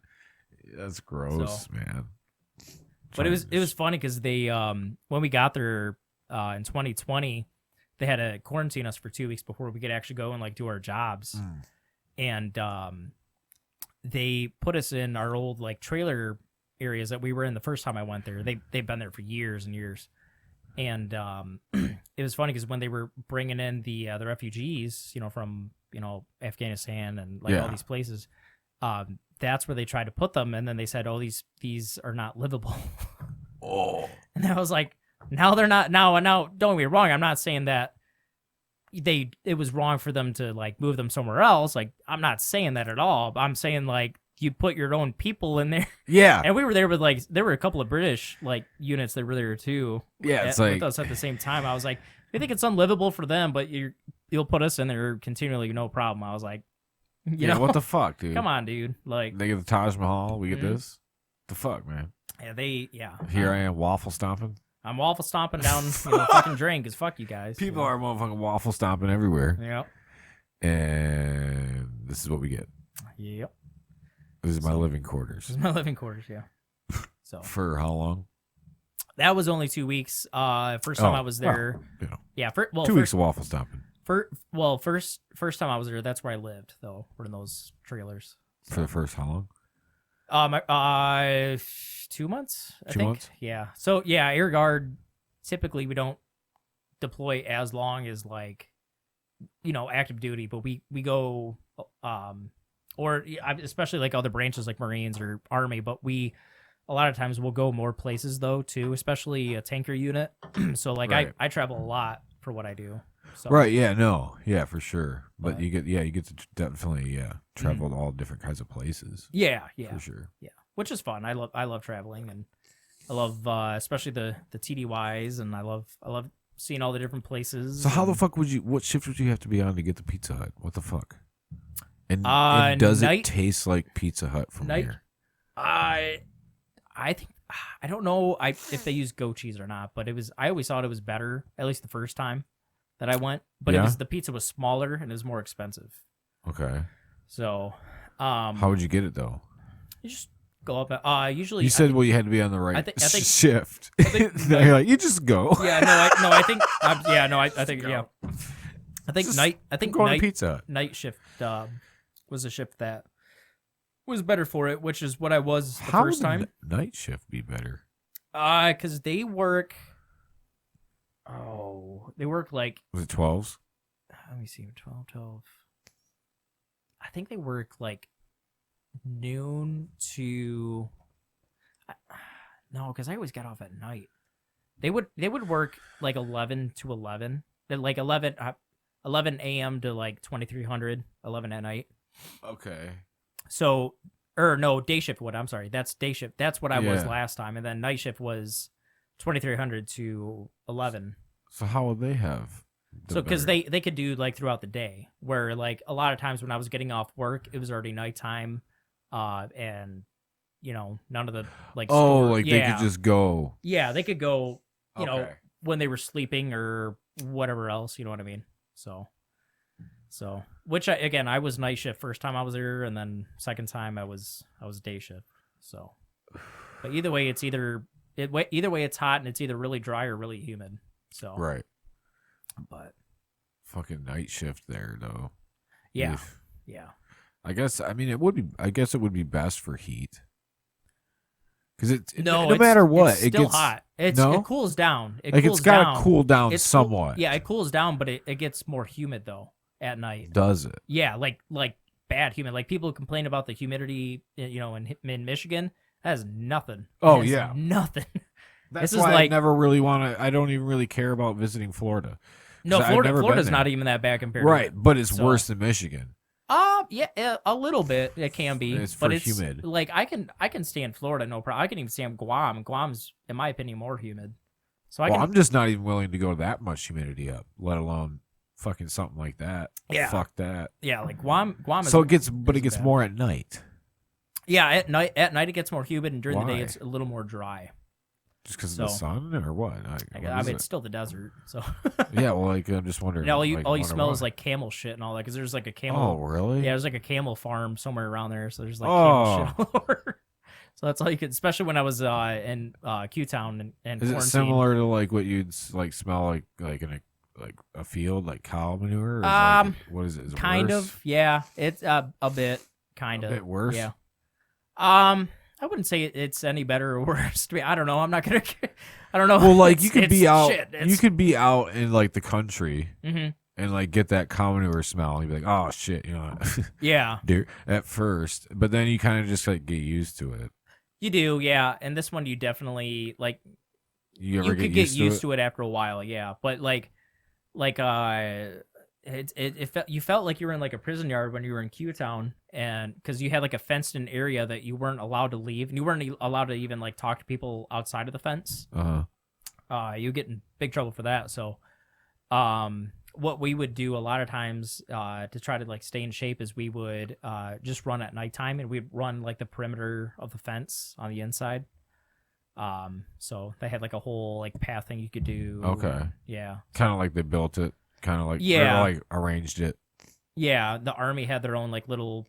that's gross, man. But it was funny because they when we got there in 2020, they had to quarantine us for 2 weeks before we could actually go and like do our jobs, and they put us in our old like trailer areas that we were in the first time I went there. They've been there for years and years, and it was funny because when they were bringing in the refugees, you know, from, you know, Afghanistan and like all these places, that's where they tried to put them, and then they said, oh, these are not livable. Oh. And I was like, now they're not. Now don't get me wrong, I'm not saying that it was wrong for them to like move them somewhere else. Like, I'm not saying that at all. I'm saying like you put your own people in there. Yeah. And we were there with like, there were a couple of British like units that were there too. Yeah, it's like with us at the same time. I was like, I think it's unlivable for them, but you'll put us in there continually, no problem. I was like, you know, what the fuck, dude? Come on, dude. Like, they get the Taj Mahal, we get this. The fuck, man. Yeah, Here I am waffle stomping. I'm waffle stomping down, fucking drain, because fuck you guys. People are motherfucking waffle stomping everywhere. Yeah. And this is what we get. Yep. This is my living quarters. This is my living quarters, yeah. So For how long? that was only 2 weeks. First time I was there. Yeah, 2 weeks of waffle stomping. First time I was there, that's where I lived, though. We're in those trailers. For the first how long? 2 months, I 2 think. months? Yeah. So yeah, air guard. Typically, we don't deploy as long as like, active duty, but we go, or especially like other branches like Marines or Army. But a lot of times we'll go more places though too, especially a tanker unit. So like Right. I travel a lot for what I do. So. Right, yeah, no. Yeah, for sure. But you get to definitely travel to all different kinds of places. Yeah. For sure. Yeah, which is fun. I love traveling, and I love especially the TDYs, and I love seeing all the different places. So how the fuck what shift would you have to be on to get the Pizza Hut? What the fuck? And does it taste like Pizza Hut from here? I think I don't know if they use goat cheese or not, but I always thought it was better, at least the first time that I went. But the pizza was smaller and it was more expensive. Okay. So how would you get it though? You just go up. Usually you said you had to be on the right I think shift. Now you're like, you just go. Yeah, I think going to Pizza Hut. Night shift was a shift that was better for it, which is what I was the How first would time. Night shift be better? Because they work. They work like. Was it 12s? Let me see, 12. I think they work like noon to. No, because I always got off at night. They would work like 11 to 11. Like 11 a.m. to like 2300, 11 at night. Okay. So, no, day shift. I'm sorry. That's day shift. That's what I was last time. And then night shift was 2300 to 11. So how would they have? So, because they could do like throughout the day, where like a lot of times when I was getting off work, it was already nighttime, and none of the like. They could just go. Yeah, they could go. When they were sleeping or whatever else. You know what I mean? So, which I was night shift first time I was there, and then second time I was day shift. So, but either way, it's hot and it's either really dry or really humid. So right. But fucking night shift there though. Yeah. Oof. Yeah. I guess it would be best for heat. Because no it's, matter what, it's still hot. It cools down. It's got to cool down somewhat. It cools down, but it gets more humid though at night. Does it? Yeah, like bad humid. Like people complain about the humidity, in Michigan. That is nothing. Oh yeah, nothing. That's why I never really want to. I don't even really care about visiting Florida. No, Florida's not even that bad compared. Right, but it's worse than Michigan. Yeah, a little bit. It can be, it's humid. Like I can stand Florida, no problem. I can even stand Guam. Guam's, in my opinion, more humid. So I'm just not even willing to go that much humidity up, let alone fucking something like that. Yeah, fuck that. Yeah, like Guam. So it gets more at night. Yeah, at night it gets more humid, and during the day it's a little more dry. Just because of the sun, or what? I mean, it's still the desert, so. Yeah, well, I'm just wondering. All you smell is like camel shit and all that, because there's like a camel. Oh, really? Yeah, there's like a camel farm somewhere around there, so there's like camel shit all over. So that's all you could, especially when I was in Q-Town and is it similar to like what you'd like smell like in a field, like cow manure? Or what is it? Is it kind worse? of, yeah. It's a bit, kind of. A bit worse. Yeah. I wouldn't say it's any better or worse. I don't know. I'm not gonna. I don't know. Well, like you could be out. You could be out in like the country and like get that cow manure smell. And you'd be like, oh shit, Yeah. Dude, at first, but then you kind of just like get used to it. You do, yeah. And this one, you definitely like. You could get used to it after a while, yeah. But you felt like you were in like a prison yard when you were in Q-Town, and because you had like a fenced-in area that you weren't allowed to leave, and you weren't allowed to even like talk to people outside of the fence. You get in big trouble for that. So, what we would do a lot of times to try to like stay in shape is we would just run at nighttime, and we'd run like the perimeter of the fence on the inside. So they had like a whole like path thing you could do. Okay. Yeah. Kind of like they built it. Kind of like or like arranged it. Yeah, the Army had their own like little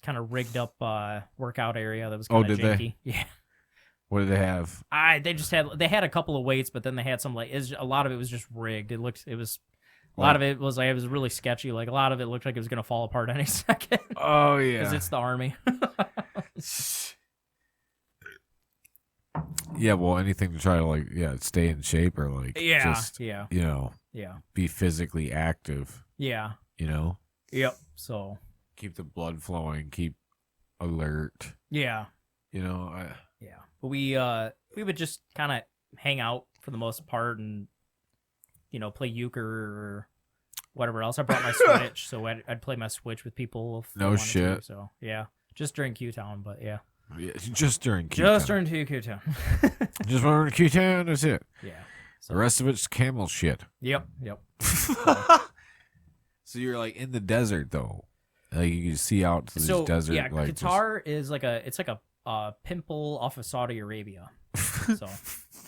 kind of rigged up workout area that was kind of janky. Yeah. What did they have? They had a couple of weights, but then they had some like a lot of it was just rigged. A lot of it was like it was really sketchy. Like a lot of it looked like it was gonna fall apart any second. Oh yeah, because it's the Army. Yeah, well, anything to try to like stay in shape or like just be physically active. Yeah. Yep. So keep the blood flowing, keep alert. Yeah. Yeah. But we would just kind of hang out for the most part and play euchre or whatever else. I brought my Switch, so I'd play my Switch with people. If no shit. To, so yeah, just during Q-Town, but yeah. Yeah, just during Q-Town. Just during Q-Town. Just during Q-Town, that's it. Yeah. So. The rest of it's camel shit. Yep. So you're like in the desert though. Like you can see out to this desert. Yeah, like Qatar is like a pimple off of Saudi Arabia. So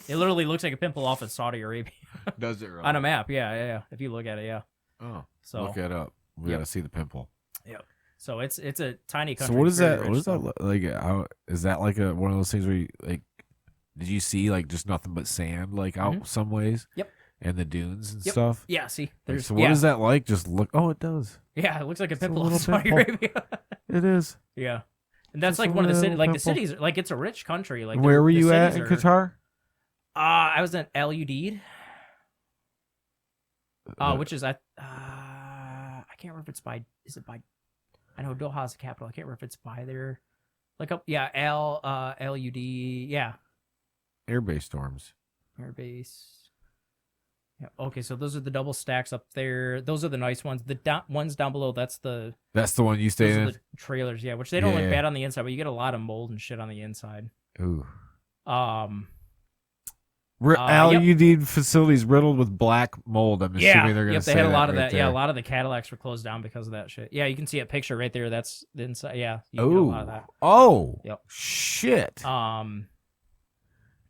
it literally looks like a pimple off of Saudi Arabia. Does it really? On a map, yeah. If you look at it, yeah. Oh, so look it up. We gotta see the pimple. Yep. So it's a tiny country. So what is that? What is that like? How is that like one of those things where you like? Did you see like just nothing but sand like out some ways? Yep. And the dunes and stuff. Yeah. See, there's. So what is that like? Just look. Oh, it does. Yeah, it looks like a pimple off Saudi Arabia. It is. Yeah. And that's like one of the cities. Like the cities, like it's a rich country. Like where were you at in Qatar? I was in Al Udeid, which is I can't remember if it's by. Is it by? I know Doha's the capital. I can't remember if it's by there. Like Al Udeid. Yeah. Airbase storms. Airbase. Yeah. Okay, so those are the double stacks up there. Those are the nice ones. The ones down below, that's the one you stay in. The trailers, yeah, which they don't look bad on the inside, but you get a lot of mold and shit on the inside. Ooh. Al Udeid facilities riddled with black mold. I'm assuming they're gonna say they had a lot that of that. There. Yeah, a lot of the Cadillacs were closed down because of that shit. Yeah, you can see a picture right there. That's the inside. Yeah. You get a lot of that. Oh. Yep. Shit.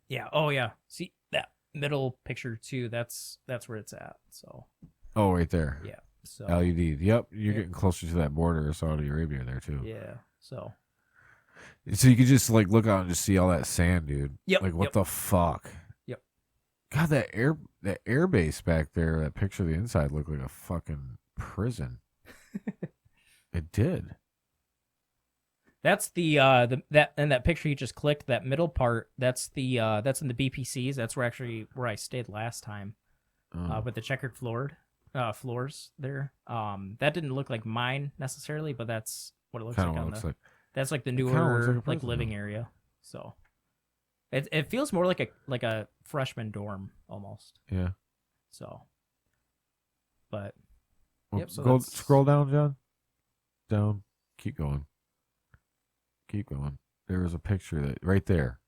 Yeah. Oh yeah. See that middle picture too. That's where it's at. So. Oh, right there. Yeah. So. Al Udeid. Yep. You're getting closer to that border of Saudi Arabia there too. Yeah. So you could just like look out and just see all that sand, dude. Yep. Like what the fuck? Yep. God, that air base back there, that picture of the inside looked like a fucking prison. It did. That's that picture you just clicked, that middle part, that's in the BPCs. That's where I stayed last time. With the checkered floors there. That didn't look like mine necessarily, but that's what it looks like. That's like the newer like living area. So it feels more like a freshman dorm almost. Yeah. So but well, so scroll down, John. Down. Keep going. There was a picture that right there.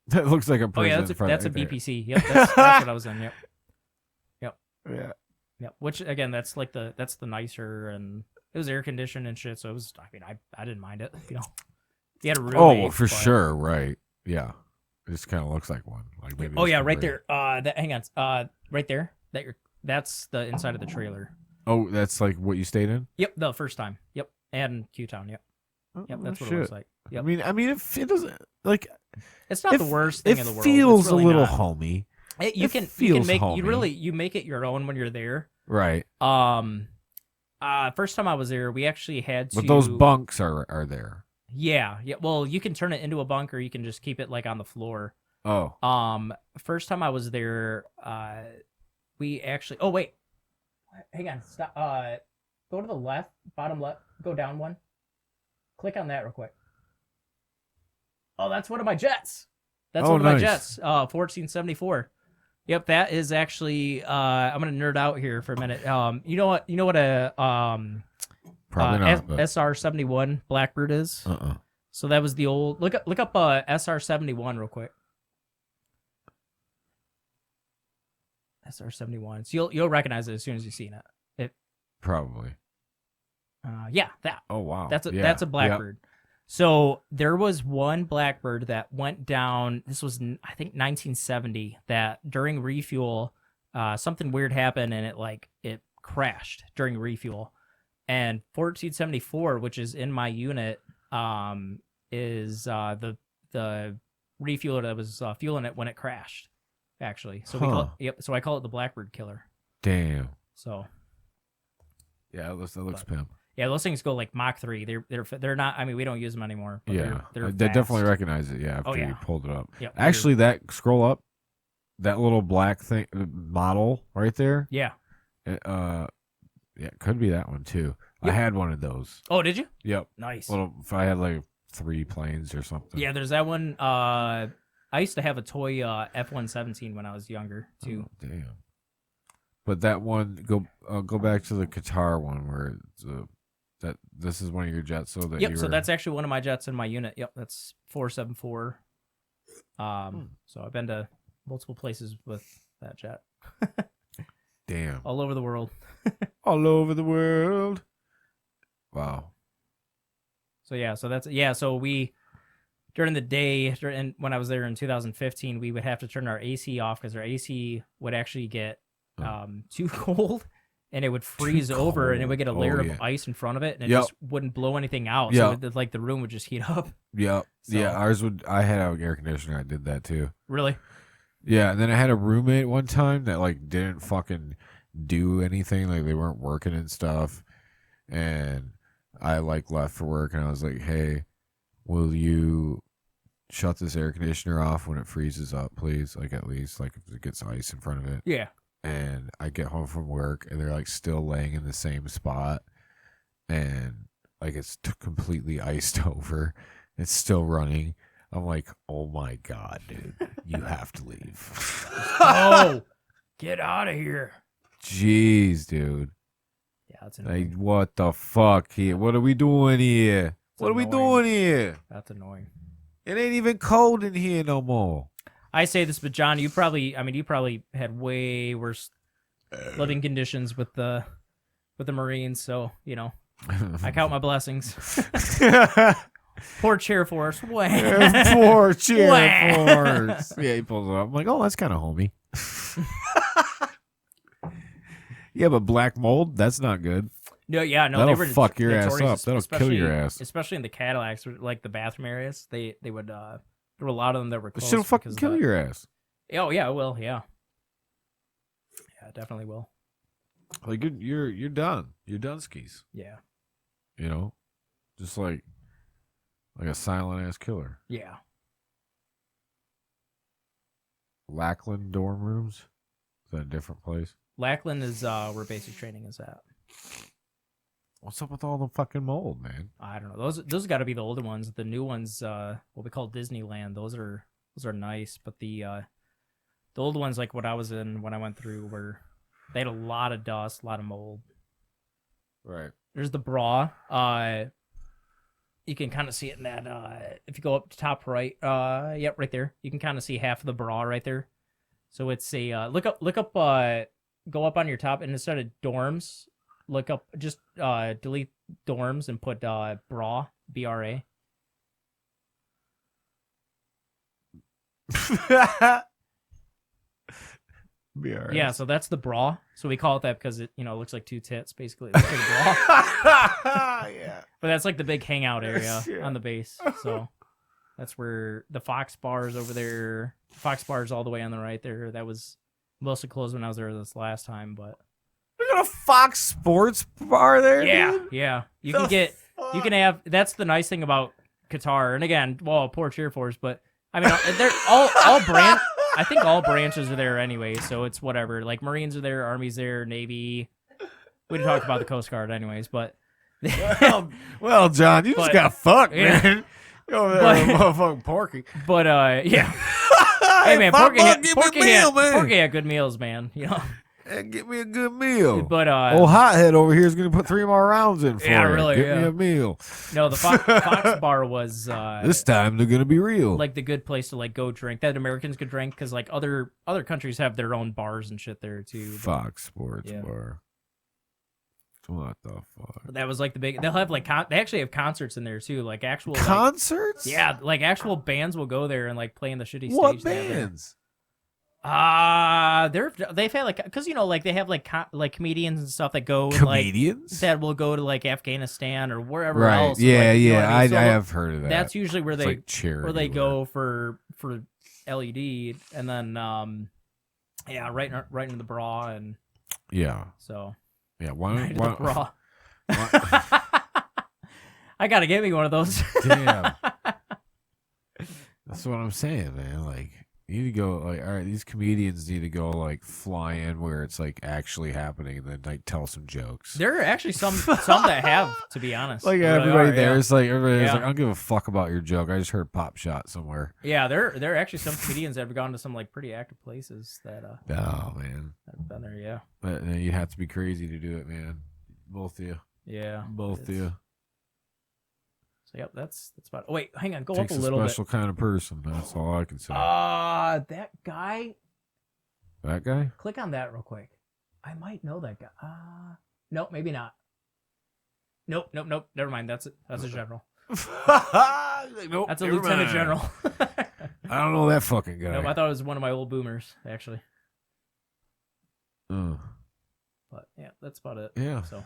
That looks like a person. Oh yeah, that's a BPC. Yep, that's what I was in. Yep. Yeah. Yep. Which again, that's the nicer, and it was air conditioned and shit. So it was. I mean, I didn't mind it. You had a roommate. Oh, for sure, right? Yeah. It just kind of looks like one. Like maybe. Oh yeah, right there. Hang on. Right there. That's the inside of the trailer. Oh, that's like what you stayed in. Yep, the first time. Yep, and Q-Town. Yep. Yep, that's what it looks like. Yep. I mean, it doesn't like. It's not the worst thing in the world. It feels really a little not. homey. You can make homey. You make it your own when you're there. Right. First time I was there, we actually had to. But those bunks are there. Yeah. Well, you can turn it into a bunk, or you can just keep it like on the floor. Oh. First time I was there, we actually. Oh wait, hang on. Stop. Go to the left, bottom left. Go down one. Click on that real quick. Oh, that's one of my jets. That's one of my jets. 1474. Yep, that is actually. I'm gonna nerd out here for a minute. You know what a Probably not, SR-71 Blackbird is. So that was the old. Look up SR-71 real quick. SR-71. So you'll recognize it as soon as you've seen it. Probably. Yeah, that. Oh wow. That's a Blackbird. Yep. So there was one Blackbird that went down. This was I think 1970. That during refuel, something weird happened and it crashed during refuel. And 1474, which is in my unit, is the refueler that was fueling it when it crashed. Actually, so we call it, so I call it the Blackbird Killer. Damn. So. Yeah, that looks pimp. Yeah, those things go like Mach 3. They're not. I mean, we don't use them anymore. But Yeah, they're they definitely fast. recognize it. Yeah, after you pulled it up. Yep, Actually, that scroll up, that little black thing model right there. Yeah. Yeah, it could be that one too. Yep. I had one of those. Oh, did you? Yep. Nice. Little. If I had like 3 planes or something. Yeah, there's that one. I used to have a toy F-117 when I was younger too. Oh, damn. But that one, go back to the Qatar one where it's, that this is one of your jets. So that so that's actually one of my jets in my unit. Yep, that's 474. So I've been to multiple places with that jet. Damn. All over the world. All over the world. Wow. So we during the day, when I was there in 2015, we would have to turn our AC off because our AC would actually get too cold and it would freeze over and it would get a layer of ice in front of it and it just wouldn't blow anything out. So like the room would just heat up. Yep. So, yeah, ours would. I had an air conditioner. I did that too. Really? Yeah, and then I had a roommate one time that like didn't fucking do anything. Like they weren't working and stuff. And I like left for work and I was like, hey, will you shut this air conditioner off when it freezes up, please? Like at least like if it gets ice in front of it. Yeah. And I get home from work and they're like still laying in the same spot and like it's completely iced over. It's still running. I'm like, oh my God, dude, you have to leave. Oh, get out of here. Jeez, dude. Yeah, that's annoying. Like, what the fuck here? What are we doing here? What are we doing here? That's annoying. It ain't even cold in here no more. I say this, but John, you probably had way worse living conditions with the Marines. So I count my blessings. Poor cheer force. Poor cheer force. Yeah, he pulls it up. I'm like, oh, that's kind of homey. Yeah, but black mold, that's not good. No, that'll they were fuck your ass up. That'll kill your ass. Especially in the Cadillacs, like the bathroom areas. They would. There were a lot of them that were closed. Shit'll fucking kill your ass. Oh yeah, it will. Yeah, yeah, it definitely will. Like you're done. You're done skis. Yeah. Just like a silent ass killer. Yeah. Lackland dorm rooms. Is that a different place? Lackland is where basic training is at. What's up with all the fucking mold, man? I don't know. Those got to be the older ones. The new ones, what we call Disneyland, those are nice. But the old ones, like what I was in when I went through, they had a lot of dust, a lot of mold. Right. There's the bra. You can kind of see it in that. If you go up to top right, yep, right there. You can kind of see half of the bra right there. So it's a look up. Go up on your top, and instead of dorms, look up. Just delete dorms and put bra, BRA. BRA. Yeah, so that's the bra. So we call it that because it looks like two tits basically. It looks like a bra. Yeah. But that's like the big hangout area on the base. So that's where the Fox Bar is over there. Fox Bar is all the way on the right there. That was mostly closed when I was there this last time, but We got a Fox Sports bar there, dude? Yeah. You can have, that's the nice thing about Qatar. And again, well, poor cheer force, but I mean, they're all brand. I think all branches are there anyway, so it's whatever. Like Marines are there, Army's there, Navy. We didn't talk about the Coast Guard anyways, but well, John, you just got fucked, man. You're over there, motherfucking Porky. But yeah. Hey man, Porky had good meals, man. And get me a good meal. But old hothead over here is gonna put 3 more rounds in for yeah, it. really, Get me a meal. No, the Fox Bar was this time they're gonna be real. Like the good place to like go drink that Americans could drink because like other countries have their own bars and shit there too. Fox Sports Bar. What the fuck? But that was like the big. They'll have like they actually have concerts in there too, like actual concerts. Like, yeah, like actual bands will go there and like play in the shitty what stage. What bands? They've had like, because like they have like like comedians and stuff that go comedians like, that will go to like Afghanistan or wherever right. else. Yeah, like, yeah, I, mean? I have heard of that. That's usually where it's they like charity where they work. go for LED, and then right into the bra, and so right into the bra. I gotta get me one of those. Damn. That's what I'm saying, man. Like, you need to go, like, all right, these comedians need to go, like, fly in where it's, like, actually happening and then, like, tell some jokes. There are actually some that have, to be honest. Like, there everybody really are, there yeah. is like, everybody's Yeah. like, I don't give a fuck about your joke. I just heard Pop Shot somewhere. Yeah, there are actually some comedians that have gone to some, like, pretty active places that, Oh, man. have been there, yeah. But you have to be crazy to do it, man. Both of you. Yeah. Both of you. So, yep, that's about it. Wait, hang on, go Takes up a little special kind of person. That's all I can say. That guy. That guy? Click on that real quick. I might know that guy. Nope, maybe not. Nope. Never mind. That's it. That's a general. Nope, That's a never lieutenant mind. general. I don't know that fucking guy. Nope, I thought it was one of my old boomers, actually. Oh. But yeah, that's about it. Yeah. So.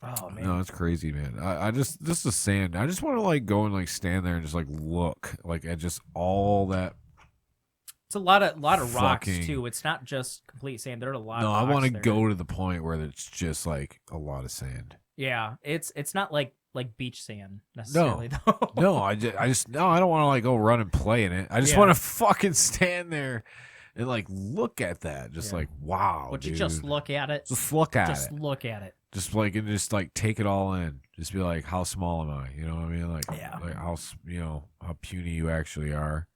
Oh man. No, it's crazy, man. I just the sand. I just want to like go and like stand there and just like look like at just all that. It's a lot of rocks Fucking- too. It's not just complete sand. There are a lot No, of I rocks want to there. go to the point where it's just like a lot of sand. Yeah, it's not like beach sand necessarily though. No, I just no, I don't want to like go run and play in it. I just Yeah. want to fucking stand there and like look at that. Just Yeah. like wow. Would you dude. just look at it? Just look at Just it. look at it. Just like and just like take it all in. Just be like, how small am I? You know what I mean? Like, Yeah. like how how puny you actually are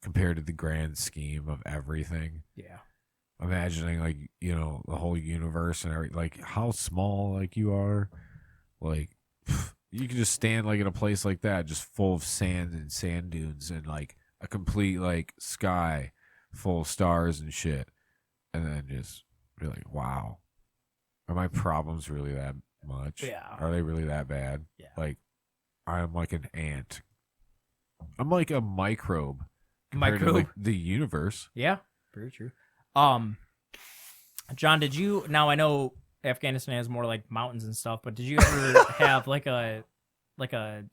compared to the grand scheme of everything. Yeah. Imagining like the whole universe and everything, like how small like you are, like you can just stand like in a place like that, just full of sand and sand dunes and like a complete like sky full of stars and shit, and then just be like, wow. Are my problems really that much? Yeah. Are they really that bad? Yeah. Like, I'm like an ant. I'm like a microbe. compared to, Microbe. like, the universe. Yeah. Very true. John, did you? Now I know Afghanistan has more like mountains and stuff, but did you ever have like a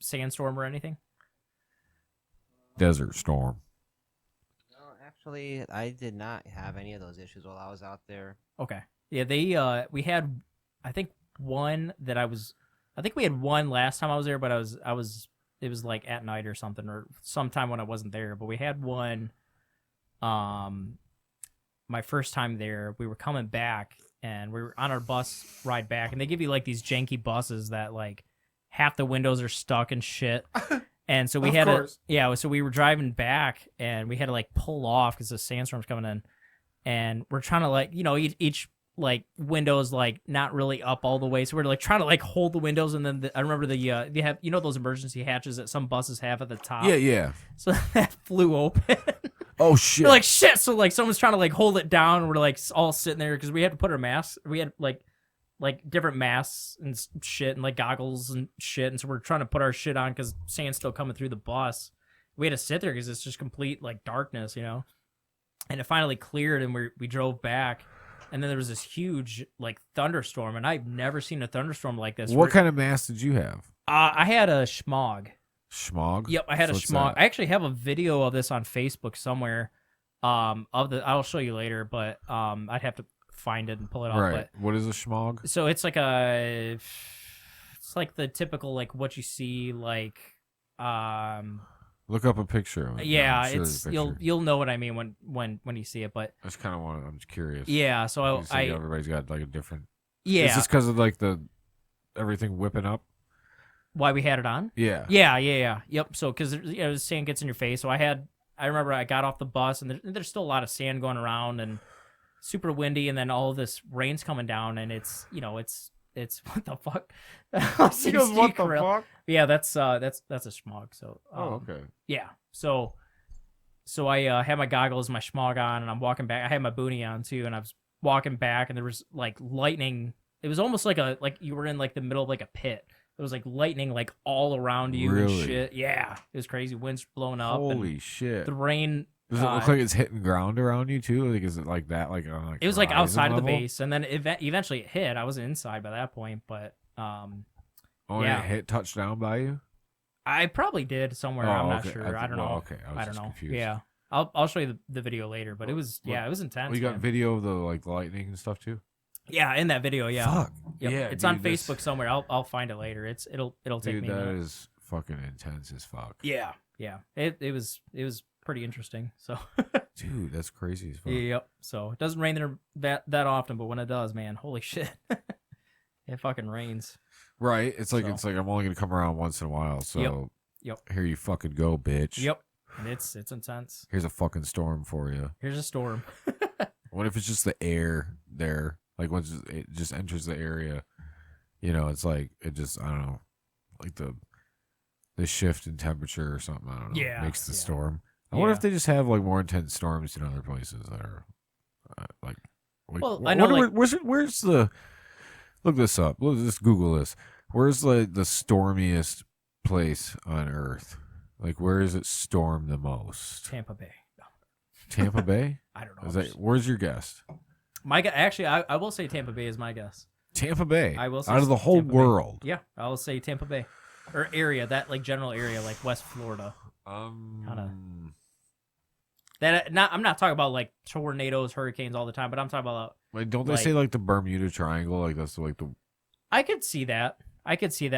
sandstorm or anything? Desert storm. No, actually, I did not have any of those issues while I was out there. Okay. Yeah, we had I think one that I think we had one last time I was there, but it was like at night or something or sometime when I wasn't there, but we had one my first time there. We were coming back and we were on our bus ride back, and they give you like these janky buses that like half the windows are stuck and shit. And so we so we were driving back and we had to like pull off because the sandstorm's coming in, and we're trying to like, each like windows like not really up all the way, so we're like trying to like hold the windows, and then I remember they have those emergency hatches that some buses have at the top. Yeah. So that flew open. Oh shit. We're like shit. So like someone's trying to like hold it down, and we're like all sitting there because we had to put our masks. We had like different masks and shit and like goggles and shit, and so we're trying to put our shit on because sand's still coming through the bus. We had to sit there because it's just complete like darkness, and it finally cleared, and we drove back, and then there was this huge like thunderstorm, and I've never seen a thunderstorm like this. What kind of mask did you have? I had a schmog. Schmog? Yep, I had a What's schmog. that? I actually have a video of this on Facebook somewhere. I'll show you later, but I'd have to find it and pull it off. Right. What is a schmog? So it's like it's like the typical like what you see like Look up a picture of it. yeah, I'm sure it's there's a picture. you'll know what I mean when you see it, but I just kind of want. I'm just curious. yeah. So You said I everybody's got like a different. yeah. Is this because of like the everything whipping up? Why we had it on? Yeah. Yeah. Yep. So because the sand gets in your face. So I remember I got off the bus, and there's still a lot of sand going around and super windy, and then all of this rain's coming down, and it's it's what the fuck? He goes, what the fuck? Yeah, that's a schmog. So Okay. yeah. So I had my goggles, my schmog on, and I'm walking back. I had my boonie on too, and I was walking back, and there was like lightning. It was almost like you were in like the middle of like a pit. It was like lightning like all around you Really? and shit. Yeah, it was crazy. Winds blowing up. Holy shit! The rain. Does it look like it's hitting ground around you too? Like, is it like that? Like, on, like It was like horizon outside of the level? base, and then eventually it hit. I wasn't inside by that point, but Oh, yeah. and it hit touchdown by you? I probably did somewhere. Oh, I'm not okay. sure. I don't know. Okay, I was don't just know. confused. Yeah, I'll show you the video later, but it was it was intense. Oh, you got man. video of the lightning and stuff too? Yeah, in that video, yeah. Fuck. Yep. Yeah, it's dude, on Facebook somewhere. I'll find it later. It'll take Dude, me a that minute. is fucking intense as fuck. Yeah. It was pretty interesting. So Dude, that's crazy as fuck. yep. So it doesn't rain there that often, but when it does, man, holy shit. It fucking rains. Right? It's like So- I'm only gonna come around once in a while. So Yep. here you fucking go, bitch. Yep. And it's intense. Here's a fucking storm for you. Here's a storm. What if it's just the air there? Like once it just enters the area, it's like it just I don't know, like the shift in temperature or something. I don't know. Yeah, Makes the yeah. storm. I wonder Yeah. if they just have like more intense storms in other places that are like. Well, I know, like- where's the look this up. Let's just Google this. Where's the stormiest place on Earth? Like where is it storm the most? Tampa Bay. No, Tampa Bay? I don't know. Is that where's your guess? Actually, I will say Tampa Bay is my guess. Tampa Bay. I will say out of the whole Tampa Bay. world. Yeah, I will say Tampa Bay, or area that like general area like West Florida. That I'm not talking about like tornadoes, hurricanes all the time, but I'm talking about. Like, don't they like- say like the Bermuda Triangle? Like that's like the I could see that.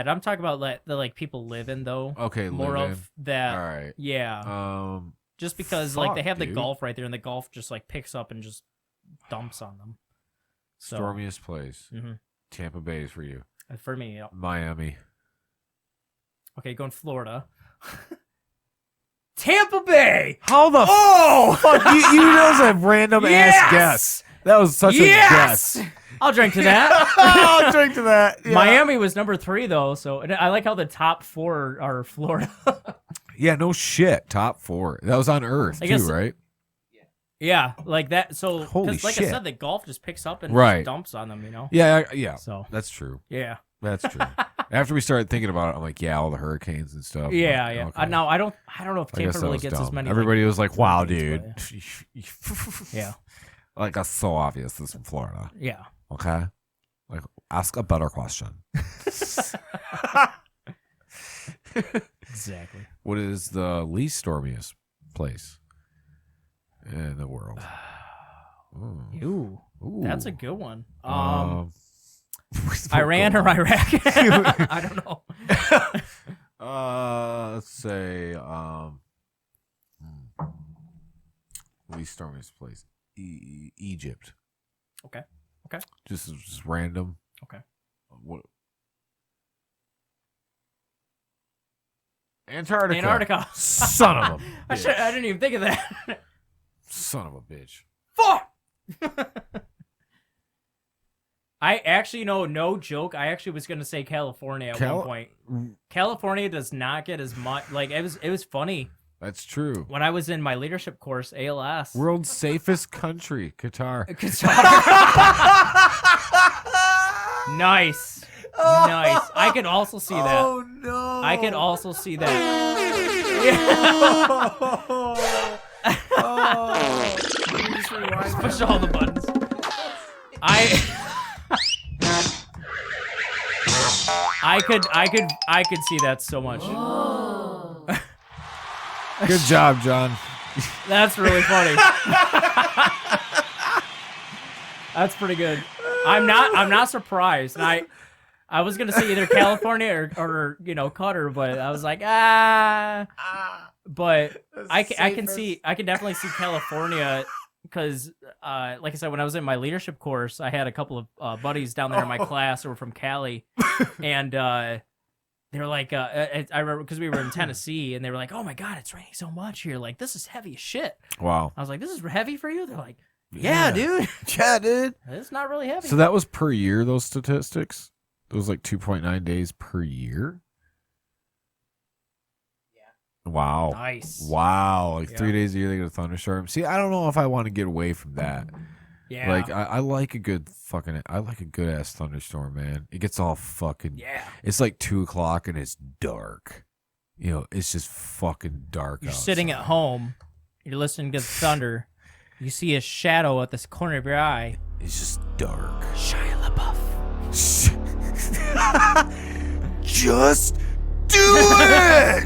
I'm talking about the people live in though. okay More live of in. that. All right. Yeah. Just because like they fuck, have the dude. Gulf right there, and the Gulf just like picks up and just dumps on them. So, Stormiest place. Mhm. Tampa Bay is for you. For me, yeah. Miami. Okay, going Florida. Tampa Bay. How the fuck you know that random Yes! ass guess? That was such a guess. I'll drink to that. I'll drink to that. Yeah. Miami was number 3 though, so and I like how the top 4 are Florida. Yeah, no shit. Top 4. That was on Earth I too, guess- right? Yeah, like that. So, Holy because like I shit. said, the Gulf just picks up and Right. just dumps on them. Yeah. So That's true. yeah, That's true. After we started thinking about it, I'm like, yeah, all the hurricanes and stuff. yeah, Like, yeah. okay. No, I don't know if I guess Tampa that really was gets dumb. as many. Everybody was like, wow, hurricanes, dude. Yeah, Like, that's so obvious. This is from Florida. yeah. Okay? Like, ask a better question. Exactly. What is the least stormiest place in the world? Ooh, Ooh. that's a good one. where's the Iran vote or going? Iraq? I don't know. Let's say least stormiest place. Egypt. Okay. Just random. Okay. What? Antarctica. Son of a bitch. I didn't even think of that. Son of a bitch. Fuck. I actually no joke. I actually was gonna say California at one point. California does not get as much. Like it was funny That's true. when I was in my leadership course, ALS. World's safest country, Qatar. Nice. Nice. I could also see that. Oh no! I could also see that. Just push all the buttons. I could see that so much. Good job, John. That's really funny. That's pretty good. I'm not surprised. And I was gonna say either California or Qatar, but I was like But I can definitely see California because like I said, when I was in my leadership course, I had a couple of buddies down there in my class who were from Cali, and they were like, I remember because we were in Tennessee, and they were like, "Oh my God, it's raining so much here! Like this is heavy as shit." Wow. I was like, "This is heavy for you?" They're like, "Yeah, dude. Yeah, dude. It's not really heavy." So that was per year, those statistics? It was like 2.9 days per year? Yeah. Wow. Nice. Wow. Like Yeah. 3 days a year they get a thunderstorm. See, I don't know if I want to get away from that. Yeah. Like I like a good ass thunderstorm, man. It gets all fucking. Yeah. It's like 2:00 and it's dark. You know, it's just fucking dark. You're outside. sitting at home. You're listening to the thunder. You see a shadow at this corner of your eye. It's just dark. Shia LaBeouf. Just do it.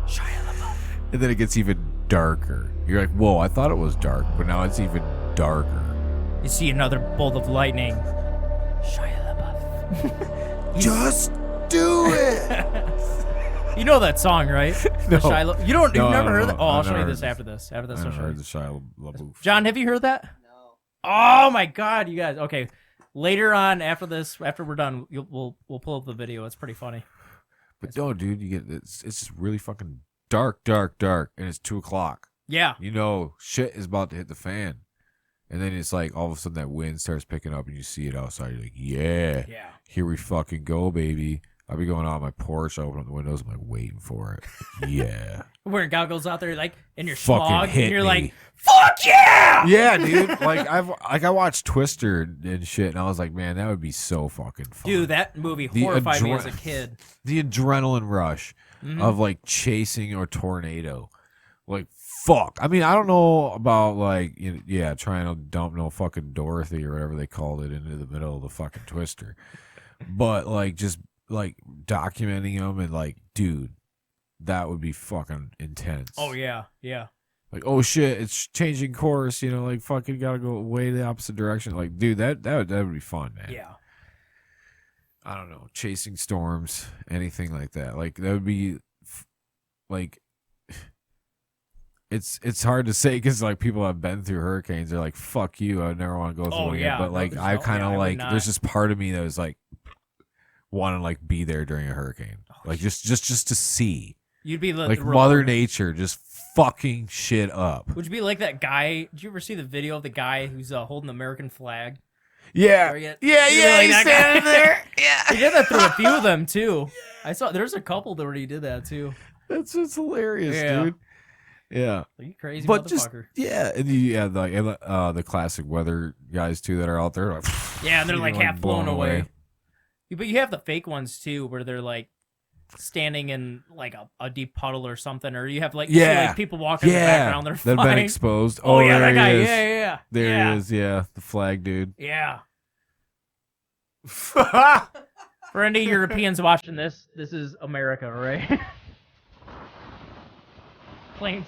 Shia LaBeouf. And then it gets even darker. You're like, whoa, I thought it was dark, but now it's even darker. You see another bolt of lightning. Shia LaBeouf. Just do it. You know that song, right? No. You don't. No, You've never I heard don't that? know. Oh, I'll I've show you never this heard after this. After this, I I'll never show you. heard the Shia LaBeouf. John, have you heard that? No. Oh my God, you guys. Okay, later on after this, after we're done, we'll pull up the video. It's pretty funny. But no, dude, you get it's just really fucking dark, and it's 2:00. Yeah. You know, shit is about to hit the fan, and then it's like all of a sudden that wind starts picking up, and you see it outside. You're like, yeah, here we fucking go, baby. I'll be going out on my porch, I open up the windows, I'm like waiting for it. Yeah. Wearing goggles out there, like in your Fucking smog, hit and you're me. like, "Fuck yeah!" Yeah, dude. Like I watched Twister and shit, and I was like, man, that would be so fucking fun. Dude, that movie The horrified me as a kid. The adrenaline rush of like chasing a tornado. Like, fuck. I mean, I don't know about like, trying to dump no fucking Dorothy or whatever they called it into the middle of the fucking Twister. But like, just like documenting them and like, dude, that would be fucking intense. Oh yeah. Like, oh shit, it's changing course, like fucking gotta go way the opposite direction. Like, dude, that would be fun, man. Yeah. I don't know, chasing storms, anything like that. Like, that would be like, it's hard to say because like people have been through hurricanes. They're like, fuck you, I would never want to go through one again. But like, I kind of like, there's this part of me that was like, want to like be there during a hurricane, like just to see. You'd be like Mother Nature just fucking shit up. Would you be like that guy? Did you ever see the video of the guy who's holding the American flag? Yeah, yeah. Like he's standing there. Yeah, he did that through a few of them too. I saw there's a couple that already did that too. That's just hilarious, dude. Yeah, are you crazy, but motherfucker? And the classic weather guys too that are out there. Like, yeah, and they're like half blown away. away. But you have the fake ones too, where they're like standing in like a deep puddle or something, or you have like, you see, like people walking in the background. They're they've flying. been exposed. Oh yeah, there that guy. he is. Yeah. There he is. Yeah, the flag dude. Yeah. For any Europeans watching this is America, right? plain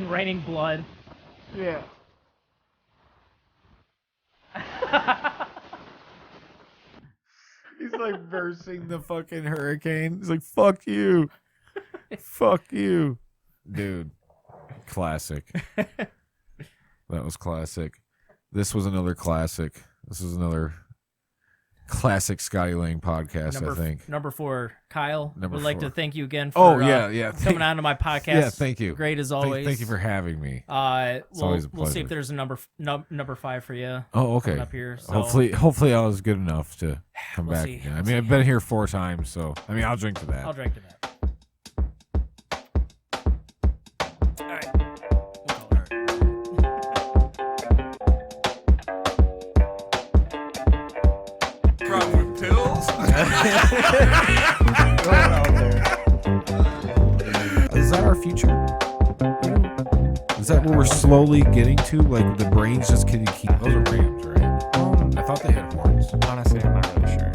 raining blood. Yeah. He's like versing the fucking hurricane. He's like, fuck you. Fuck you. Dude. Classic. That was classic. This was another classic. This was another classic Scotty Lange podcast, I think. Number 4, Kyle. Would like to thank you again for coming on to my podcast. Yeah, thank you. Great as always. Thank you for having me. It's always a pleasure. We'll see if there's a number 5 for you. Oh, okay. Up here, so. Hopefully I was good enough to come We'll back see. again. I mean, I've been here 4 times, so I mean, I'll drink to that. I'll drink to that. All right. Problem with pills? Is that our future? Is that where we're slowly getting to? Like the brain's just can keep those are rams, right? I thought they had horns. Honestly, I'm not really sure.